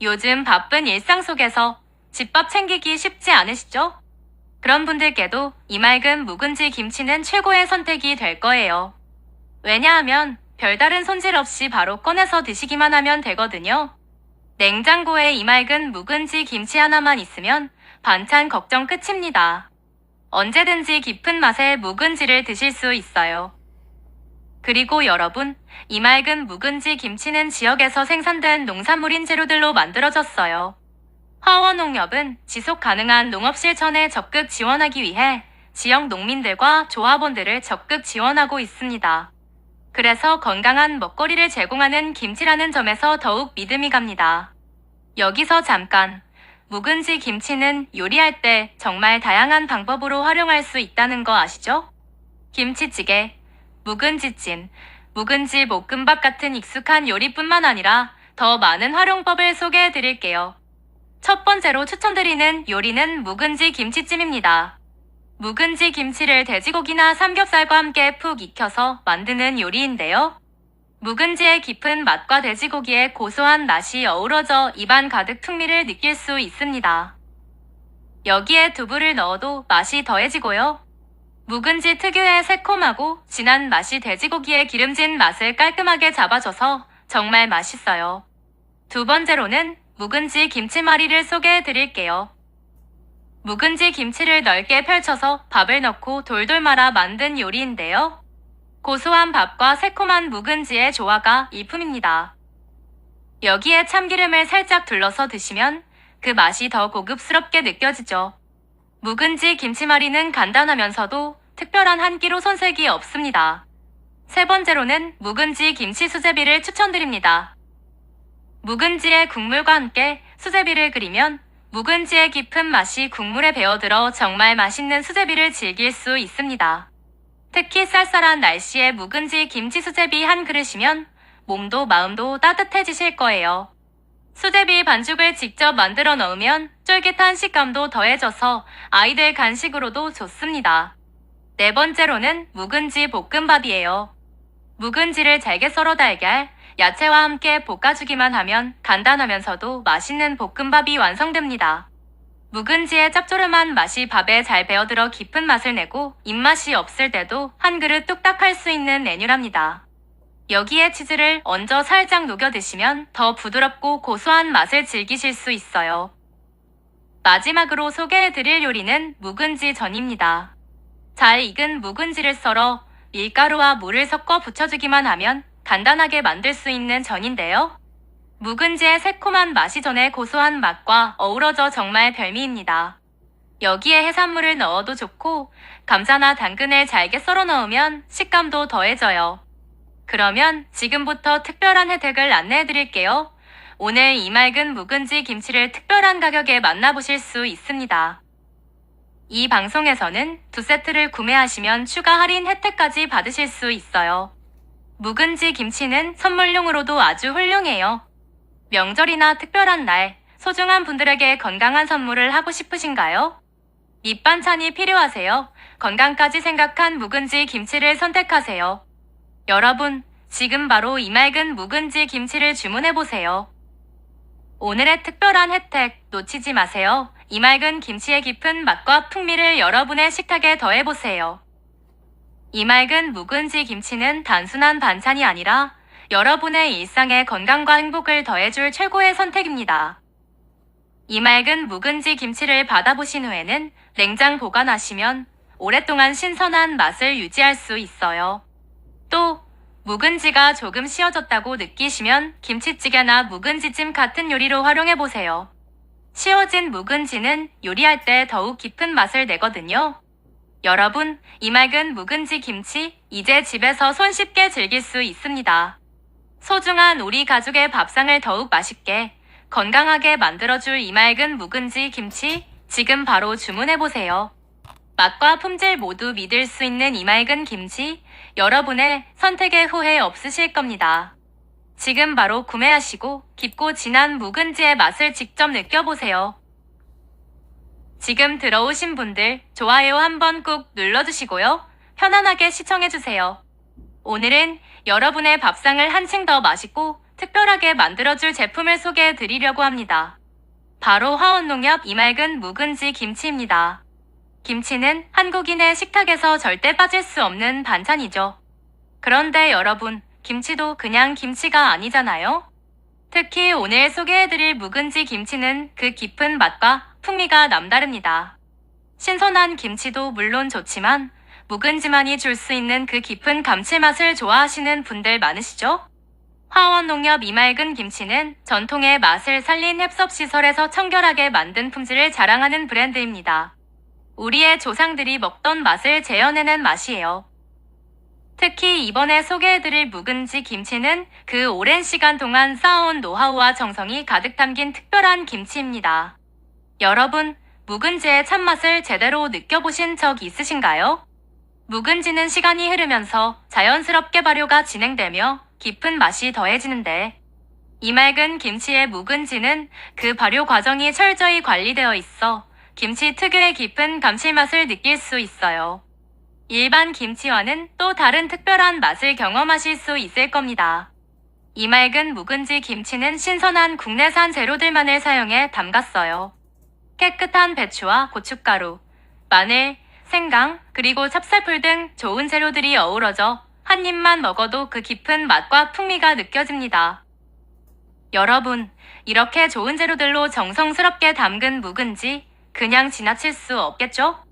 요즘 바쁜 일상 속에서 집밥 챙기기 쉽지 않으시죠? 그런 분들께도 이 맑은 묵은지 김치는 최고의 선택이 될 거예요. 왜냐하면 별다른 손질 없이 바로 꺼내서 드시기만 하면 되거든요. 냉장고에 이 맑은 묵은지 김치 하나만 있으면 반찬 걱정 끝입니다. 언제든지 깊은 맛의 묵은지를 드실 수 있어요. 그리고 여러분, 이 맑은 묵은지 김치는 지역에서 생산된 농산물인 재료들로 만들어졌어요. 화원농협은 지속 가능한 농업 실천에 적극 지원하기 위해 지역 농민들과 조합원들을 적극 지원하고 있습니다. 그래서 건강한 먹거리를 제공하는 김치라는 점에서 더욱 믿음이 갑니다. 여기서 잠깐, 묵은지 김치는 요리할 때 정말 다양한 방법으로 활용할 수 있다는 거 아시죠? 김치찌개, 묵은지찜, 묵은지 볶음밥 같은 익숙한 요리뿐만 아니라 더 많은 활용법을 소개해 드릴게요. 첫 번째로 추천드리는 요리는 묵은지 김치찜입니다. 묵은지 김치를 돼지고기나 삼겹살과 함께 푹 익혀서 만드는 요리인데요. 묵은지의 깊은 맛과 돼지고기의 고소한 맛이 어우러져 입안 가득 풍미를 느낄 수 있습니다. 여기에 두부를 넣어도 맛이 더해지고요. 묵은지 특유의 새콤하고 진한 맛이 돼지고기의 기름진 맛을 깔끔하게 잡아줘서 정말 맛있어요. 두 번째로는 묵은지 김치말이를 소개해 드릴게요. 묵은지 김치를 넓게 펼쳐서 밥을 넣고 돌돌 말아 만든 요리인데요. 고소한 밥과 새콤한 묵은지의 조화가 일품입니다. 여기에 참기름을 살짝 둘러서 드시면 그 맛이 더 고급스럽게 느껴지죠. 묵은지 김치말이는 간단하면서도 특별한 한 끼로 손색이 없습니다. 세 번째로는 묵은지 김치 수제비를 추천드립니다. 묵은지의 국물과 함께 수제비를 끓이면 묵은지의 깊은 맛이 국물에 배어들어 정말 맛있는 수제비를 즐길 수 있습니다. 특히 쌀쌀한 날씨에 묵은지 김치 수제비 한 그릇이면 몸도 마음도 따뜻해지실 거예요. 수제비 반죽을 직접 만들어 넣으면 쫄깃한 식감도 더해져서 아이들 간식으로도 좋습니다. 네 번째로는 묵은지 볶음밥이에요. 묵은지를 잘게 썰어 달걀, 야채와 함께 볶아주기만 하면 간단하면서도 맛있는 볶음밥이 완성됩니다. 묵은지의 짭조름한 맛이 밥에 잘 배어들어 깊은 맛을 내고 입맛이 없을 때도 한 그릇 뚝딱 할 수 있는 메뉴랍니다. 여기에 치즈를 얹어 살짝 녹여 드시면 더 부드럽고 고소한 맛을 즐기실 수 있어요. 마지막으로 소개해드릴 요리는 묵은지 전입니다. 잘 익은 묵은지를 썰어 밀가루와 물을 섞어 부쳐주기만 하면 간단하게 만들 수 있는 전인데요. 묵은지의 새콤한 맛이 전의 고소한 맛과 어우러져 정말 별미입니다. 여기에 해산물을 넣어도 좋고 감자나 당근을 잘게 썰어 넣으면 식감도 더해져요. 그러면 지금부터 특별한 혜택을 안내해 드릴게요. 오늘 이 맑은 묵은지 김치를 특별한 가격에 만나보실 수 있습니다. 이 방송에서는 2세트를 구매하시면 추가 할인 혜택까지 받으실 수 있어요. 묵은지 김치는 선물용으로도 아주 훌륭해요. 명절이나 특별한 날, 소중한 분들에게 건강한 선물을 하고 싶으신가요? 밑반찬이 필요하세요? 건강까지 생각한 묵은지 김치를 선택하세요. 여러분, 지금 바로 이 맑은 묵은지 김치를 주문해보세요. 오늘의 특별한 혜택 놓치지 마세요. 이 맑은 김치의 깊은 맛과 풍미를 여러분의 식탁에 더해보세요. 이 맑은 묵은지 김치는 단순한 반찬이 아니라 여러분의 일상에 건강과 행복을 더해줄 최고의 선택입니다. 이 맑은 묵은지 김치를 받아보신 후에는 냉장 보관하시면 오랫동안 신선한 맛을 유지할 수 있어요. 또 묵은지가 조금 씌어졌다고 느끼시면 김치찌개나 묵은지찜 같은 요리로 활용해보세요. 씌어진 묵은지는 요리할 때 더욱 깊은 맛을 내거든요. 여러분, 이 맑은 묵은지 김치 이제 집에서 손쉽게 즐길 수 있습니다. 소중한 우리 가족의 밥상을 더욱 맛있게, 건강하게 만들어줄 이 맑은 묵은지 김치 지금 바로 주문해보세요. 맛과 품질 모두 믿을 수 있는 이 맑은 김치, 여러분의 선택에 후회 없으실 겁니다. 지금 바로 구매하시고 깊고 진한 묵은지의 맛을 직접 느껴보세요. 지금 들어오신 분들 좋아요 한번 꾹 눌러주시고요. 편안하게 시청해주세요. 오늘은 여러분의 밥상을 한층 더 맛있고 특별하게 만들어줄 제품을 소개해 드리려고 합니다. 바로 화원농협 이 맑은 묵은지 김치입니다. 김치는 한국인의 식탁에서 절대 빠질 수 없는 반찬이죠. 그런데 여러분, 김치도 그냥 김치가 아니잖아요? 특히 오늘 소개해드릴 묵은지 김치는 그 깊은 맛과 풍미가 남다릅니다. 신선한 김치도 물론 좋지만 묵은지만이 줄 수 있는 그 깊은 감칠맛을 좋아하시는 분들 많으시죠? 화원농협 이 맑은 김치는 전통의 맛을 살린 햅섭시설에서 청결하게 만든 품질을 자랑하는 브랜드입니다. 우리의 조상들이 먹던 맛을 재현해낸 맛이에요. 특히 이번에 소개해드릴 묵은지 김치는 그 오랜 시간 동안 쌓아온 노하우와 정성이 가득 담긴 특별한 김치입니다. 여러분, 묵은지의 참맛을 제대로 느껴보신 적 있으신가요? 묵은지는 시간이 흐르면서 자연스럽게 발효가 진행되며 깊은 맛이 더해지는데 이 맑은 김치의 묵은지는 그 발효 과정이 철저히 관리되어 있어 김치 특유의 깊은 감칠맛을 느낄 수 있어요. 일반 김치와는 또 다른 특별한 맛을 경험하실 수 있을 겁니다. 이 맑은 묵은지 김치는 신선한 국내산 재료들만을 사용해 담갔어요. 깨끗한 배추와 고춧가루, 마늘, 생강, 그리고 찹쌀풀 등 좋은 재료들이 어우러져 한 입만 먹어도 그 깊은 맛과 풍미가 느껴집니다. 여러분, 이렇게 좋은 재료들로 정성스럽게 담근 묵은지 그냥 지나칠 수 없겠죠?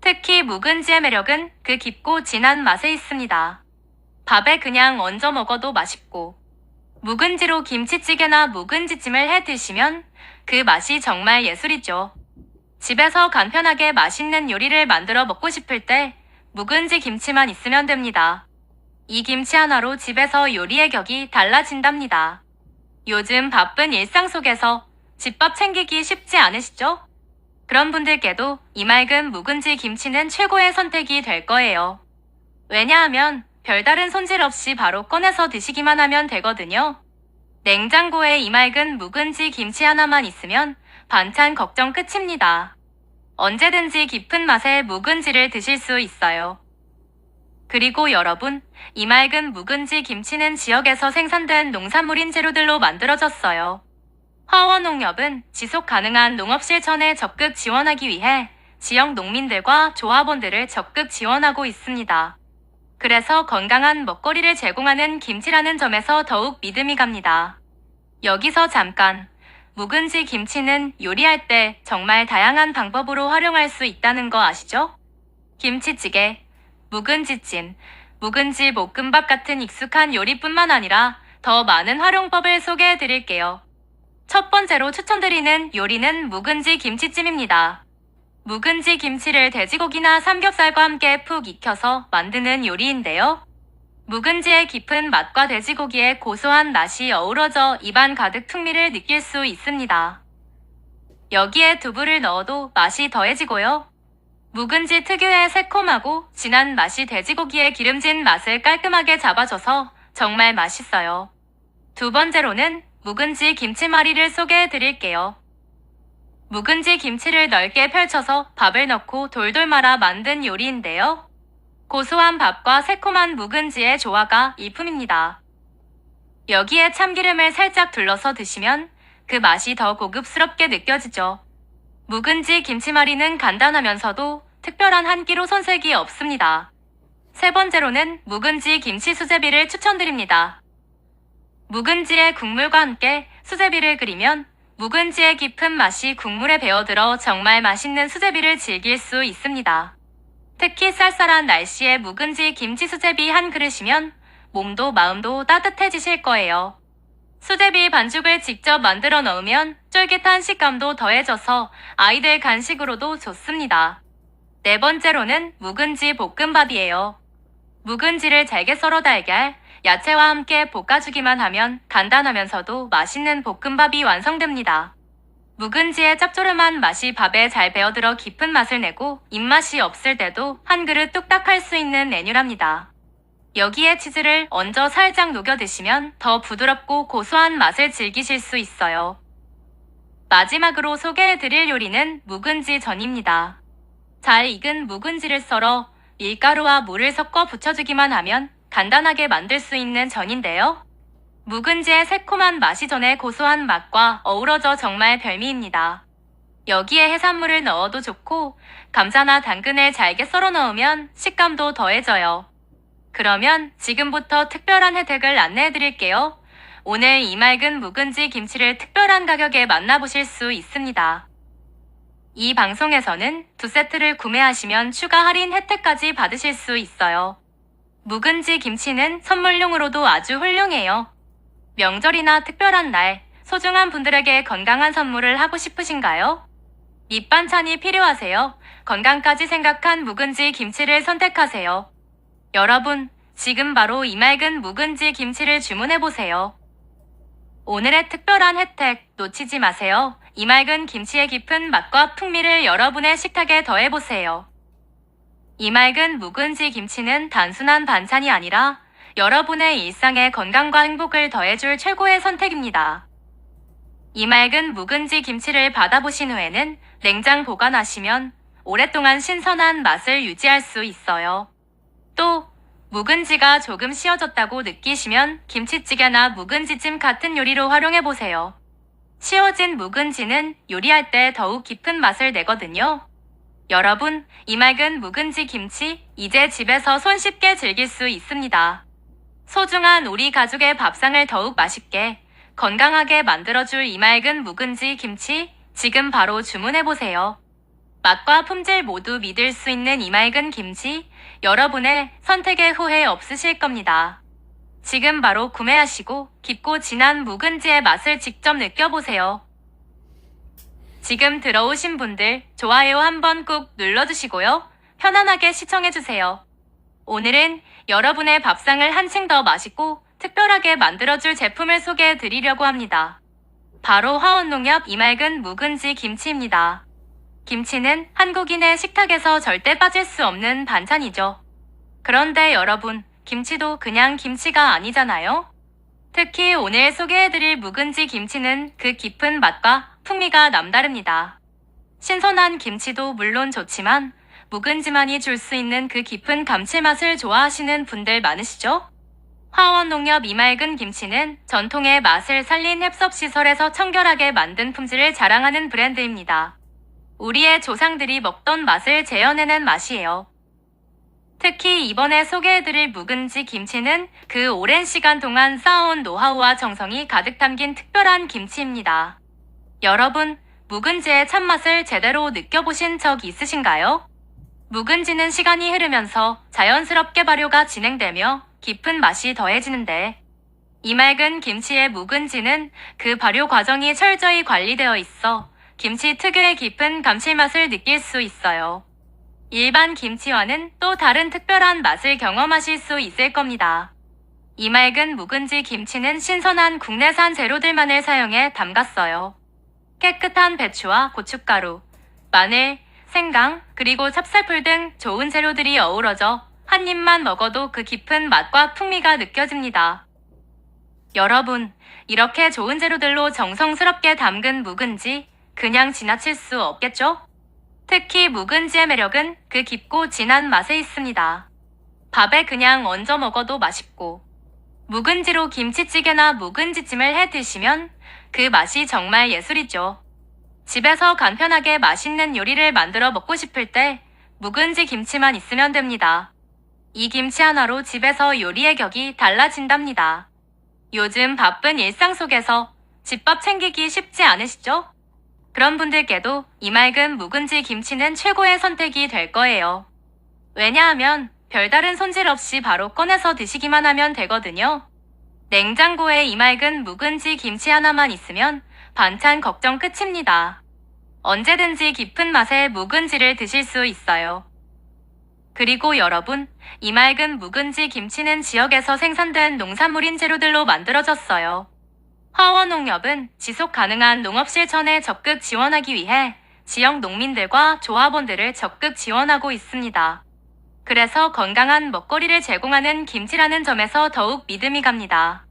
특히 묵은지의 매력은 그 깊고 진한 맛에 있습니다. 밥에 그냥 얹어 먹어도 맛있고, 묵은지로 김치찌개나 묵은지찜을 해 드시면 그 맛이 정말 예술이죠. 집에서 간편하게 맛있는 요리를 만들어 먹고 싶을 때 묵은지 김치만 있으면 됩니다. 이 김치 하나로 집에서 요리의 격이 달라진답니다. 요즘 바쁜 일상 속에서 집밥 챙기기 쉽지 않으시죠? 그런 분들께도 이 맑은 묵은지 김치는 최고의 선택이 될 거예요. 왜냐하면 별다른 손질 없이 바로 꺼내서 드시기만 하면 되거든요. 냉장고에 이 맑은 묵은지 김치 하나만 있으면 반찬 걱정 끝입니다. 언제든지 깊은 맛의 묵은지를 드실 수 있어요. 그리고 여러분, 이 맑은 묵은지 김치는 지역에서 생산된 농산물인 재료들로 만들어졌어요. 화원농협은 지속 가능한 농업 실천에 적극 지원하기 위해 지역 농민들과 조합원들을 적극 지원하고 있습니다. 그래서 건강한 먹거리를 제공하는 김치라는 점에서 더욱 믿음이 갑니다. 여기서 잠깐, 묵은지 김치는 요리할 때 정말 다양한 방법으로 활용할 수 있다는 거 아시죠? 김치찌개, 묵은지찜, 묵은지 볶음밥 같은 익숙한 요리뿐만 아니라 더 많은 활용법을 소개해 드릴게요. 첫 번째로 추천드리는 요리는 묵은지 김치찜입니다. 묵은지 김치를 돼지고기나 삼겹살과 함께 푹 익혀서 만드는 요리인데요. 묵은지의 깊은 맛과 돼지고기의 고소한 맛이 어우러져 입안 가득 풍미를 느낄 수 있습니다. 여기에 두부를 넣어도 맛이 더해지고요. 묵은지 특유의 새콤하고 진한 맛이 돼지고기의 기름진 맛을 깔끔하게 잡아줘서 정말 맛있어요. 두 번째로는 묵은지 김치말이를 소개해 드릴게요. 묵은지 김치를 넓게 펼쳐서 밥을 넣고 돌돌 말아 만든 요리인데요. 고소한 밥과 새콤한 묵은지의 조화가 일품입니다. 여기에 참기름을 살짝 둘러서 드시면 그 맛이 더 고급스럽게 느껴지죠. 묵은지 김치말이는 간단하면서도 특별한 한 끼로 손색이 없습니다. 세 번째로는 묵은지 김치 수제비를 추천드립니다. 묵은지의 국물과 함께 수제비를 끓이면 묵은지의 깊은 맛이 국물에 배어들어 정말 맛있는 수제비를 즐길 수 있습니다. 특히 쌀쌀한 날씨에 묵은지 김치 수제비 한 그릇이면 몸도 마음도 따뜻해지실 거예요. 수제비 반죽을 직접 만들어 넣으면 쫄깃한 식감도 더해져서 아이들 간식으로도 좋습니다. 네 번째로는 묵은지 볶음밥이에요. 묵은지를 잘게 썰어 달걀, 야채와 함께 볶아주기만 하면 간단하면서도 맛있는 볶음밥이 완성됩니다. 묵은지의 짭조름한 맛이 밥에 잘 배어들어 깊은 맛을 내고 입맛이 없을 때도 한 그릇 뚝딱 할 수 있는 메뉴랍니다. 여기에 치즈를 얹어 살짝 녹여 드시면 더 부드럽고 고소한 맛을 즐기실 수 있어요. 마지막으로 소개해드릴 요리는 묵은지 전입니다. 잘 익은 묵은지를 썰어 밀가루와 물을 섞어 부쳐주기만 하면 간단하게 만들 수 있는 전인데요. 묵은지의 새콤한 맛이 전에 고소한 맛과 어우러져 정말 별미입니다. 여기에 해산물을 넣어도 좋고 감자나 당근을 잘게 썰어 넣으면 식감도 더해져요. 그러면 지금부터 특별한 혜택을 안내해 드릴게요. 오늘 이 맑은 묵은지 김치를 특별한 가격에 만나보실 수 있습니다. 이 방송에서는 2세트를 구매하시면 추가 할인 혜택까지 받으실 수 있어요. 묵은지 김치는 선물용으로도 아주 훌륭해요. 명절이나 특별한 날, 소중한 분들에게 건강한 선물을 하고 싶으신가요? 밑반찬이 필요하세요? 건강까지 생각한 묵은지 김치를 선택하세요. 여러분, 지금 바로 이 맑은 묵은지 김치를 주문해보세요. 오늘의 특별한 혜택 놓치지 마세요. 이 맑은 김치의 깊은 맛과 풍미를 여러분의 식탁에 더해보세요. 이 맑은 묵은지 김치는 단순한 반찬이 아니라 여러분의 일상에 건강과 행복을 더해줄 최고의 선택입니다. 이 맑은 묵은지 김치를 받아보신 후에는 냉장 보관하시면 오랫동안 신선한 맛을 유지할 수 있어요. 또 묵은지가 조금 씌어졌다고 느끼시면 김치찌개나 묵은지찜 같은 요리로 활용해보세요. 씌어진 묵은지는 요리할 때 더욱 깊은 맛을 내거든요. 여러분, 이 맑은 묵은지 김치 이제 집에서 손쉽게 즐길 수 있습니다. 소중한 우리 가족의 밥상을 더욱 맛있게 건강하게 만들어줄 이 맑은 묵은지 김치 지금 바로 주문해보세요. 맛과 품질 모두 믿을 수 있는 이 맑은 김치 여러분의 선택에 후회 없으실 겁니다. 지금 바로 구매하시고 깊고 진한 묵은지의 맛을 직접 느껴보세요. 지금 들어오신 분들 좋아요 한번 꾹 눌러주시고요. 편안하게 시청해주세요. 오늘은 여러분의 밥상을 한층 더 맛있고 특별하게 만들어줄 제품을 소개해드리려고 합니다. 바로 화원농협 이맑은 묵은지 김치입니다. 김치는 한국인의 식탁에서 절대 빠질 수 없는 반찬이죠. 그런데 여러분, 김치도 그냥 김치가 아니잖아요? 특히 오늘 소개해드릴 묵은지 김치는 그 깊은 맛과 풍미가 남다릅니다. 신선한 김치도 물론 좋지만 묵은지만이 줄 수 있는 그 깊은 감칠맛을 좋아하시는 분들 많으시죠? 화원농협 이맑은 김치는 전통의 맛을 살린 햅섭시설에서 청결하게 만든 품질을 자랑하는 브랜드입니다. 우리의 조상들이 먹던 맛을 재현해낸 맛이에요. 특히 이번에 소개해드릴 묵은지 김치는 그 오랜 시간 동안 쌓아온 노하우와 정성이 가득 담긴 특별한 김치입니다. 여러분, 묵은지의 참맛을 제대로 느껴보신 적 있으신가요? 묵은지는 시간이 흐르면서 자연스럽게 발효가 진행되며 깊은 맛이 더해지는데 이 맑은 김치의 묵은지는 그 발효 과정이 철저히 관리되어 있어 김치 특유의 깊은 감칠맛을 느낄 수 있어요. 일반 김치와는 또 다른 특별한 맛을 경험하실 수 있을 겁니다. 이 맑은 묵은지 김치는 신선한 국내산 재료들만을 사용해 담갔어요. 깨끗한 배추와 고춧가루, 마늘, 생강, 그리고 찹쌀풀 등 좋은 재료들이 어우러져 한 입만 먹어도 그 깊은 맛과 풍미가 느껴집니다. 여러분, 이렇게 좋은 재료들로 정성스럽게 담근 묵은지 그냥 지나칠 수 없겠죠? 특히 묵은지의 매력은 그 깊고 진한 맛에 있습니다. 밥에 그냥 얹어 먹어도 맛있고 묵은지로 김치찌개나 묵은지찜을 해 드시면 그 맛이 정말 예술이죠. 집에서 간편하게 맛있는 요리를 만들어 먹고 싶을 때 묵은지 김치만 있으면 됩니다. 이 김치 하나로 집에서 요리의 격이 달라진답니다. 요즘 바쁜 일상 속에서 집밥 챙기기 쉽지 않으시죠? 그런 분들께도 이 맑은 묵은지 김치는 최고의 선택이 될 거예요. 왜냐하면 별다른 손질 없이 바로 꺼내서 드시기만 하면 되거든요. 냉장고에 이 맑은 묵은지 김치 하나만 있으면 반찬 걱정 끝입니다. 언제든지 깊은 맛의 묵은지를 드실 수 있어요. 그리고 여러분, 이 맑은 묵은지 김치는 지역에서 생산된 농산물인 재료들로 만들어졌어요. 화원농협은 지속 가능한 농업 실천에 적극 지원하기 위해 지역 농민들과 조합원들을 적극 지원하고 있습니다. 그래서 건강한 먹거리를 제공하는 김치라는 점에서 더욱 믿음이 갑니다.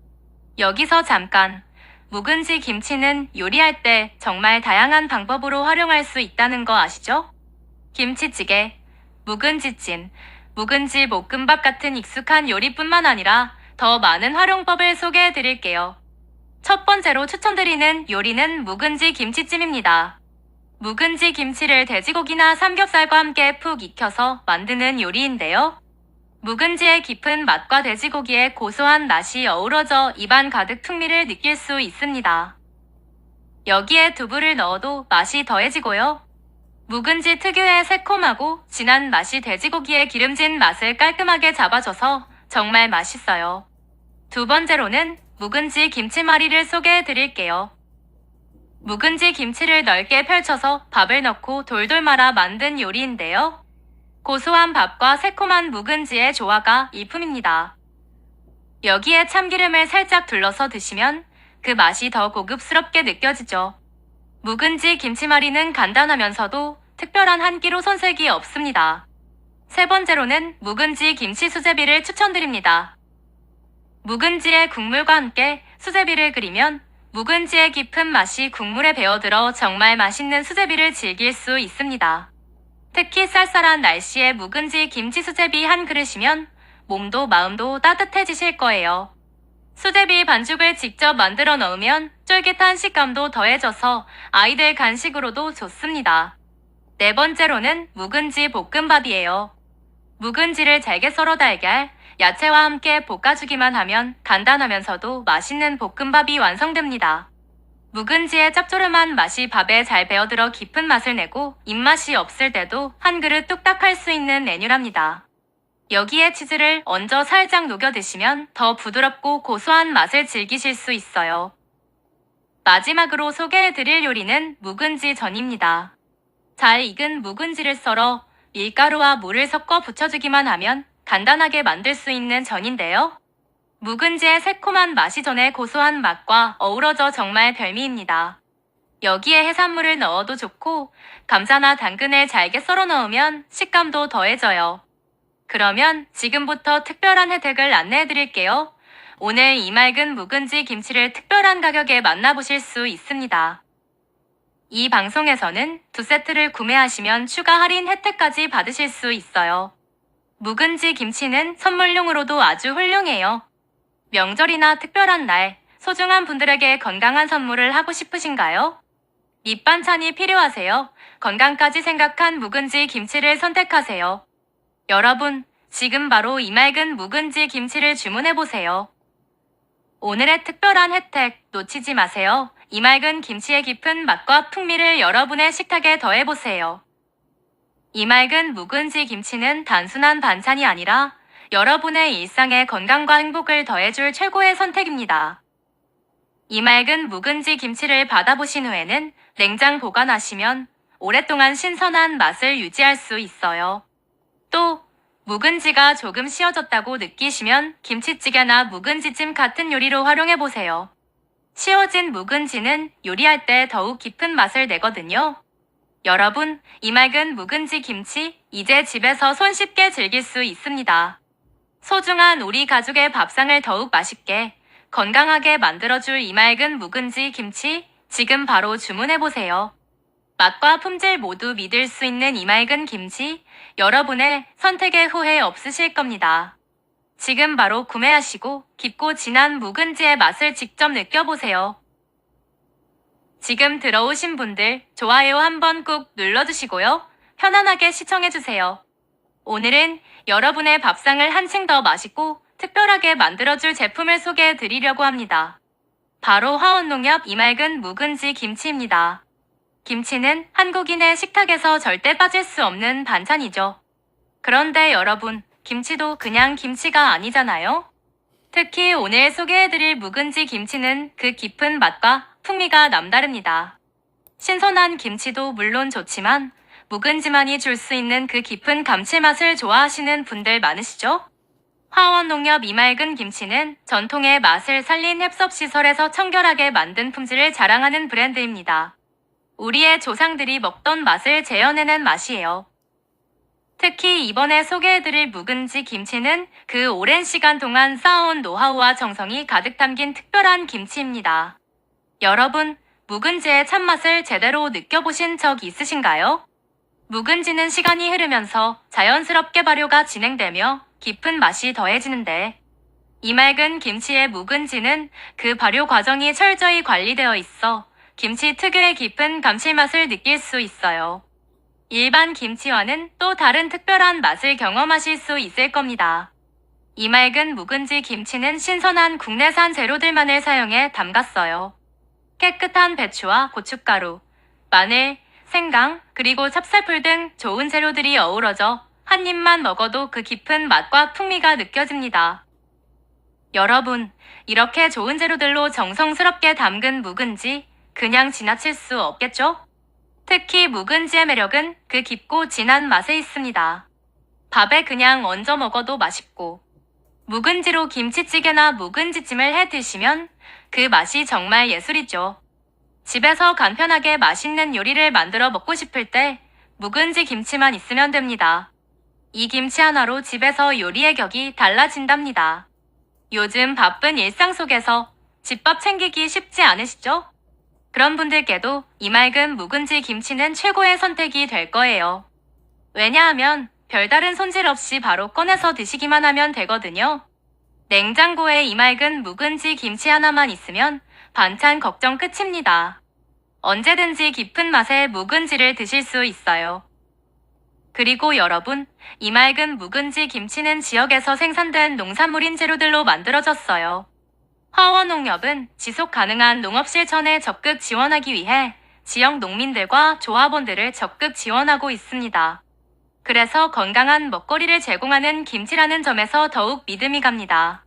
여기서 잠깐, 묵은지 김치는 요리할 때 정말 다양한 방법으로 활용할 수 있다는 거 아시죠? 김치찌개, 묵은지찜, 묵은지 볶음밥 같은 익숙한 요리뿐만 아니라 더 많은 활용법을 소개해 드릴게요. 첫 번째로 추천드리는 요리는 묵은지 김치찜입니다. 묵은지 김치를 돼지고기나 삼겹살과 함께 푹 익혀서 만드는 요리인데요. 묵은지의 깊은 맛과 돼지고기의 고소한 맛이 어우러져 입안 가득 풍미를 느낄 수 있습니다. 여기에 두부를 넣어도 맛이 더해지고요. 묵은지 특유의 새콤하고 진한 맛이 돼지고기의 기름진 맛을 깔끔하게 잡아줘서 정말 맛있어요. 두 번째로는 묵은지 김치말이를 소개해 드릴게요. 묵은지 김치를 넓게 펼쳐서 밥을 넣고 돌돌 말아 만든 요리인데요. 고소한 밥과 새콤한 묵은지의 조화가 일품입니다. 여기에 참기름을 살짝 둘러서 드시면 그 맛이 더 고급스럽게 느껴지죠. 묵은지 김치말이는 간단하면서도 특별한 한 끼로 손색이 없습니다. 세 번째로는 묵은지 김치 수제비를 추천드립니다. 묵은지의 국물과 함께 수제비를 끓이면 묵은지의 깊은 맛이 국물에 배어들어 정말 맛있는 수제비를 즐길 수 있습니다. 특히 쌀쌀한 날씨에 묵은지 김치 수제비 한 그릇이면 몸도 마음도 따뜻해지실 거예요. 수제비 반죽을 직접 만들어 넣으면 쫄깃한 식감도 더해져서 아이들 간식으로도 좋습니다. 네 번째로는 묵은지 볶음밥이에요. 묵은지를 잘게 썰어 달걀, 야채와 함께 볶아주기만 하면 간단하면서도 맛있는 볶음밥이 완성됩니다. 묵은지의 짭조름한 맛이 밥에 잘 배어들어 깊은 맛을 내고 입맛이 없을 때도 한 그릇 뚝딱 할 수 있는 메뉴랍니다. 여기에 치즈를 얹어 살짝 녹여 드시면 더 부드럽고 고소한 맛을 즐기실 수 있어요. 마지막으로 소개해드릴 요리는 묵은지 전입니다. 잘 익은 묵은지를 썰어 밀가루와 물을 섞어 부쳐주기만 하면 간단하게 만들 수 있는 전인데요. 묵은지의 새콤한 맛이 전에 고소한 맛과 어우러져 정말 별미입니다. 여기에 해산물을 넣어도 좋고 감자나 당근을 잘게 썰어 넣으면 식감도 더해져요. 그러면 지금부터 특별한 혜택을 안내해드릴게요. 오늘 이 맑은 묵은지 김치를 특별한 가격에 만나보실 수 있습니다. 이 방송에서는 2세트를 구매하시면 추가 할인 혜택까지 받으실 수 있어요. 묵은지 김치는 선물용으로도 아주 훌륭해요. 명절이나 특별한 날, 소중한 분들에게 건강한 선물을 하고 싶으신가요? 밑반찬이 필요하세요? 건강까지 생각한 묵은지 김치를 선택하세요. 여러분, 지금 바로 이 맑은 묵은지 김치를 주문해보세요. 오늘의 특별한 혜택 놓치지 마세요. 이 맑은 김치의 깊은 맛과 풍미를 여러분의 식탁에 더해보세요. 이 맑은 묵은지 김치는 단순한 반찬이 아니라 여러분의 일상에 건강과 행복을 더해줄 최고의 선택입니다. 이 맑은 묵은지 김치를 받아보신 후에는 냉장 보관하시면 오랫동안 신선한 맛을 유지할 수 있어요. 또 묵은지가 조금 씌어졌다고 느끼시면 김치찌개나 묵은지찜 같은 요리로 활용해보세요. 씌어진 묵은지는 요리할 때 더욱 깊은 맛을 내거든요. 여러분, 이 맑은 묵은지 김치 이제 집에서 손쉽게 즐길 수 있습니다. 소중한 우리 가족의 밥상을 더욱 맛있게, 건강하게 만들어줄 이 맑은 묵은지 김치 지금 바로 주문해보세요. 맛과 품질 모두 믿을 수 있는 이 맑은 김치, 여러분의 선택에 후회 없으실 겁니다. 지금 바로 구매하시고 깊고 진한 묵은지의 맛을 직접 느껴보세요. 지금 들어오신 분들 좋아요 한번 꾹 눌러주시고요. 편안하게 시청해주세요. 오늘은 여러분의 밥상을 한층 더 맛있고 특별하게 만들어줄 제품을 소개해드리려고 합니다. 바로 화원농협 이 맑은 묵은지 김치입니다. 김치는 한국인의 식탁에서 절대 빠질 수 없는 반찬이죠. 그런데 여러분, 김치도 그냥 김치가 아니잖아요? 특히 오늘 소개해드릴 묵은지 김치는 그 깊은 맛과 풍미가 남다릅니다. 신선한 김치도 물론 좋지만 묵은지만이 줄 수 있는 그 깊은 감칠맛을 좋아하시는 분들 많으시죠? 화원농협 이 맑은 김치는 전통의 맛을 살린 햅섭시설에서 청결하게 만든 품질을 자랑하는 브랜드입니다. 우리의 조상들이 먹던 맛을 재현해낸 맛이에요. 특히 이번에 소개해드릴 묵은지 김치는 그 오랜 시간 동안 쌓아온 노하우와 정성이 가득 담긴 특별한 김치입니다. 여러분, 묵은지의 참맛을 제대로 느껴보신 적 있으신가요? 묵은지는 시간이 흐르면서 자연스럽게 발효가 진행되며 깊은 맛이 더해지는데 이 맑은 김치의 묵은지는 그 발효 과정이 철저히 관리되어 있어 김치 특유의 깊은 감칠맛을 느낄 수 있어요. 일반 김치와는 또 다른 특별한 맛을 경험하실 수 있을 겁니다. 이 맑은 묵은지 김치는 신선한 국내산 재료들만을 사용해 담갔어요. 깨끗한 배추와 고춧가루, 마늘, 생강, 그리고 찹쌀풀 등 좋은 재료들이 어우러져 한 입만 먹어도 그 깊은 맛과 풍미가 느껴집니다. 여러분, 이렇게 좋은 재료들로 정성스럽게 담근 묵은지 그냥 지나칠 수 없겠죠? 특히 묵은지의 매력은 그 깊고 진한 맛에 있습니다. 밥에 그냥 얹어 먹어도 맛있고 묵은지로 김치찌개나 묵은지찜을 해 드시면 그 맛이 정말 예술이죠. 집에서 간편하게 맛있는 요리를 만들어 먹고 싶을 때 묵은지 김치만 있으면 됩니다. 이 김치 하나로 집에서 요리의 격이 달라진답니다. 요즘 바쁜 일상 속에서 집밥 챙기기 쉽지 않으시죠? 그런 분들께도 이 맑은 묵은지 김치는 최고의 선택이 될 거예요. 왜냐하면 별다른 손질 없이 바로 꺼내서 드시기만 하면 되거든요. 냉장고에 이 맑은 묵은지 김치 하나만 있으면 반찬 걱정 끝입니다. 언제든지 깊은 맛의 묵은지를 드실 수 있어요. 그리고 여러분, 이 맑은 묵은지 김치는 지역에서 생산된 농산물인 재료들로 만들어졌어요. 화원농협은 지속 가능한 농업 실천에 적극 지원하기 위해 지역 농민들과 조합원들을 적극 지원하고 있습니다. 그래서 건강한 먹거리를 제공하는 김치라는 점에서 더욱 믿음이 갑니다.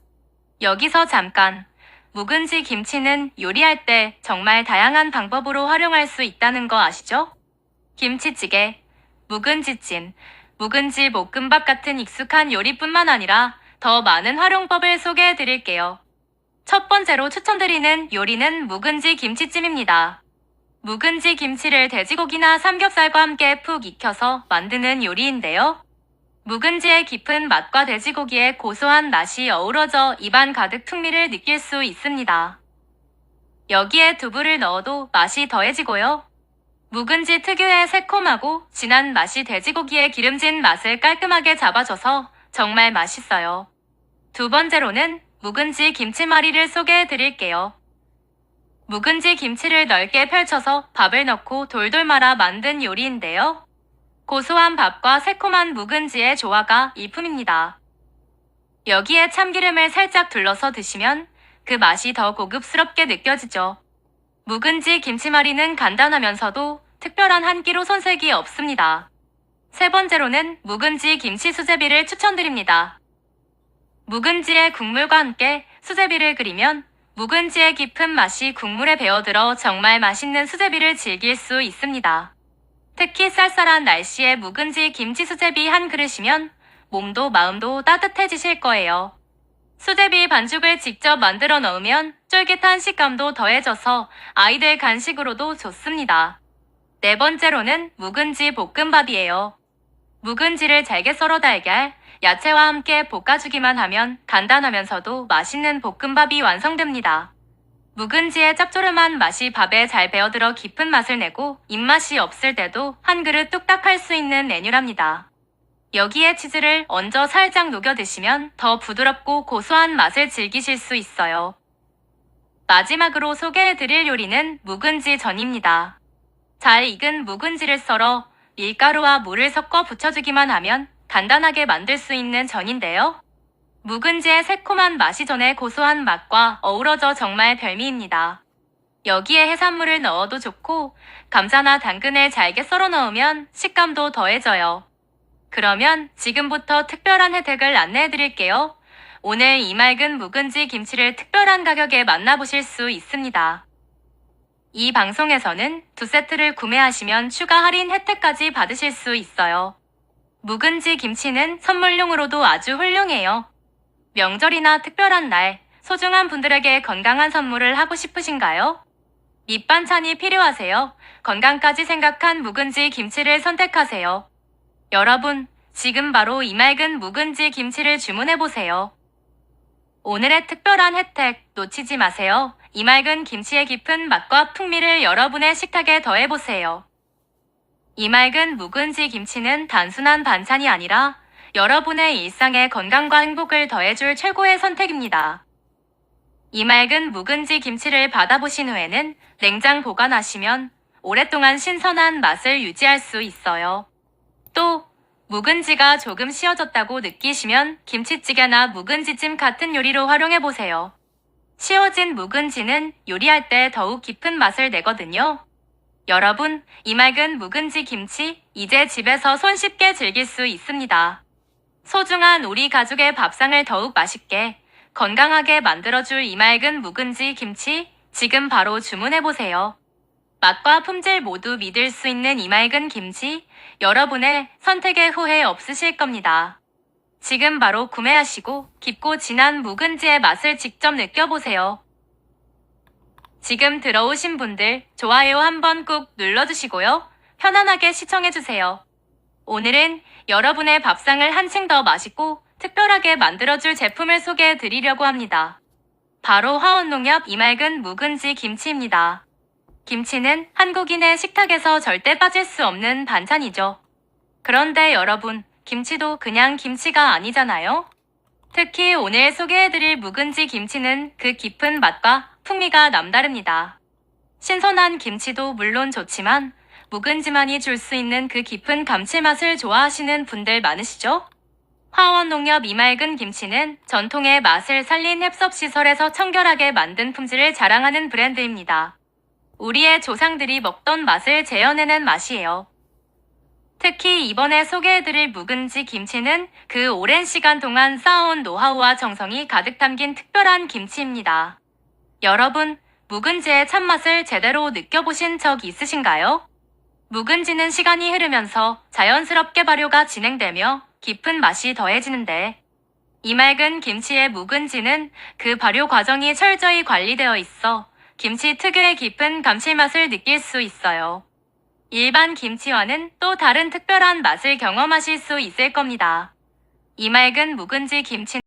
여기서 잠깐, 묵은지 김치는 요리할 때 정말 다양한 방법으로 활용할 수 있다는 거 아시죠? 김치찌개, 묵은지찜, 묵은지 볶음밥 같은 익숙한 요리뿐만 아니라 더 많은 활용법을 소개해 드릴게요. 첫 번째로 추천드리는 요리는 묵은지 김치찜입니다. 묵은지 김치를 돼지고기나 삼겹살과 함께 푹 익혀서 만드는 요리인데요. 묵은지의 깊은 맛과 돼지고기의 고소한 맛이 어우러져 입안 가득 풍미를 느낄 수 있습니다. 여기에 두부를 넣어도 맛이 더해지고요. 묵은지 특유의 새콤하고 진한 맛이 돼지고기의 기름진 맛을 깔끔하게 잡아줘서 정말 맛있어요. 두 번째로는 묵은지 김치말이를 소개해 드릴게요. 묵은지 김치를 넓게 펼쳐서 밥을 넣고 돌돌 말아 만든 요리인데요. 고소한 밥과 새콤한 묵은지의 조화가 일품입니다. 여기에 참기름을 살짝 둘러서 드시면 그 맛이 더 고급스럽게 느껴지죠. 묵은지 김치말이는 간단하면서도 특별한 한 끼로 손색이 없습니다. 세 번째로는 묵은지 김치 수제비를 추천드립니다. 묵은지의 국물과 함께 수제비를 끓이면 묵은지의 깊은 맛이 국물에 배어들어 정말 맛있는 수제비를 즐길 수 있습니다. 특히 쌀쌀한 날씨에 묵은지 김치 수제비 한 그릇이면 몸도 마음도 따뜻해지실 거예요. 수제비 반죽을 직접 만들어 넣으면 쫄깃한 식감도 더해져서 아이들 간식으로도 좋습니다. 네 번째로는 묵은지 볶음밥이에요. 묵은지를 잘게 썰어 달걀, 야채와 함께 볶아주기만 하면 간단하면서도 맛있는 볶음밥이 완성됩니다. 묵은지의 짭조름한 맛이 밥에 잘 배어들어 깊은 맛을 내고 입맛이 없을 때도 한 그릇 뚝딱 할 수 있는 메뉴랍니다. 여기에 치즈를 얹어 살짝 녹여 드시면 더 부드럽고 고소한 맛을 즐기실 수 있어요. 마지막으로 소개해드릴 요리는 묵은지 전입니다. 잘 익은 묵은지를 썰어 밀가루와 물을 섞어 부쳐주기만 하면 간단하게 만들 수 있는 전인데요. 묵은지의 새콤한 맛이 전에 고소한 맛과 어우러져 정말 별미입니다. 여기에 해산물을 넣어도 좋고 감자나 당근을 잘게 썰어 넣으면 식감도 더해져요. 그러면 지금부터 특별한 혜택을 안내해 드릴게요. 오늘 이 맑은 묵은지 김치를 특별한 가격에 만나보실 수 있습니다. 이 방송에서는 2세트를 구매하시면 추가 할인 혜택까지 받으실 수 있어요. 묵은지 김치는 선물용으로도 아주 훌륭해요. 명절이나 특별한 날, 소중한 분들에게 건강한 선물을 하고 싶으신가요? 밑반찬이 필요하세요? 건강까지 생각한 묵은지 김치를 선택하세요. 여러분, 지금 바로 이 맑은 묵은지 김치를 주문해보세요. 오늘의 특별한 혜택 놓치지 마세요. 이 맑은 김치의 깊은 맛과 풍미를 여러분의 식탁에 더해보세요. 이 맑은 묵은지 김치는 단순한 반찬이 아니라 여러분의 일상에 건강과 행복을 더해줄 최고의 선택입니다. 이 맑은 묵은지 김치를 받아보신 후에는 냉장 보관하시면 오랫동안 신선한 맛을 유지할 수 있어요. 또 묵은지가 조금 씌어졌다고 느끼시면 김치찌개나 묵은지찜 같은 요리로 활용해보세요. 씌어진 묵은지는 요리할 때 더욱 깊은 맛을 내거든요. 여러분, 이 맑은 묵은지 김치 이제 집에서 손쉽게 즐길 수 있습니다. 소중한 우리 가족의 밥상을 더욱 맛있게, 건강하게 만들어줄 이 맑은 묵은지 김치 지금 바로 주문해보세요. 맛과 품질 모두 믿을 수 있는 이 맑은 김치, 여러분의 선택에 후회 없으실 겁니다. 지금 바로 구매하시고 깊고 진한 묵은지의 맛을 직접 느껴보세요. 지금 들어오신 분들 좋아요 한번 꾹 눌러주시고요. 편안하게 시청해주세요. 오늘은 여러분의 밥상을 한층 더 맛있고 특별하게 만들어줄 제품을 소개해 드리려고 합니다. 바로 화원농협 이 맑은 묵은지 김치입니다. 김치는 한국인의 식탁에서 절대 빠질 수 없는 반찬이죠. 그런데 여러분, 김치도 그냥 김치가 아니잖아요? 특히 오늘 소개해드릴 묵은지 김치는 그 깊은 맛과 풍미가 남다릅니다. 신선한 김치도 물론 좋지만 묵은지만이 줄 수 있는 그 깊은 감칠맛을 좋아하시는 분들 많으시죠? 화원농협 이맑은 김치는 전통의 맛을 살린 heb섭시설에서 청결하게 만든 품질을 자랑하는 브랜드입니다. 우리의 조상들이 먹던 맛을 재현해낸 맛이에요. 특히 이번에 소개해드릴 묵은지 김치는 그 오랜 시간 동안 쌓아온 노하우와 정성이 가득 담긴 특별한 김치입니다. 여러분, 묵은지의 참맛을 제대로 느껴보신 적 있으신가요? 묵은지는 시간이 흐르면서 자연스럽게 발효가 진행되며 깊은 맛이 더해지는데, 이 맑은 김치의 묵은지는 그 발효 과정이 철저히 관리되어 있어 김치 특유의 깊은 감칠맛을 느낄 수 있어요. 일반 김치와는 또 다른 특별한 맛을 경험하실 수 있을 겁니다. 이 맑은 묵은지 김치는